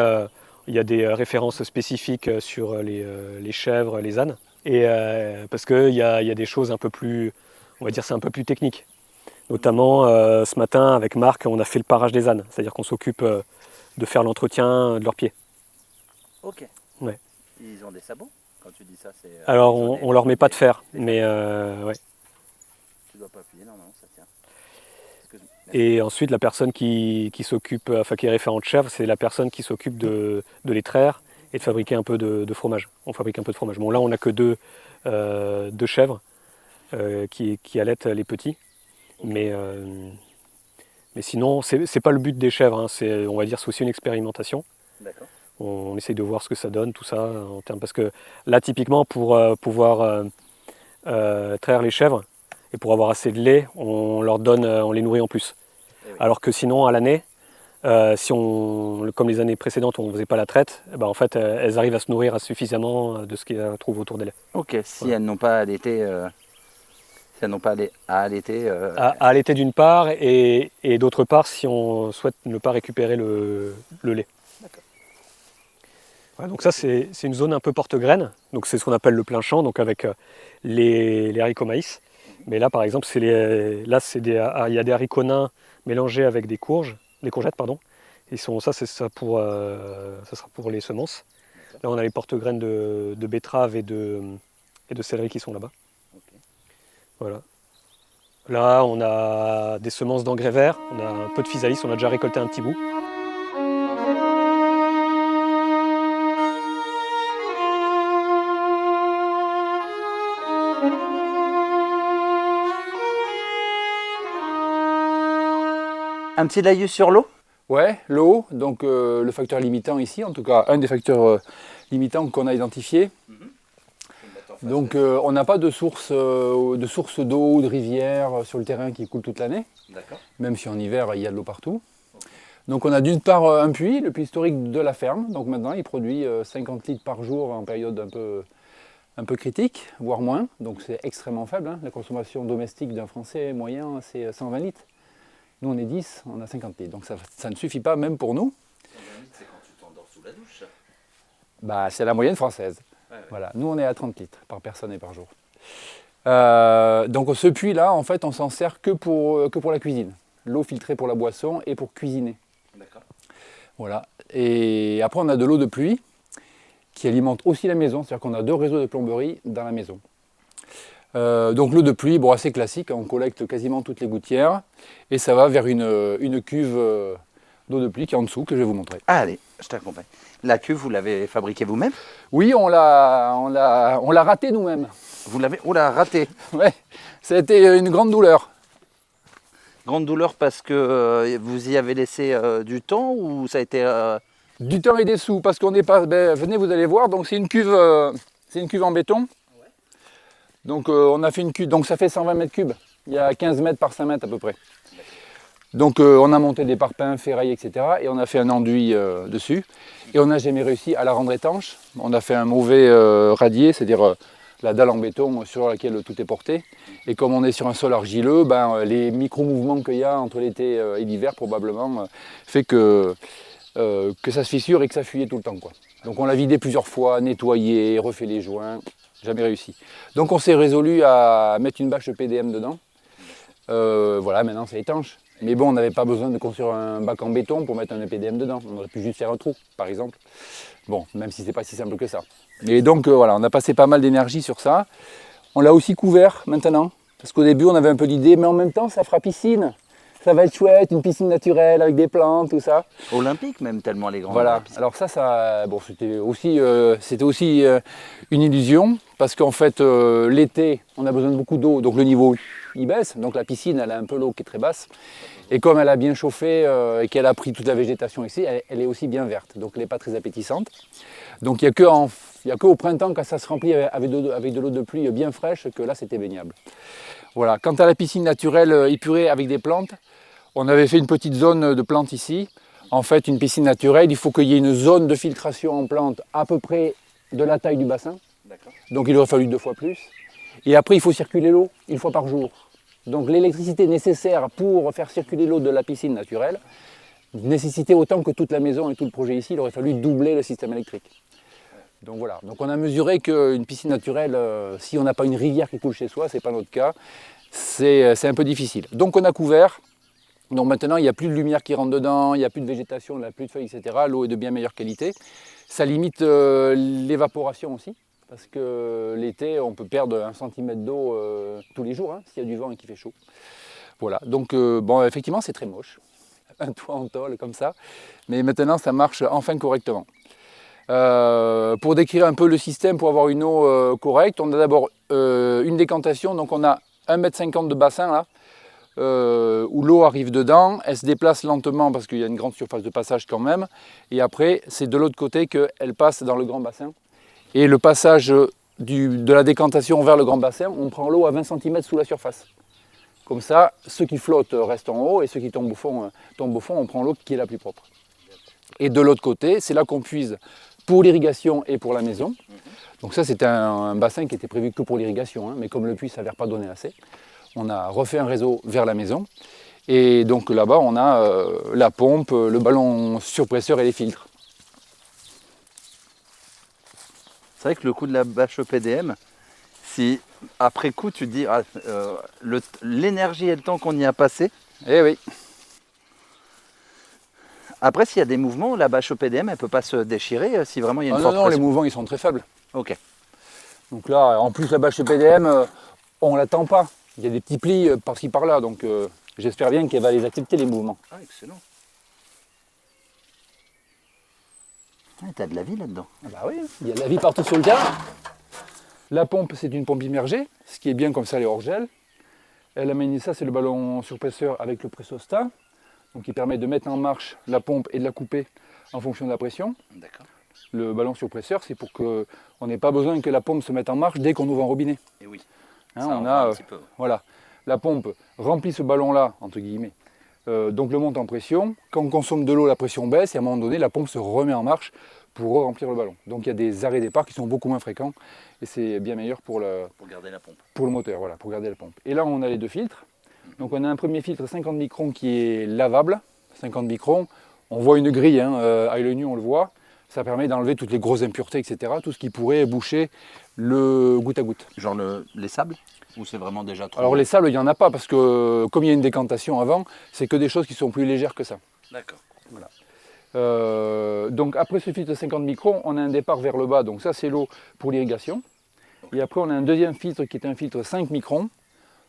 [SPEAKER 4] il y a des références spécifiques sur les chèvres, les ânes. Et parce qu'il y a des choses un peu plus, on va dire, c'est un peu plus technique. Notamment, ce matin, avec Marc, on a fait le parage des ânes. C'est-à-dire qu'on s'occupe de faire l'entretien de leurs pieds.
[SPEAKER 2] Ok.
[SPEAKER 4] Ouais.
[SPEAKER 2] Ils ont des sabots quand tu dis ça.
[SPEAKER 4] Alors, on leur met pas de fer, mais ouais.
[SPEAKER 2] Tu dois pas appuyer, non, ça tient.
[SPEAKER 4] Et ensuite, la personne qui s'occupe, enfin qui est référente chèvre, c'est la personne qui s'occupe de les traire et de fabriquer un peu de fromage. On fabrique un peu de fromage. Bon, là, on n'a que deux chèvres qui allaitent les petits. Mais sinon, c'est pas le but des chèvres. Hein. On va dire, c'est aussi une expérimentation.
[SPEAKER 2] D'accord.
[SPEAKER 4] On essaye de voir ce que ça donne, tout ça, parce que là, typiquement, pour pouvoir traire les chèvres et pour avoir assez de lait, on les nourrit en plus.
[SPEAKER 2] Oui.
[SPEAKER 4] Alors que sinon, à l'année, comme les années précédentes, on ne faisait pas la traite, en fait, elles arrivent à se nourrir suffisamment de ce qu'elles trouvent autour d'elles.
[SPEAKER 2] Ok, si elles n'ont pas allaité, à allaiter.
[SPEAKER 4] À allaiter d'une part, et d'autre part, si on souhaite ne pas récupérer le lait.
[SPEAKER 2] D'accord.
[SPEAKER 4] Ouais, donc ça, c'est une zone un peu porte-graine. Donc c'est ce qu'on appelle le plein champ, donc avec les haricots maïs. Mais là, par exemple, il y a des haricots nains mélangés avec des courgettes, pardon. Ça sera pour les semences. Là, on a les porte-graines de betteraves et de céleri qui sont là-bas.
[SPEAKER 2] Okay.
[SPEAKER 4] Voilà. Là, on a des semences d'engrais verts, on a un peu de physalis, on a déjà récolté un petit bout.
[SPEAKER 2] Un petit laïus sur l'eau?
[SPEAKER 3] Ouais, l'eau, donc le facteur limitant ici, en tout cas un des facteurs limitants qu'on a identifié. Donc on n'a pas de source d'eau ou de rivière sur le terrain qui coule toute l'année, même si en hiver il y a de l'eau partout. Donc on a d'une part un puits, le puits historique de la ferme, donc maintenant il produit 50 litres par jour en période un peu critique, voire moins, donc c'est extrêmement faible. Hein. La consommation domestique d'un Français moyen c'est 120 litres. Nous on est 10, on a 50 litres, donc ça ne suffit pas même pour nous.
[SPEAKER 2] 120 litres, c'est quand tu t'endors sous la douche.
[SPEAKER 3] Bah, c'est la moyenne française.
[SPEAKER 2] Ouais.
[SPEAKER 3] Voilà. Nous on est à 30 litres par personne et par jour. Donc ce puits-là, en fait, on s'en sert que pour la cuisine. L'eau filtrée pour la boisson et pour cuisiner.
[SPEAKER 2] D'accord.
[SPEAKER 3] Voilà. Et après on a de l'eau de pluie qui alimente aussi la maison, c'est-à-dire qu'on a 2 réseaux de plomberie dans la maison. Donc l'eau de pluie, bon, assez classique, on collecte quasiment toutes les gouttières et ça va vers une cuve d'eau de pluie qui est en dessous que je vais vous montrer.
[SPEAKER 2] Ah, allez, je t'accompagne. La cuve, vous l'avez fabriquée vous-même?
[SPEAKER 3] Oui, on l'a raté nous-mêmes.
[SPEAKER 2] Vous l'avez... Oula, raté.
[SPEAKER 3] Ouais, ça a été une grande douleur.
[SPEAKER 2] Grande douleur parce que vous y avez laissé du temps ou ça a été...
[SPEAKER 3] Du temps et des sous, parce qu'on n'est pas... Ben, venez, vous allez voir, donc c'est une cuve en béton. Donc on a fait une cuve, donc ça fait 120 mètres cubes. Il y a 15 mètres par 5 mètres à peu près. Donc on a monté des parpaings, ferrailles, etc. Et on a fait un enduit dessus. Et on n'a jamais réussi à la rendre étanche. On a fait un mauvais radier, c'est-à-dire la dalle en béton sur laquelle tout est porté. Et comme on est sur un sol argileux, ben, les micro-mouvements qu'il y a entre l'été et l'hiver probablement fait que ça se fissure et que ça fuyait tout le temps, quoi. Donc on l'a vidé plusieurs fois, nettoyé, refait les joints, jamais réussi. Donc on s'est résolu à mettre une bâche PDM dedans. Voilà, maintenant c'est étanche. Mais bon, on n'avait pas besoin de construire un bac en béton pour mettre un PDM dedans. On aurait pu juste faire un trou, par exemple. Bon, même si c'est pas si simple que ça. Et donc voilà, on a passé pas mal d'énergie sur ça. On l'a aussi couvert maintenant, parce qu'au début on avait un peu d'idée, mais en même temps ça fera piscine. Ça va être chouette, une piscine naturelle avec des plantes, tout ça.
[SPEAKER 2] Olympique même, tellement les grandes.
[SPEAKER 3] Voilà, alors ça bon, c'était aussi une illusion, parce qu'en fait l'été on a besoin de beaucoup d'eau, donc le niveau il baisse, donc la piscine elle a un peu l'eau qui est très basse. Et comme elle a bien chauffé et qu'elle a pris toute la végétation ici, elle est aussi bien verte, donc elle n'est pas très appétissante. Donc il n'y a qu'au printemps, quand ça se remplit avec de l'eau de pluie bien fraîche, que là c'était baignable. Voilà. Quant à la piscine naturelle épurée avec des plantes, on avait fait une petite zone de plantes ici. En fait, une piscine naturelle, il faut qu'il y ait une zone de filtration en plantes à peu près de la taille du bassin. Donc il aurait fallu 2 fois plus. Et après, il faut circuler l'eau 1 fois par jour. Donc l'électricité nécessaire pour faire circuler l'eau de la piscine naturelle nécessitait autant que toute la maison et tout le projet ici. Il aurait fallu doubler le système électrique. Donc voilà. Donc on a mesuré qu'une piscine naturelle, si on n'a pas une rivière qui coule chez soi, ce n'est pas notre cas, c'est un peu difficile. Donc on a couvert. Donc maintenant, il n'y a plus de lumière qui rentre dedans, il n'y a plus de végétation, il n'y a plus de feuilles, etc. L'eau est de bien meilleure qualité. Ça limite l'évaporation aussi, parce que l'été, on peut perdre 1 cm d'eau tous les jours, hein, s'il y a du vent et qu'il fait chaud. Voilà, donc bon, effectivement, c'est très moche. Un toit en tôle comme ça, mais maintenant, ça marche enfin correctement. Pour décrire un peu le système, pour avoir une eau correcte, on a d'abord une décantation, donc on a 1,50 m de bassin là, où l'eau arrive dedans, elle se déplace lentement parce qu'il y a une grande surface de passage quand même, et après c'est de l'autre côté qu'elle passe dans le grand bassin. Et le passage de la décantation vers le grand bassin, on prend l'eau à 20 cm sous la surface. Comme ça, ceux qui flottent restent en haut et ceux qui tombent au fond, on prend l'eau qui est la plus propre. Et de l'autre côté, c'est là qu'on puise pour l'irrigation et pour la maison. Donc ça c'était un bassin qui était prévu que pour l'irrigation, hein, mais comme le puits ne s'avère pas donner assez, on a refait un réseau vers la maison. Et donc là-bas, on a la pompe, le ballon surpresseur et les filtres.
[SPEAKER 2] C'est vrai que le coup de la bâche PDM, si après coup tu te dis l'énergie et le temps qu'on y a passé.
[SPEAKER 3] Eh oui.
[SPEAKER 2] Après, s'il y a des mouvements, la bâche PDM, elle ne peut pas se déchirer si vraiment il y a une forte
[SPEAKER 3] non, les
[SPEAKER 2] pression.
[SPEAKER 3] mouvements ils sont très faibles.
[SPEAKER 2] Ok.
[SPEAKER 3] Donc là, en plus la bâche PDM, on ne l'attend pas. Il y a des petits plis par-ci par-là, donc j'espère bien qu'elle va les accepter les mouvements.
[SPEAKER 2] Ah, excellent. Ah, t'as de la vie là-dedans.
[SPEAKER 3] Ah bah oui, il y a de la vie partout sur le terrain. La pompe, c'est une pompe immergée, ce qui est bien, comme ça elle est hors gel. Elle amène ça, c'est le ballon surpresseur avec le pressostat, donc il permet de mettre en marche la pompe et de la couper en fonction de la pression.
[SPEAKER 2] D'accord.
[SPEAKER 3] Le ballon surpresseur, c'est pour qu'on n'ait pas besoin que la pompe se mette en marche dès qu'on ouvre un robinet.
[SPEAKER 2] Et oui.
[SPEAKER 3] Hein,
[SPEAKER 2] ça
[SPEAKER 3] on a,
[SPEAKER 2] un petit peu.
[SPEAKER 3] voilà, la pompe remplit ce ballon-là, entre guillemets, donc le monte en pression. Quand on consomme de l'eau, la pression baisse et à un moment donné, la pompe se remet en marche pour remplir le ballon. Donc il y a des arrêts départ qui sont beaucoup moins fréquents et c'est bien meilleur pour
[SPEAKER 2] garder la pompe.
[SPEAKER 3] Pour le moteur, voilà, pour garder la pompe. Et là, on a les 2 filtres. Donc on a un premier filtre 50 microns qui est lavable. 50 microns, on voit une grille, hein, à l'œil nu on le voit. Ça permet d'enlever toutes les grosses impuretés, etc. Tout ce qui pourrait boucher le goutte à goutte.
[SPEAKER 2] Genre les sables? Ou c'est vraiment déjà trop?
[SPEAKER 3] Alors les sables, il n'y en a pas parce que comme il y a une décantation avant, c'est que des choses qui sont plus légères que ça.
[SPEAKER 2] D'accord.
[SPEAKER 3] Voilà. Donc après ce filtre de 50 microns, on a un départ vers le bas. Donc ça c'est l'eau pour l'irrigation. Et après, on a un deuxième filtre qui est un filtre 5 microns.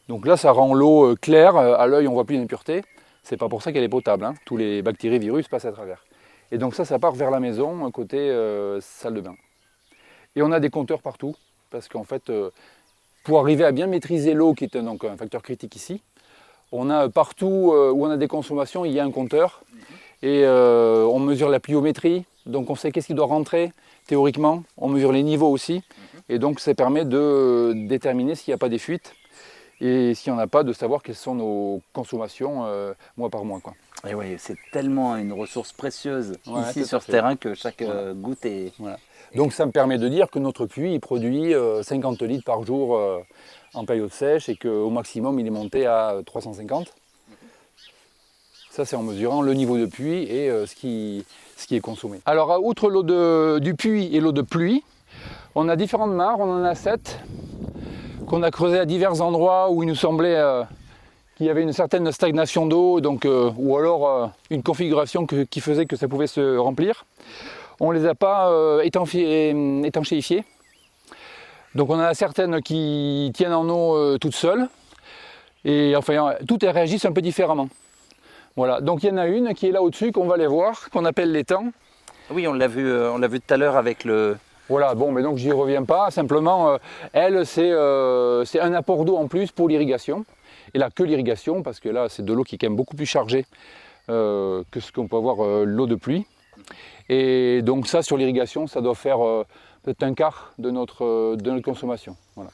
[SPEAKER 3] Donc là, ça rend l'eau claire. À l'œil, on ne voit plus d'impuretés. C'est pas pour ça qu'elle est potable, hein. Tous les bactéries, virus passent à travers. Et donc ça part vers la maison, côté salle de bain. Et on a des compteurs partout, parce qu'en fait, pour arriver à bien maîtriser l'eau, qui est donc un facteur critique ici, on a partout où on a des consommations, il y a un compteur. Et on mesure la pluviométrie, donc on sait qu'est-ce qui doit rentrer théoriquement. On mesure les niveaux aussi. Et donc ça permet de déterminer s'il n'y a pas des fuites. Et s'il n'y en a pas, de savoir quelles sont nos consommations mois par mois, quoi.
[SPEAKER 2] Et oui, c'est tellement une ressource précieuse ici
[SPEAKER 3] tout
[SPEAKER 2] sur
[SPEAKER 3] à
[SPEAKER 2] ce
[SPEAKER 3] fait.
[SPEAKER 2] terrain que chaque goutte est...
[SPEAKER 3] Voilà. Donc ça me permet de dire que notre puits il produit 50 litres par jour en période sèche et qu'au maximum il est monté à 350. Ça c'est en mesurant le niveau de puits et ce qui est consommé. Alors outre l'eau du puits et l'eau de pluie, on a différentes mares, on en a 7 qu'on a creusées à divers endroits où il nous semblait qu'il y avait une certaine stagnation d'eau, ou alors une configuration qui faisait que ça pouvait se remplir. On ne les a pas étanchéifiées. Donc on en a certaines qui tiennent en eau toutes seules. Et enfin, toutes elles réagissent un peu différemment. Voilà. Donc il y en a une qui est là au-dessus, qu'on va aller voir, qu'on appelle l'étang.
[SPEAKER 2] Oui, on l'a vu tout à l'heure avec le...
[SPEAKER 3] Voilà, bon, mais donc j'y reviens pas. Simplement, elle, c'est un apport d'eau en plus pour l'irrigation. Et là, que l'irrigation, parce que là, c'est de l'eau qui est quand même beaucoup plus chargée que ce qu'on peut avoir l'eau de pluie. Et donc ça, sur l'irrigation, ça doit faire peut-être un quart de notre consommation. Voilà.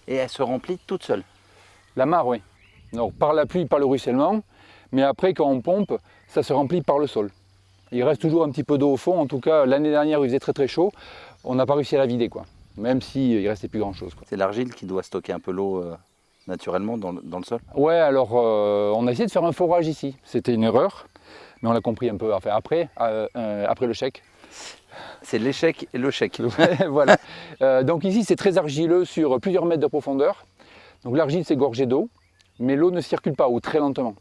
[SPEAKER 2] Et elle se remplit toute seule.
[SPEAKER 3] La mare, oui. Donc, par la pluie, par le ruissellement. Mais après, quand on pompe, ça se remplit par le sol. Il reste toujours un petit peu d'eau au fond. En tout cas, l'année dernière, il faisait très très chaud. On n'a pas réussi à la vider, quoi. Même s'il ne restait plus grand-chose, quoi.
[SPEAKER 2] C'est l'argile qui doit stocker un peu l'eau naturellement dans le sol.
[SPEAKER 3] Ouais, alors on a essayé de faire un forage ici. C'était une erreur, mais on l'a compris un peu après le chèque.
[SPEAKER 2] C'est l'échec et le chèque.
[SPEAKER 3] Voilà. Donc ici, c'est très argileux sur plusieurs mètres de profondeur. Donc l'argile, c'est gorgé d'eau, mais l'eau ne circule pas ou très lentement.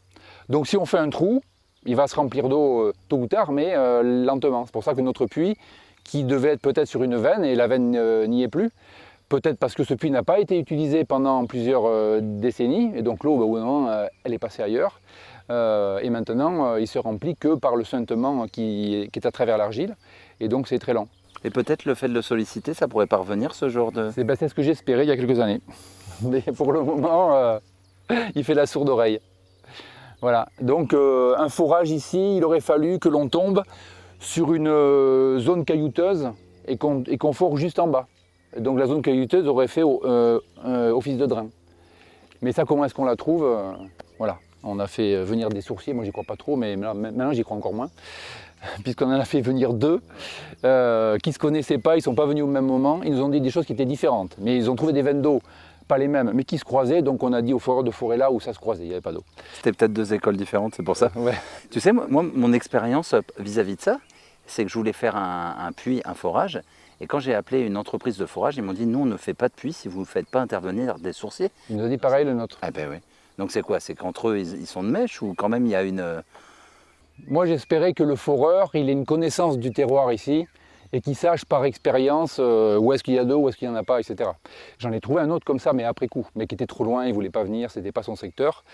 [SPEAKER 3] Donc si on fait un trou, il va se remplir d'eau tôt ou tard, mais lentement. C'est pour ça que notre puits, qui devait être peut-être sur une veine, et la veine n'y est plus, peut-être parce que ce puits n'a pas été utilisé pendant plusieurs décennies, et donc l'eau, au bout d'un moment, elle est passée ailleurs. Et maintenant, il se remplit que par le suintement qui est à travers l'argile, et donc c'est très lent.
[SPEAKER 2] Et peut-être le fait de le solliciter, ça pourrait parvenir ce genre de...
[SPEAKER 3] C'est ce que j'espérais il y a quelques années. Mais pour le moment, il fait la sourde oreille. Voilà, donc un forage ici, il aurait fallu que l'on tombe sur une zone caillouteuse et qu'on forge juste en bas. Et donc la zone caillouteuse aurait fait office de drain. Mais ça, comment est-ce qu'on la trouve Voilà, on a fait venir des sourciers, moi j'y crois pas trop, mais maintenant j'y crois encore moins, puisqu'on en a fait venir 2 qui ne se connaissaient pas, ils ne sont pas venus au même moment, ils nous ont dit des choses qui étaient différentes, mais ils ont trouvé des veines d'eau, pas les mêmes, mais qui se croisaient, donc on a dit aux foreurs de forêt là où ça se croisait, il n'y avait pas d'eau.
[SPEAKER 2] C'était peut-être 2 écoles différentes, c'est pour ça.
[SPEAKER 3] Ouais.
[SPEAKER 2] Tu sais, moi, mon expérience vis-à-vis de ça, c'est que je voulais faire un puits, un forage. Et quand j'ai appelé une entreprise de forage, ils m'ont dit, nous, on ne fait pas de puits si vous ne faites pas intervenir des sourciers.
[SPEAKER 3] Il nous a dit pareil le nôtre.
[SPEAKER 2] Ah ben oui. Donc c'est quoi? C'est qu'entre eux, ils sont de mèche ou quand même il y a une...
[SPEAKER 3] Moi j'espérais que le foreur, il ait une connaissance du terroir ici, et qu'il sache par expérience où est-ce qu'il y a d'eau, où est-ce qu'il n'y en a pas, etc. J'en ai trouvé un autre comme ça, mais après coup, mais qui était trop loin, il ne voulait pas venir, c'était pas son secteur.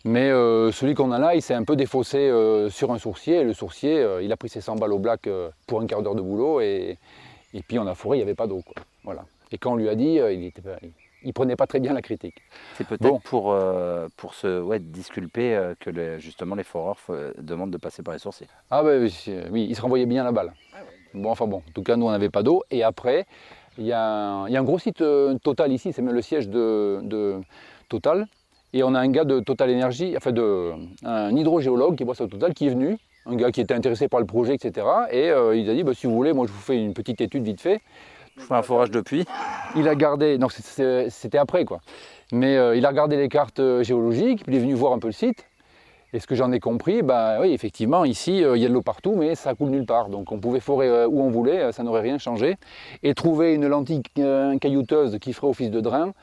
[SPEAKER 3] Mais celui qu'on a là, il s'est un peu défaussé sur un sourcier, et le sourcier, il a pris ses 100 balles au black pour un quart d'heure de boulot, et puis on a foré, il n'y avait pas d'eau, quoi. Voilà. Et quand on lui a dit, il prenait pas très bien la critique.
[SPEAKER 2] C'est peut-être pour se disculper que justement les foreurs demandent de passer par les sourciers.
[SPEAKER 3] Ah ben oui, il se renvoyait bien la balle. Ah ouais. Bon, enfin bon, en tout cas nous on n'avait pas d'eau. Et après, il y a un gros site Total ici, c'est même le siège de Total. Et on a un gars de Total Énergie, enfin un hydrogéologue qui bosse au Total, qui est venu, un gars qui était intéressé par le projet, etc. Et il a dit, si vous voulez, moi je vous fais une petite étude vite fait.
[SPEAKER 2] Je fais un forage de puits.
[SPEAKER 3] Il a gardé, donc c'était après quoi, mais il a regardé les cartes géologiques, puis il est venu voir un peu le site, et ce que j'en ai compris, oui effectivement ici il y a de l'eau partout, mais ça coule nulle part, donc on pouvait forer où on voulait, ça n'aurait rien changé, et trouver une lentille caillouteuse qui ferait office de drain,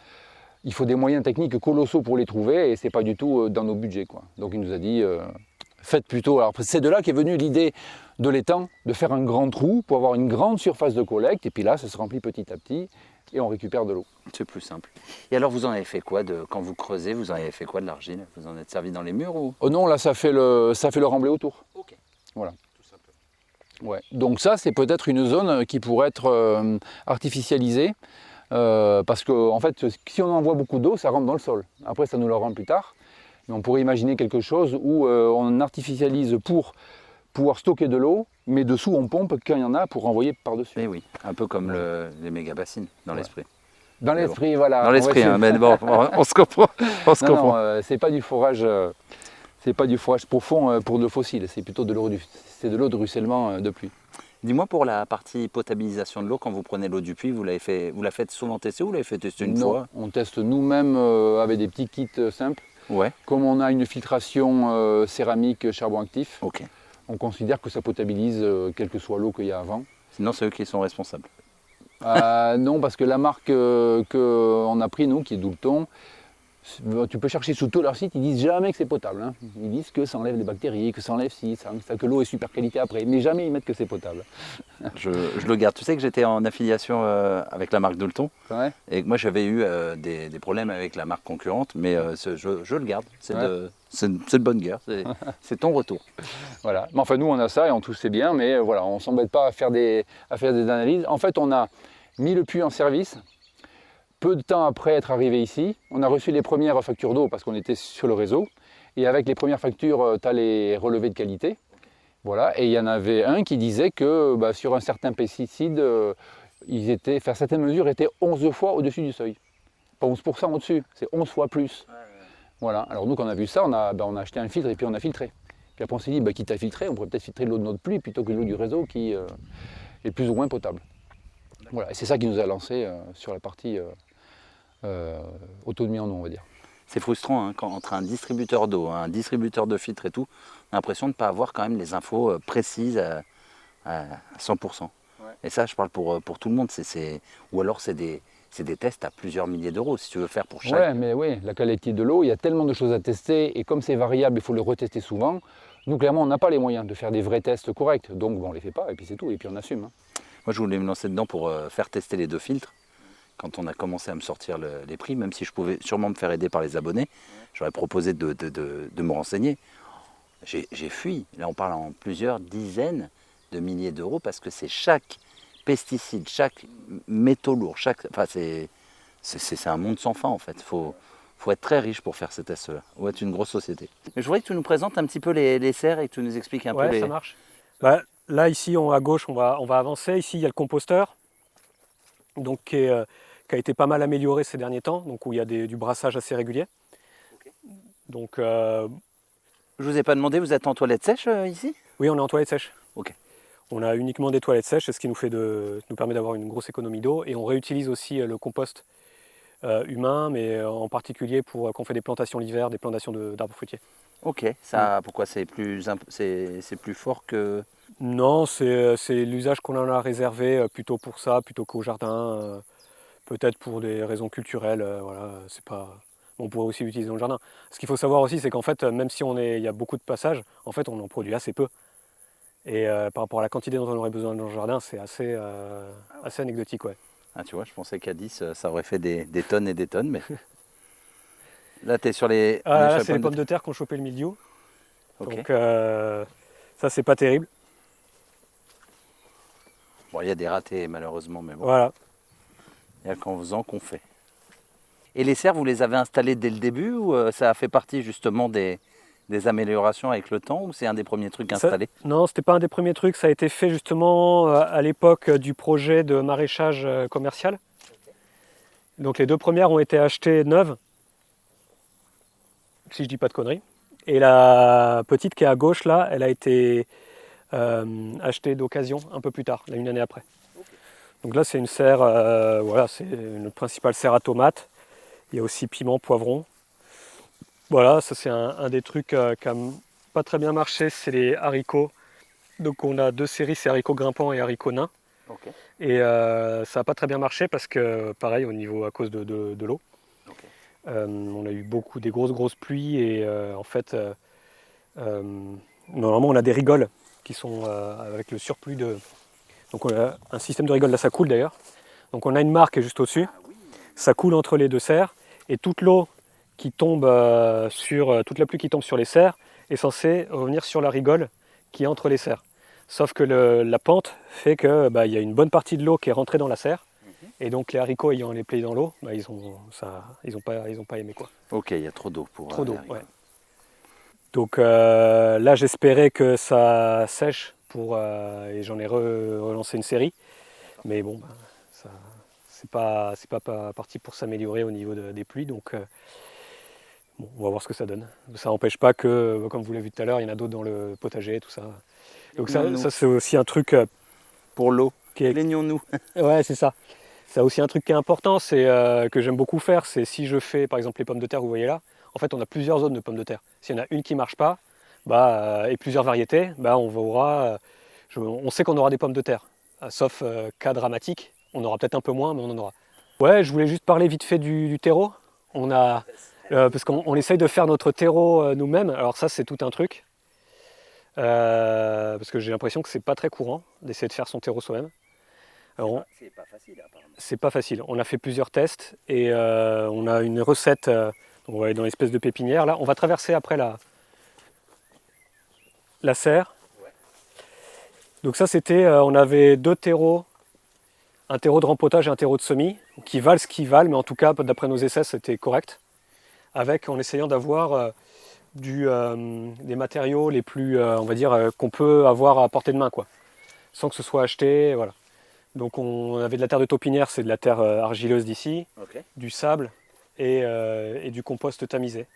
[SPEAKER 3] il faut des moyens techniques colossaux pour les trouver, et c'est pas du tout dans nos budgets, quoi. Donc il nous a dit, faites plutôt, alors c'est de là qu'est venue l'idée de l'étang, de faire un grand trou pour avoir une grande surface de collecte, et puis là ça se remplit petit à petit et on récupère de l'eau.
[SPEAKER 2] C'est plus simple. Et alors, vous en avez fait quoi quand vous creusez, vous en avez fait quoi de l'argile? Vous en êtes servi dans les murs ou?
[SPEAKER 3] Oh non, là ça fait le remblai autour.
[SPEAKER 2] Ok.
[SPEAKER 3] Voilà.
[SPEAKER 2] Tout simplement.
[SPEAKER 3] Ouais. Donc ça, c'est peut-être une zone qui pourrait être artificialisée, parce que en fait, si on envoie beaucoup d'eau, ça rentre dans le sol. Après, ça nous le rend plus tard. Mais on pourrait imaginer quelque chose où on artificialise pour pouvoir stocker de l'eau, mais dessous on pompe quand il y en a pour renvoyer par-dessus.
[SPEAKER 2] Eh oui, un peu comme les méga bassines dans l'esprit.
[SPEAKER 3] Dans l'esprit, voilà.
[SPEAKER 2] Dans l'esprit, hein, mais bon, on se comprend. On se comprend.
[SPEAKER 3] Non, c'est pas du forage. C'est pas du forage profond pour de fossiles, c'est plutôt de l'eau de ruissellement de pluie.
[SPEAKER 2] Dis-moi, pour la partie potabilisation de l'eau, quand vous prenez l'eau du puits, vous la faites souvent tester ou vous l'avez fait tester une fois?
[SPEAKER 3] On teste nous-mêmes avec des petits kits simples.
[SPEAKER 2] Ouais.
[SPEAKER 3] Comme on a une filtration céramique charbon actif,
[SPEAKER 2] Ok.
[SPEAKER 3] on considère que ça potabilise quelle que soit l'eau qu'il y a avant.
[SPEAKER 2] Sinon, c'est eux qui sont responsables.
[SPEAKER 3] Non, parce que la marque qu'on a pris, nous, qui est Doulton, tu peux chercher sur tout leur site, ils disent jamais que c'est potable. Hein. Ils disent que ça enlève les bactéries, que ça enlève que l'eau est super qualité après, mais jamais ils mettent que c'est potable.
[SPEAKER 2] Je le garde. Tu sais que j'étais en affiliation avec la marque Doulton,
[SPEAKER 3] Ouais.
[SPEAKER 2] et que moi j'avais eu des problèmes avec la marque concurrente, mais je le garde. C'est de bonne guerre. C'est ton retour.
[SPEAKER 3] Voilà. Mais enfin, nous, on a ça et on touche c'est bien, mais voilà, on ne s'embête pas à faire des analyses. En fait, on a mis le puits en service. Peu de temps après être arrivé ici, on a reçu les premières factures d'eau parce qu'on était sur le réseau. Et avec les premières factures, tu as les relevés de qualité. Voilà. Et il y en avait un qui disait que sur un certain pesticide, certaines mesures étaient 11 fois au-dessus du seuil. Pas 11% au-dessus, c'est 11 fois plus. Voilà. Alors nous, quand on a vu ça, on a acheté un filtre et puis on a filtré. Puis après on s'est dit, quitte à filtrer, on pourrait peut-être filtrer l'eau de notre pluie plutôt que l'eau du réseau qui est plus ou moins potable. Voilà. Et c'est ça qui nous a lancé sur la partie autonomie en eau, on va dire.
[SPEAKER 2] C'est frustrant, hein, entre un distributeur d'eau, un distributeur de filtre et tout, on a l'impression de ne pas avoir quand même les infos précises à 100%. Ouais. Et ça, je parle pour tout le monde. Ou alors c'est des tests à plusieurs milliers d'euros si tu veux faire pour chaque.
[SPEAKER 3] Ouais, mais oui, la qualité de l'eau, il y a tellement de choses à tester et comme c'est variable, il faut le retester souvent. Nous, clairement, on n'a pas les moyens de faire des vrais tests corrects. Donc, on ne les fait pas et puis c'est tout, et puis on assume. Hein.
[SPEAKER 2] Moi, je voulais me lancer dedans pour faire tester les 2 filtres. Quand on a commencé à me sortir les prix, même si je pouvais sûrement me faire aider par les abonnés, j'aurais proposé de me renseigner. J'ai fui. Là, on parle en plusieurs dizaines de milliers d'euros parce que c'est chaque pesticide, chaque métaux lourd, c'est un monde sans fin en fait. Il faut être très riche pour faire ces tests-là, ou être une grosse société. Mais je voudrais que tu nous présentes un petit peu les serres et que tu nous expliques un peu les...
[SPEAKER 4] ça marche. Là, ici, à gauche, on va avancer. Ici, il y a le composteur, donc, qui a été pas mal amélioré ces derniers temps, donc où il y a du brassage assez régulier. Okay. Donc,
[SPEAKER 2] je vous ai pas demandé, vous êtes en toilette sèche ici?
[SPEAKER 4] Oui, on est en toilette sèche.
[SPEAKER 2] Ok.
[SPEAKER 4] On a uniquement des toilettes sèches, ce qui nous permet d'avoir une grosse économie d'eau. Et on réutilise aussi le compost humain, mais en particulier quand on fait des plantations l'hiver, des plantations d'arbres fruitiers.
[SPEAKER 2] Ok, ça, pourquoi c'est plus fort que...
[SPEAKER 4] Non, c'est l'usage qu'on en a réservé plutôt pour ça, plutôt qu'au jardin. Peut-être pour des raisons culturelles, voilà, c'est pas... On pourrait aussi l'utiliser dans le jardin. Ce qu'il faut savoir aussi, c'est qu'en fait, même si il y a beaucoup de passages, en fait, on en produit assez peu. Et par rapport à la quantité dont on aurait besoin dans le jardin, c'est assez anecdotique, ouais.
[SPEAKER 2] Ah, tu vois, je pensais qu'à 10, ça aurait fait des tonnes et des tonnes, mais... Là, tu es sur les...
[SPEAKER 4] là, c'est les pommes de terre qui ont chopé le mildiou. Okay. Donc, ça, c'est pas terrible.
[SPEAKER 2] Bon, il y a des ratés, malheureusement, mais bon.
[SPEAKER 4] Voilà.
[SPEAKER 2] Il y a qu'en faisant qu'on fait. Et les serres, vous les avez installées dès le début ou ça a fait partie justement des améliorations avec le temps ou c'est un des premiers trucs installés?
[SPEAKER 4] Non, c'était pas un des premiers trucs. Ça a été fait justement à l'époque du projet de maraîchage commercial. Okay. Donc les 2 premières ont été achetées neuves, si je dis pas de conneries. Et la petite qui est à gauche là, elle a été achetée d'occasion un peu plus tard, là, une année après. Donc là, c'est une serre, voilà, c'est une principale serre à tomates. Il y a aussi piment, poivron. Voilà, ça c'est un des trucs qui n'a pas très bien marché, c'est les haricots. Donc on a 2 séries, c'est haricots grimpants et haricots nains. Okay. Et ça n'a pas très bien marché parce que, pareil, à cause de l'eau. Okay. On a eu des grosses pluies et en fait, normalement on a des rigoles qui sont avec le surplus de... Donc on a un système de rigole, là ça coule d'ailleurs. Donc on a une mare qui est juste au-dessus, ça coule entre les deux serres, et toute l'eau qui tombe toute la pluie qui tombe sur les serres est censée revenir sur la rigole qui est entre les serres. Sauf que la pente fait que il y a une bonne partie de l'eau qui est rentrée dans la serre, et donc les haricots ayant les pieds dans l'eau, ils ont pas aimé quoi.
[SPEAKER 2] Ok, il y a trop d'eau pour
[SPEAKER 4] Trop d'eau,
[SPEAKER 2] les haricots.
[SPEAKER 4] ouais. Donc là j'espérais que ça sèche et j'en ai relancé une série, mais bon, c'est pas parti pour s'améliorer au niveau des pluies, donc bon, on va voir ce que ça donne. Ça n'empêche pas que, comme vous l'avez vu tout à l'heure, il y en a d'autres dans le potager, tout ça. Donc ça c'est aussi un truc
[SPEAKER 2] Pour l'eau,
[SPEAKER 4] qui est...
[SPEAKER 2] plaignons-nous.
[SPEAKER 4] Ouais, c'est ça. C'est aussi un truc qui est important, c'est que j'aime beaucoup faire, c'est si je fais par exemple les pommes de terre, vous voyez là, en fait on a plusieurs zones de pommes de terre. S'il y en a une qui ne marche pas, et plusieurs variétés, on sait qu'on aura des pommes de terre. Sauf cas dramatique, on aura peut-être un peu moins, mais on en aura. Ouais, je voulais juste parler vite fait du terreau. Parce qu'on essaye de faire notre terreau nous-mêmes, alors ça c'est tout un truc. Parce que j'ai l'impression que c'est pas très courant d'essayer de faire son terreau soi-même.
[SPEAKER 2] C'est pas facile apparemment.
[SPEAKER 4] C'est pas facile. On a fait plusieurs tests et on a une recette. On va aller dans l'espèce de pépinière. Là, on va traverser après la serre.
[SPEAKER 2] Ouais.
[SPEAKER 4] Donc ça, c'était, on avait deux terreaux, un terreau de rempotage et un terreau de semis, qui valent ce qu'ils valent, mais en tout cas, d'après nos essais, c'était correct. En essayant d'avoir des matériaux les plus, on va dire, qu'on peut avoir à portée de main, quoi, sans que ce soit acheté, voilà. Donc on avait de la terre de taupinière, c'est de la terre argileuse d'ici,
[SPEAKER 2] Ok.
[SPEAKER 4] du sable et du compost tamisé.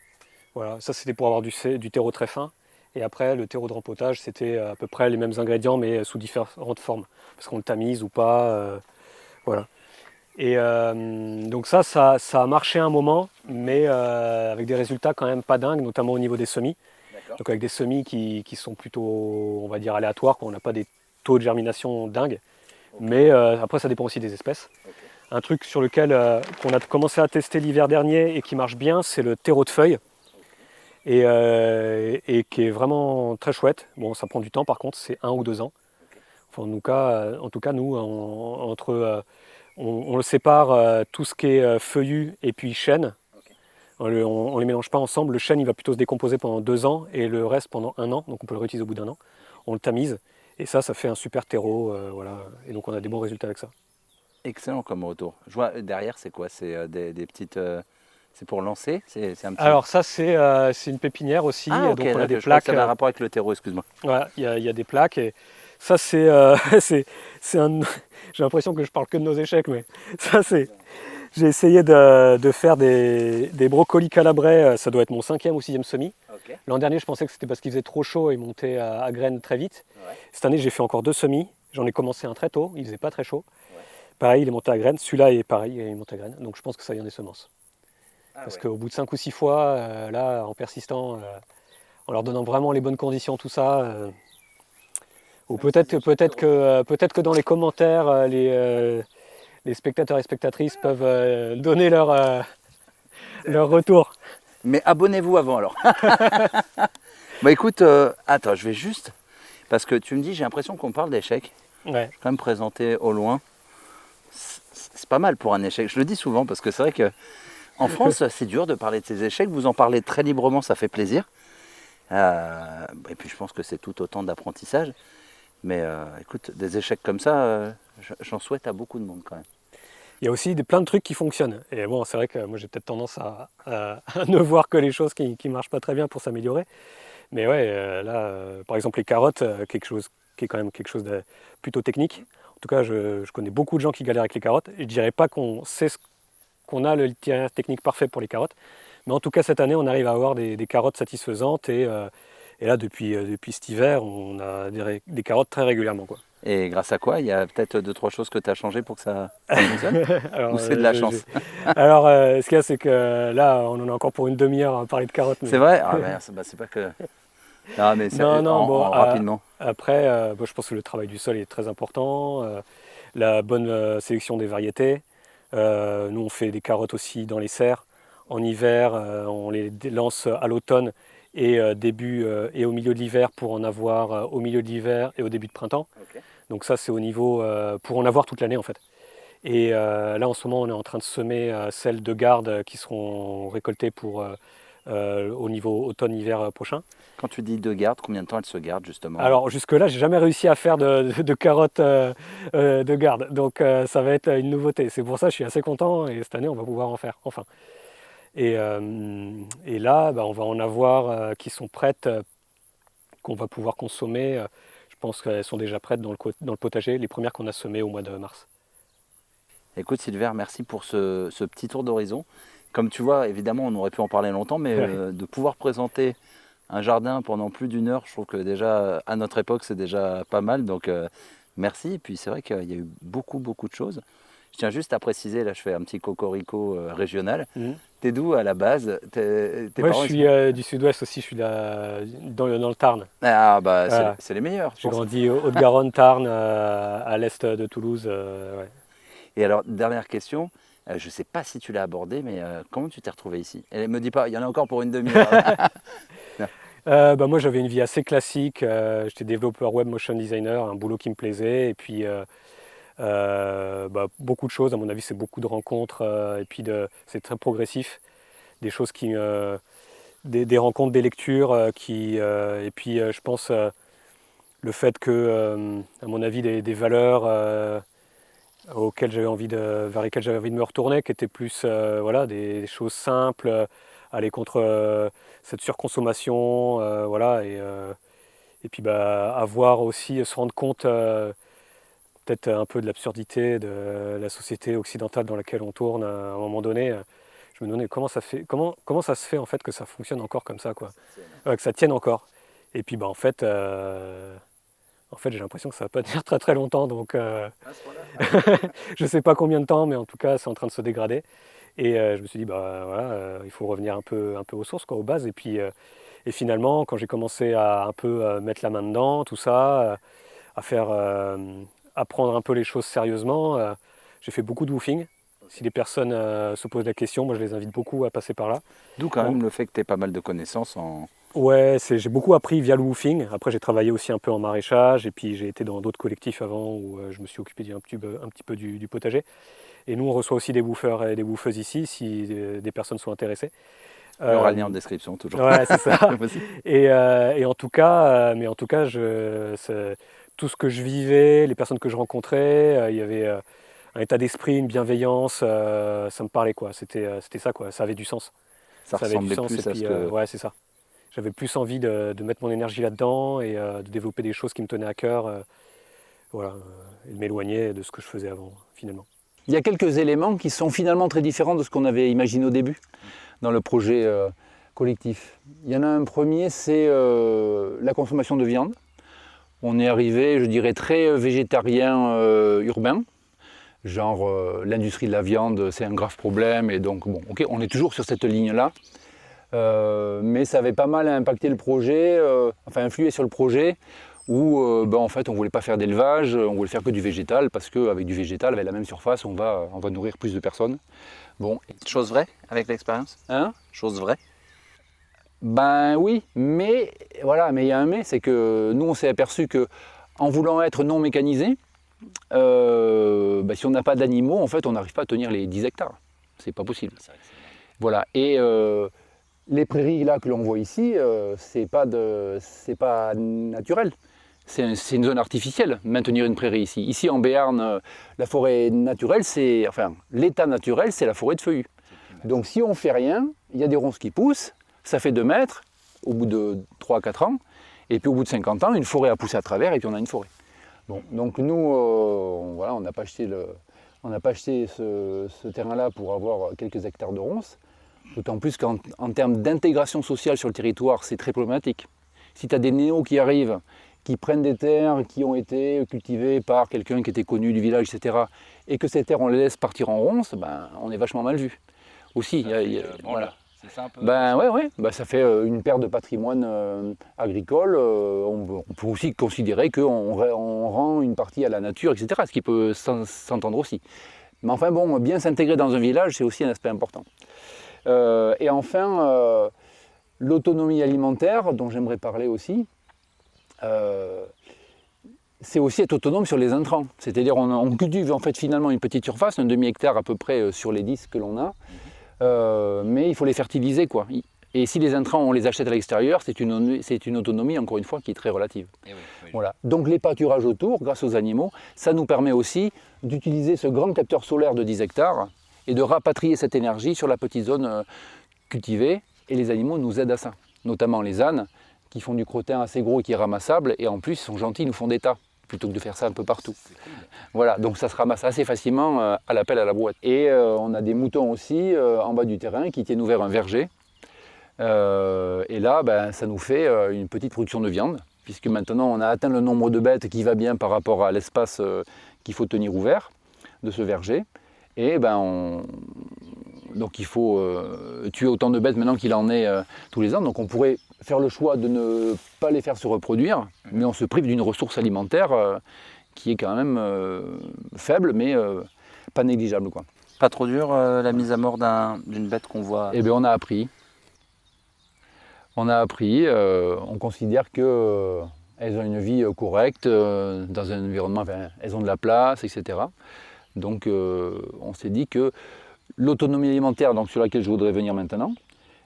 [SPEAKER 4] Voilà, ça c'était pour avoir du terreau très fin. Et après le terreau de rempotage, c'était à peu près les mêmes ingrédients mais sous différentes formes. Parce qu'on le tamise ou pas. Voilà. Et donc ça a marché un moment, mais avec des résultats quand même pas dingues, notamment au niveau des semis.
[SPEAKER 2] D'accord.
[SPEAKER 4] Donc avec des semis qui sont plutôt, on va dire, aléatoires, quand on n'a pas des taux de germination dingues.
[SPEAKER 2] Ok.
[SPEAKER 4] Mais après, ça dépend aussi des espèces.
[SPEAKER 2] Ok.
[SPEAKER 4] Un truc sur lequel qu'on a commencé à tester l'hiver dernier et qui marche bien, c'est le terreau de feuilles. Et qui est vraiment très chouette. Bon, ça prend du temps par contre, c'est 1 ou 2 ans. Enfin, en tout cas, nous, on le sépare tout ce qui est feuillu et puis chêne. On ne les mélange pas ensemble. Le chêne, il va plutôt se décomposer pendant 2 ans et le reste pendant 1 an. Donc on peut le réutiliser au bout d'1 an. On le tamise et ça fait un super terreau. Voilà. Et donc on a des bons résultats avec ça.
[SPEAKER 2] Excellent comme retour. Je vois derrière, c'est quoi? C'est des petites. C'est pour lancer? C'est un petit...
[SPEAKER 4] Alors ça, c'est une pépinière aussi.
[SPEAKER 2] Ah, ok,
[SPEAKER 4] donc on a des
[SPEAKER 2] je crois que
[SPEAKER 4] plaques.
[SPEAKER 2] ça a un rapport avec le terreau, excuse-moi.
[SPEAKER 4] Ouais, il y a des plaques et ça c'est j'ai l'impression que je parle que de nos échecs, mais ça c'est j'ai essayé de faire des brocolis calabrais, ça doit être mon 5e ou 6e semis.
[SPEAKER 2] Ok.
[SPEAKER 4] L'an dernier je pensais que c'était parce qu'il faisait trop chaud et montait à graines très vite.
[SPEAKER 2] Ouais.
[SPEAKER 4] Cette année j'ai fait encore 2 semis, j'en ai commencé un très tôt, il faisait pas très chaud.
[SPEAKER 2] Ouais.
[SPEAKER 4] Pareil, il est monté à graines, celui-là est pareil, il est monté à graines, donc je pense que ça vient des semences.
[SPEAKER 2] Ah,
[SPEAKER 4] Parce
[SPEAKER 2] ouais.
[SPEAKER 4] qu'au bout de 5 ou 6 fois, là en persistant, en leur donnant vraiment les bonnes conditions, tout ça. Ou peut-être que dans les commentaires, les spectateurs et spectatrices peuvent donner leur retour.
[SPEAKER 2] Mais abonnez-vous avant alors. Bah écoute, attends, je vais juste. Parce que tu me dis, j'ai l'impression qu'on parle d'échecs.
[SPEAKER 4] Ouais.
[SPEAKER 2] Je vais quand même présenter au loin. C'est pas mal pour un échec. Je le dis souvent parce que c'est vrai que en France, c'est dur de parler de ses échecs. Vous en parlez très librement, ça fait plaisir. Et puis je pense que c'est tout autant d'apprentissage. Mais écoute, des échecs comme ça, j'en souhaite à beaucoup de monde quand même.
[SPEAKER 4] Il y a aussi plein de trucs qui fonctionnent. Et bon, c'est vrai que moi j'ai peut-être tendance à ne voir que les choses qui ne marchent pas très bien pour s'améliorer. Mais ouais, là, par exemple les carottes, quelque chose qui est quand même quelque chose de plutôt technique. En tout cas, je connais beaucoup de gens qui galèrent avec les carottes. Et je ne dirais pas qu'on sait qu'on a l'itinéraire technique parfait pour les carottes. Mais en tout cas, cette année, on arrive à avoir des carottes satisfaisantes. Et là, depuis cet hiver, on a des carottes très régulièrement, quoi.
[SPEAKER 2] Et grâce à quoi? Il y a peut-être 2-3 choses que tu as changé pour que ça fonctionne?
[SPEAKER 4] Alors,
[SPEAKER 2] Ou c'est de la chance?
[SPEAKER 4] Alors, ce qu'il y a, c'est que là, on en a encore pour une demi-heure à parler de carottes. Mais...
[SPEAKER 2] C'est vrai? Ah merde, c'est pas que... Non, mais rapidement.
[SPEAKER 4] Après, je pense que le travail du sol est très important. La bonne sélection des variétés. Nous, on fait des carottes aussi dans les serres. En hiver, on les lance à l'automne et et au milieu de l'hiver pour en avoir au milieu de l'hiver et au début de printemps.
[SPEAKER 2] Okay.
[SPEAKER 4] Donc ça, c'est au niveau pour en avoir toute l'année en fait. Et là, en ce moment, on est en train de semer celles de garde qui seront récoltées au niveau automne-hiver prochain.
[SPEAKER 2] Quand tu dis de garde, combien de temps elles se gardent justement?
[SPEAKER 4] Alors jusque-là, j'ai jamais réussi à faire de carottes de garde, donc ça va être une nouveauté. C'est pour ça que je suis assez content et cette année, on va pouvoir en faire, enfin. Et là, on va en avoir qui sont prêtes, qu'on va pouvoir consommer. Je pense qu'elles sont déjà prêtes dans le potager, les premières qu'on a semées au mois de mars.
[SPEAKER 2] Écoute Silver, merci pour ce petit tour d'horizon. Comme tu vois, évidemment, on aurait pu en parler longtemps, mais de pouvoir présenter un jardin pendant plus d'une heure, je trouve que déjà, à notre époque, c'est déjà pas mal. Donc, merci. Et puis, c'est vrai qu'il y a eu beaucoup de choses. Je tiens juste à préciser, là, je fais un petit cocorico régional. T'es d'où à la base?
[SPEAKER 4] Moi, je suis du sud-ouest aussi, je suis dans le Tarn.
[SPEAKER 2] Ah, bah,
[SPEAKER 4] Voilà.
[SPEAKER 2] c'est les meilleurs.
[SPEAKER 4] J'ai grandi Haute-Garonne, Tarn, à l'est de Toulouse. Ouais.
[SPEAKER 2] Et alors, dernière question. Je ne sais pas si tu l'as abordé, mais comment tu t'es retrouvé ici? Et me dis pas, il y en a encore pour une demi-heure.
[SPEAKER 4] Moi, j'avais une vie assez classique. J'étais développeur web, motion designer, un boulot qui me plaisait. Et puis, beaucoup de choses. À mon avis, c'est beaucoup de rencontres. Et puis, c'est très progressif. Des choses des rencontres, des lectures. Et puis, je pense, le fait que, à mon avis, des valeurs vers lesquelles j'avais envie de me retourner, qui étaient plus des choses simples, aller contre cette surconsommation, et puis avoir aussi, se rendre compte peut-être un peu de l'absurdité de la société occidentale dans laquelle on tourne à un moment donné. Je me demandais comment ça se fait en fait que ça fonctionne encore comme ça, quoi. Que ça tienne encore. Et puis en fait, j'ai l'impression que ça va pas tenir très très longtemps, donc je sais pas combien de temps, mais en tout cas c'est en train de se dégrader. Et je me suis dit il faut revenir un peu aux sources, quoi, aux bases. Et puis et finalement, quand j'ai commencé à un peu mettre la main dedans, tout ça, à prendre un peu les choses sérieusement, j'ai fait beaucoup de woofing. Si les personnes se posent la question, moi je les invite beaucoup à passer par là.
[SPEAKER 2] D'où quand même le fait que tu aies pas mal de connaissances en...
[SPEAKER 4] Ouais, j'ai beaucoup appris via le woofing. Après, j'ai travaillé aussi un peu en maraîchage et puis j'ai été dans d'autres collectifs avant où je me suis occupé un petit peu du potager. Et nous, on reçoit aussi des woofeurs et des woofeuses ici si des personnes sont intéressées.
[SPEAKER 2] Il y aura le lien en description, toujours.
[SPEAKER 4] Ouais, c'est ça. Et en tout cas, tout ce que je vivais, les personnes que je rencontrais, il y avait un état d'esprit, une bienveillance, ça me parlait, quoi. C'était ça, quoi. Ça avait du sens.
[SPEAKER 2] Ça
[SPEAKER 4] avait
[SPEAKER 2] ressemblait
[SPEAKER 4] du sens,
[SPEAKER 2] plus
[SPEAKER 4] et
[SPEAKER 2] à
[SPEAKER 4] puis,
[SPEAKER 2] ce que...
[SPEAKER 4] ouais, c'est ça. J'avais plus envie de mettre mon énergie là-dedans et de développer des choses qui me tenaient à cœur, et de m'éloigner de ce que je faisais avant, finalement.
[SPEAKER 3] Il y a quelques éléments qui sont finalement très différents de ce qu'on avait imaginé au début dans le projet collectif. Il y en a un premier, c'est la consommation de viande. On est arrivé, je dirais, très végétarien urbain. Genre, l'industrie de la viande, c'est un grave problème. Et donc, bon, ok, on est toujours sur cette ligne-là. Mais ça avait pas mal impacté le projet, influé sur le projet, où en fait on ne voulait pas faire d'élevage, on voulait faire que du végétal, parce qu'avec du végétal, avec la même surface, on va nourrir plus de personnes. Bon.
[SPEAKER 2] Chose vraie avec l'expérience?
[SPEAKER 3] Hein?
[SPEAKER 2] Chose vraie?
[SPEAKER 3] Ben oui, mais voilà, mais il y a un mais, c'est que nous on s'est aperçu que en voulant être non mécanisé, si on n'a pas d'animaux, en fait on n'arrive pas à tenir les 10 hectares. C'est pas possible. Voilà. Et les prairies là que l'on voit ici, c'est pas naturel. C'est une zone artificielle, maintenir une prairie ici. Ici en Béarn, la forêt naturelle, l'état naturel, c'est la forêt de feuillus. Donc si on ne fait rien, il y a des ronces qui poussent, ça fait 2 mètres au bout de 3-4 ans, et puis au bout de 50 ans, une forêt a poussé à travers et puis on a une forêt. Bon, donc nous, on n'a pas acheté ce terrain-là pour avoir quelques hectares de ronces. D'autant plus qu'en termes d'intégration sociale sur le territoire, c'est très problématique. Si tu as des néos qui arrivent, qui prennent des terres qui ont été cultivées par quelqu'un qui était connu du village, etc., et que ces terres, on les laisse partir en ronces, on est vachement mal vu. Aussi, voilà.
[SPEAKER 2] C'est ça un peu...
[SPEAKER 3] ça fait une perte de patrimoine agricole. On peut aussi considérer qu'on rend une partie à la nature, etc., ce qui peut s'entendre aussi. Mais enfin bon, bien s'intégrer dans un village, c'est aussi un aspect important. Et enfin, l'autonomie alimentaire, dont j'aimerais parler aussi. c'est aussi être autonome sur les intrants. C'est-à-dire on cultive en fait finalement une petite surface, un demi-hectare à peu près sur les 10 que l'on a, mais il faut les fertiliser, quoi. Et si les intrants, on les achète à l'extérieur, c'est une autonomie, encore une fois, qui est très relative.
[SPEAKER 2] Eh oui, oui.
[SPEAKER 3] Voilà. Donc les pâturages autour, grâce aux animaux, ça nous permet aussi d'utiliser ce grand capteur solaire de 10 hectares et de rapatrier cette énergie sur la petite zone cultivée. Et les animaux nous aident à ça, notamment les ânes, qui font du crottin assez gros et qui est ramassable, et en plus, ils sont gentils, ils nous font des tas, plutôt que de faire ça un peu partout.
[SPEAKER 2] Cool.
[SPEAKER 3] Voilà, donc ça se ramasse assez facilement à la pelle à la brouette. Et on a des moutons aussi en bas du terrain qui tiennent ouvert un verger. Et là, ben, ça nous fait une petite production de viande, puisque maintenant on a atteint le nombre de bêtes qui va bien par rapport à l'espace qu'il faut tenir ouvert de ce verger. Et ben, donc il faut tuer autant de bêtes maintenant qu'il en est tous les ans. Donc on pourrait faire le choix de ne pas les faire se reproduire, mais on se prive d'une ressource alimentaire qui est quand même faible, mais pas négligeable, quoi.
[SPEAKER 2] Pas trop dur la mise à mort d'une bête qu'on voit.
[SPEAKER 3] Eh bien, on a appris. On considère qu'elles ont une vie correcte dans un environnement, enfin, elles ont de la place, etc. Donc on s'est dit que l'autonomie alimentaire, donc, sur laquelle je voudrais venir maintenant,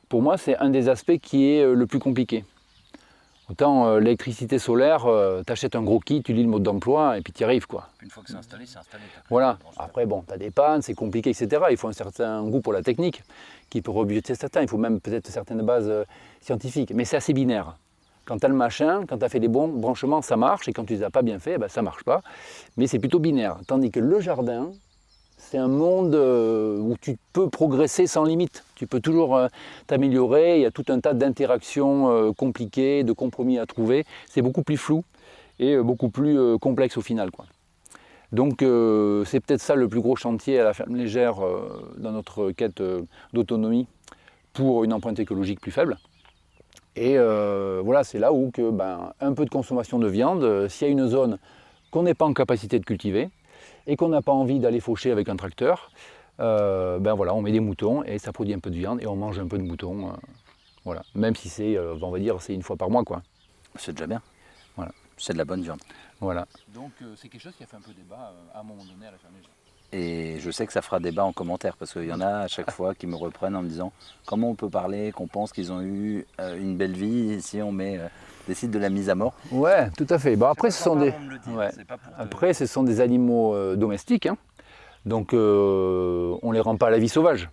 [SPEAKER 3] pour moi c'est un des aspects qui est le plus compliqué. Autant l'électricité solaire, tu achètes un gros kit, tu lis le mode d'emploi et puis tu y arrives, quoi.
[SPEAKER 2] Une fois que c'est installé, c'est installé.
[SPEAKER 3] Voilà. Après, bon, tu as des pannes, c'est compliqué, etc. Il faut un certain goût pour la technique qui peut rebuter certains. Il faut même peut-être certaines bases scientifiques. Mais c'est assez binaire. Quand tu as le machin, quand tu as fait les bons branchements, ça marche. Et quand tu ne les as pas bien fait, ben, ça ne marche pas. Mais c'est plutôt binaire. Tandis que le jardin, c'est un monde où tu peux progresser sans limite. Tu peux toujours t'améliorer. Il y a tout un tas d'interactions compliquées, de compromis à trouver. C'est beaucoup plus flou et beaucoup plus complexe au final, quoi. Donc c'est peut-être ça le plus gros chantier à la ferme légère dans notre quête d'autonomie pour une empreinte écologique plus faible. Et voilà, c'est là où un peu de consommation de viande, s'il y a une zone qu'on n'est pas en capacité de cultiver et qu'on n'a pas envie d'aller faucher avec un tracteur, voilà, on met des moutons et ça produit un peu de viande et on mange un peu de moutons. Voilà. Même si c'est, on va dire, c'est une fois par mois, quoi.
[SPEAKER 2] C'est déjà bien.
[SPEAKER 3] Voilà.
[SPEAKER 2] C'est de la bonne viande.
[SPEAKER 3] Voilà.
[SPEAKER 5] Donc c'est quelque chose qui a fait un peu débat à un moment donné à la ferme légère.
[SPEAKER 2] Et je sais que ça fera débat en commentaire parce qu'il y en a à chaque fois qui me reprennent en me disant comment on peut parler, qu'on pense qu'ils ont eu une belle vie si on décide de la mise à mort.
[SPEAKER 3] Ouais, tout à fait. Bon, après, ce sont des...
[SPEAKER 2] Ouais.
[SPEAKER 3] Après, ce sont des animaux domestiques, hein. Donc on ne les rend pas à la vie sauvage.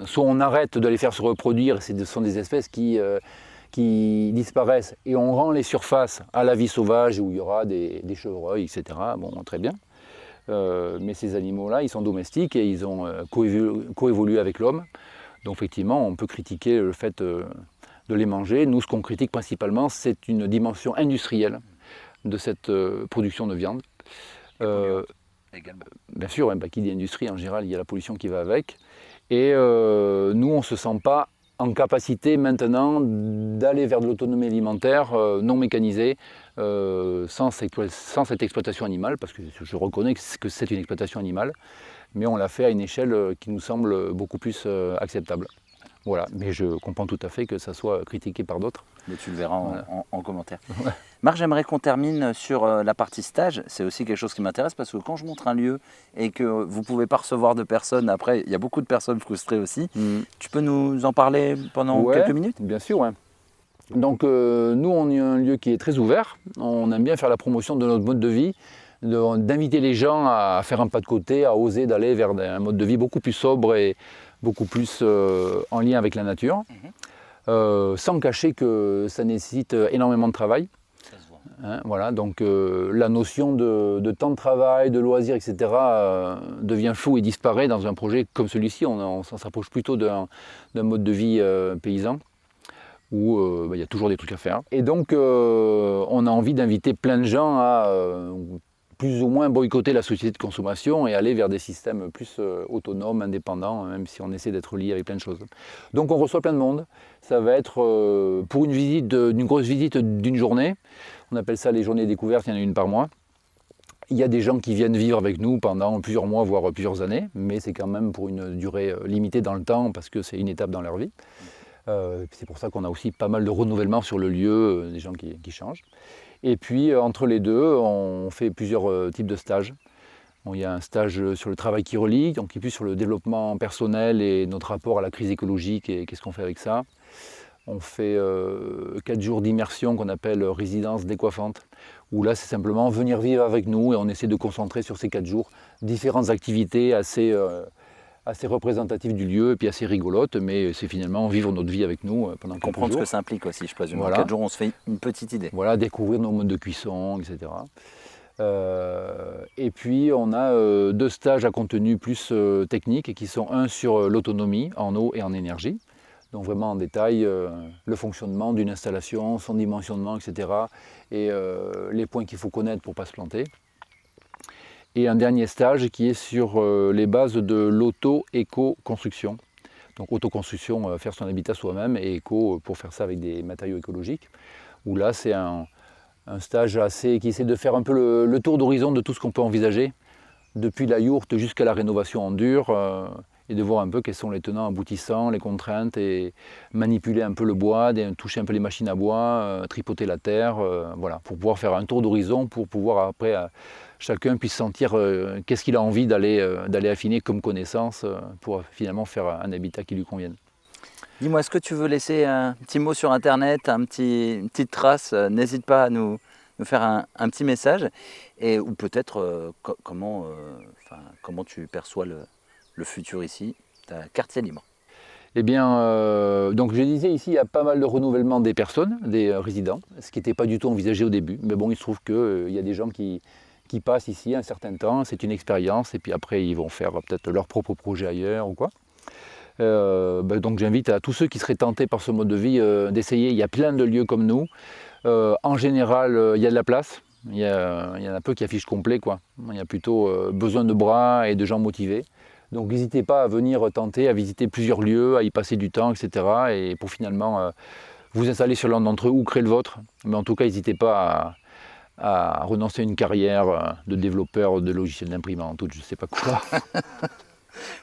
[SPEAKER 3] Soit on arrête de les faire se reproduire, ce sont des espèces qui disparaissent, et on rend les surfaces à la vie sauvage où il y aura des chevreuils, etc. Bon, très bien. Mais ces animaux-là, ils sont domestiques et ils ont coévolué avec l'homme. Donc effectivement, on peut critiquer le fait de les manger. Nous, ce qu'on critique principalement, c'est une dimension industrielle de cette production de viande.
[SPEAKER 2] Également.
[SPEAKER 3] Bien sûr, qui dit industrie, en général, il y a la pollution qui va avec. Et nous, on ne se sent pas en capacité maintenant d'aller vers de l'autonomie alimentaire non mécanisée, sans cette exploitation animale, parce que je reconnais que c'est une exploitation animale, mais on l'a fait à une échelle qui nous semble beaucoup plus acceptable. Voilà, mais je comprends tout à fait que ça soit critiqué par d'autres.
[SPEAKER 2] Mais tu le verras
[SPEAKER 3] Voilà.
[SPEAKER 2] en commentaire.
[SPEAKER 3] Ouais.
[SPEAKER 2] Marc, j'aimerais qu'on termine sur la partie stage. C'est aussi quelque chose qui m'intéresse parce que quand je montre un lieu et que vous ne pouvez pas recevoir de personnes, après, il y a beaucoup de personnes frustrées aussi. Tu peux nous en parler pendant quelques minutes ?
[SPEAKER 3] Bien sûr, ouais. Donc nous, on est un lieu qui est très ouvert. On aime bien faire la promotion de notre mode de vie, d'inviter les gens à faire un pas de côté, à oser d'aller vers un mode de vie beaucoup plus sobre et beaucoup plus en lien avec la nature, sans cacher que ça nécessite énormément de travail.
[SPEAKER 2] Ça se voit.
[SPEAKER 3] Hein, voilà, donc la notion de temps de travail, de loisirs, etc. Devient floue et disparaît dans un projet comme celui-ci. On s'en s'approche plutôt d'un mode de vie paysan, où il y a toujours des trucs à faire. Et donc on a envie d'inviter plein de gens à plus ou moins boycotter la société de consommation et aller vers des systèmes plus autonomes, indépendants, même si on essaie d'être lié avec plein de choses. Donc on reçoit plein de monde. Ça va être pour une visite, une grosse visite d'une journée. On appelle ça les journées découvertes, il y en a une par mois. Il y a des gens qui viennent vivre avec nous pendant plusieurs mois, voire plusieurs années, mais c'est quand même pour une durée limitée dans le temps, parce que c'est une étape dans leur vie. C'est pour ça qu'on a aussi pas mal de renouvellement sur le lieu, des gens qui changent. Et puis entre les deux, on fait plusieurs types de stages. Bon, il y a un stage sur le travail qui relie, donc qui est plus sur le développement personnel et notre rapport à la crise écologique et qu'est-ce qu'on fait avec ça. On fait 4 jours d'immersion qu'on appelle résidence décoiffante, où là c'est simplement venir vivre avec nous et on essaie de concentrer sur ces 4 jours différentes activités assez représentatives du lieu et puis assez rigolotes, mais c'est finalement vivre notre vie avec nous pendant 4 jours.
[SPEAKER 2] Comprendre ce que ça implique aussi, je présume.
[SPEAKER 3] Voilà.
[SPEAKER 2] En 4 jours, on se fait une petite idée.
[SPEAKER 3] Voilà, découvrir nos modes de cuisson, etc. Et puis on a 2 stages à contenu plus technique qui sont un sur l'autonomie en eau et en énergie. Donc vraiment en détail le fonctionnement d'une installation, son dimensionnement, etc. Et les points qu'il faut connaître pour ne pas se planter. Et un dernier stage qui est sur les bases de l'auto-éco-construction. Donc autoconstruction, faire son habitat soi-même, et éco pour faire ça avec des matériaux écologiques. Où là c'est un stage qui essaie de faire un peu le tour d'horizon de tout ce qu'on peut envisager, depuis la yourte jusqu'à la rénovation en dur, et de voir un peu quels sont les tenants aboutissants, les contraintes, et manipuler un peu le bois, toucher un peu les machines à bois, tripoter la terre, voilà, pour pouvoir faire un tour d'horizon, pour pouvoir après chacun puisse sentir qu'est-ce qu'il a envie d'aller affiner comme connaissance pour finalement faire un habitat qui lui convienne.
[SPEAKER 2] Dis-moi, est-ce que tu veux laisser un petit mot sur Internet, une petite trace? N'hésite pas à nous faire un petit message, ou peut-être comment tu perçois le futur ici, ta quartier libre.
[SPEAKER 3] Eh bien, donc je disais ici, il y a pas mal de renouvellement des personnes, des résidents, ce qui n'était pas du tout envisagé au début. Mais bon, il se trouve qu'il y a des gens qui passent ici un certain temps, c'est une expérience, et puis après ils vont faire peut-être leur propre projet ailleurs ou quoi. Donc j'invite à tous ceux qui seraient tentés par ce mode de vie d'essayer. Il y a plein de lieux comme nous. En général, il y a de la place. Il y en a peu qui affichent complet, quoi. Il y a plutôt besoin de bras et de gens motivés. Donc n'hésitez pas à venir tenter, à visiter plusieurs lieux, à y passer du temps, etc. Et pour finalement vous installer sur l'un d'entre eux ou créer le vôtre. Mais en tout cas, n'hésitez pas à renoncer à une carrière de développeur de logiciels d'imprimante ou je ne sais pas quoi.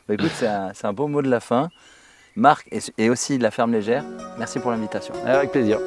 [SPEAKER 2] Bah écoute, c'est un beau mot de la fin. Marc et aussi de la Ferme Légère, merci pour l'invitation.
[SPEAKER 3] Avec plaisir.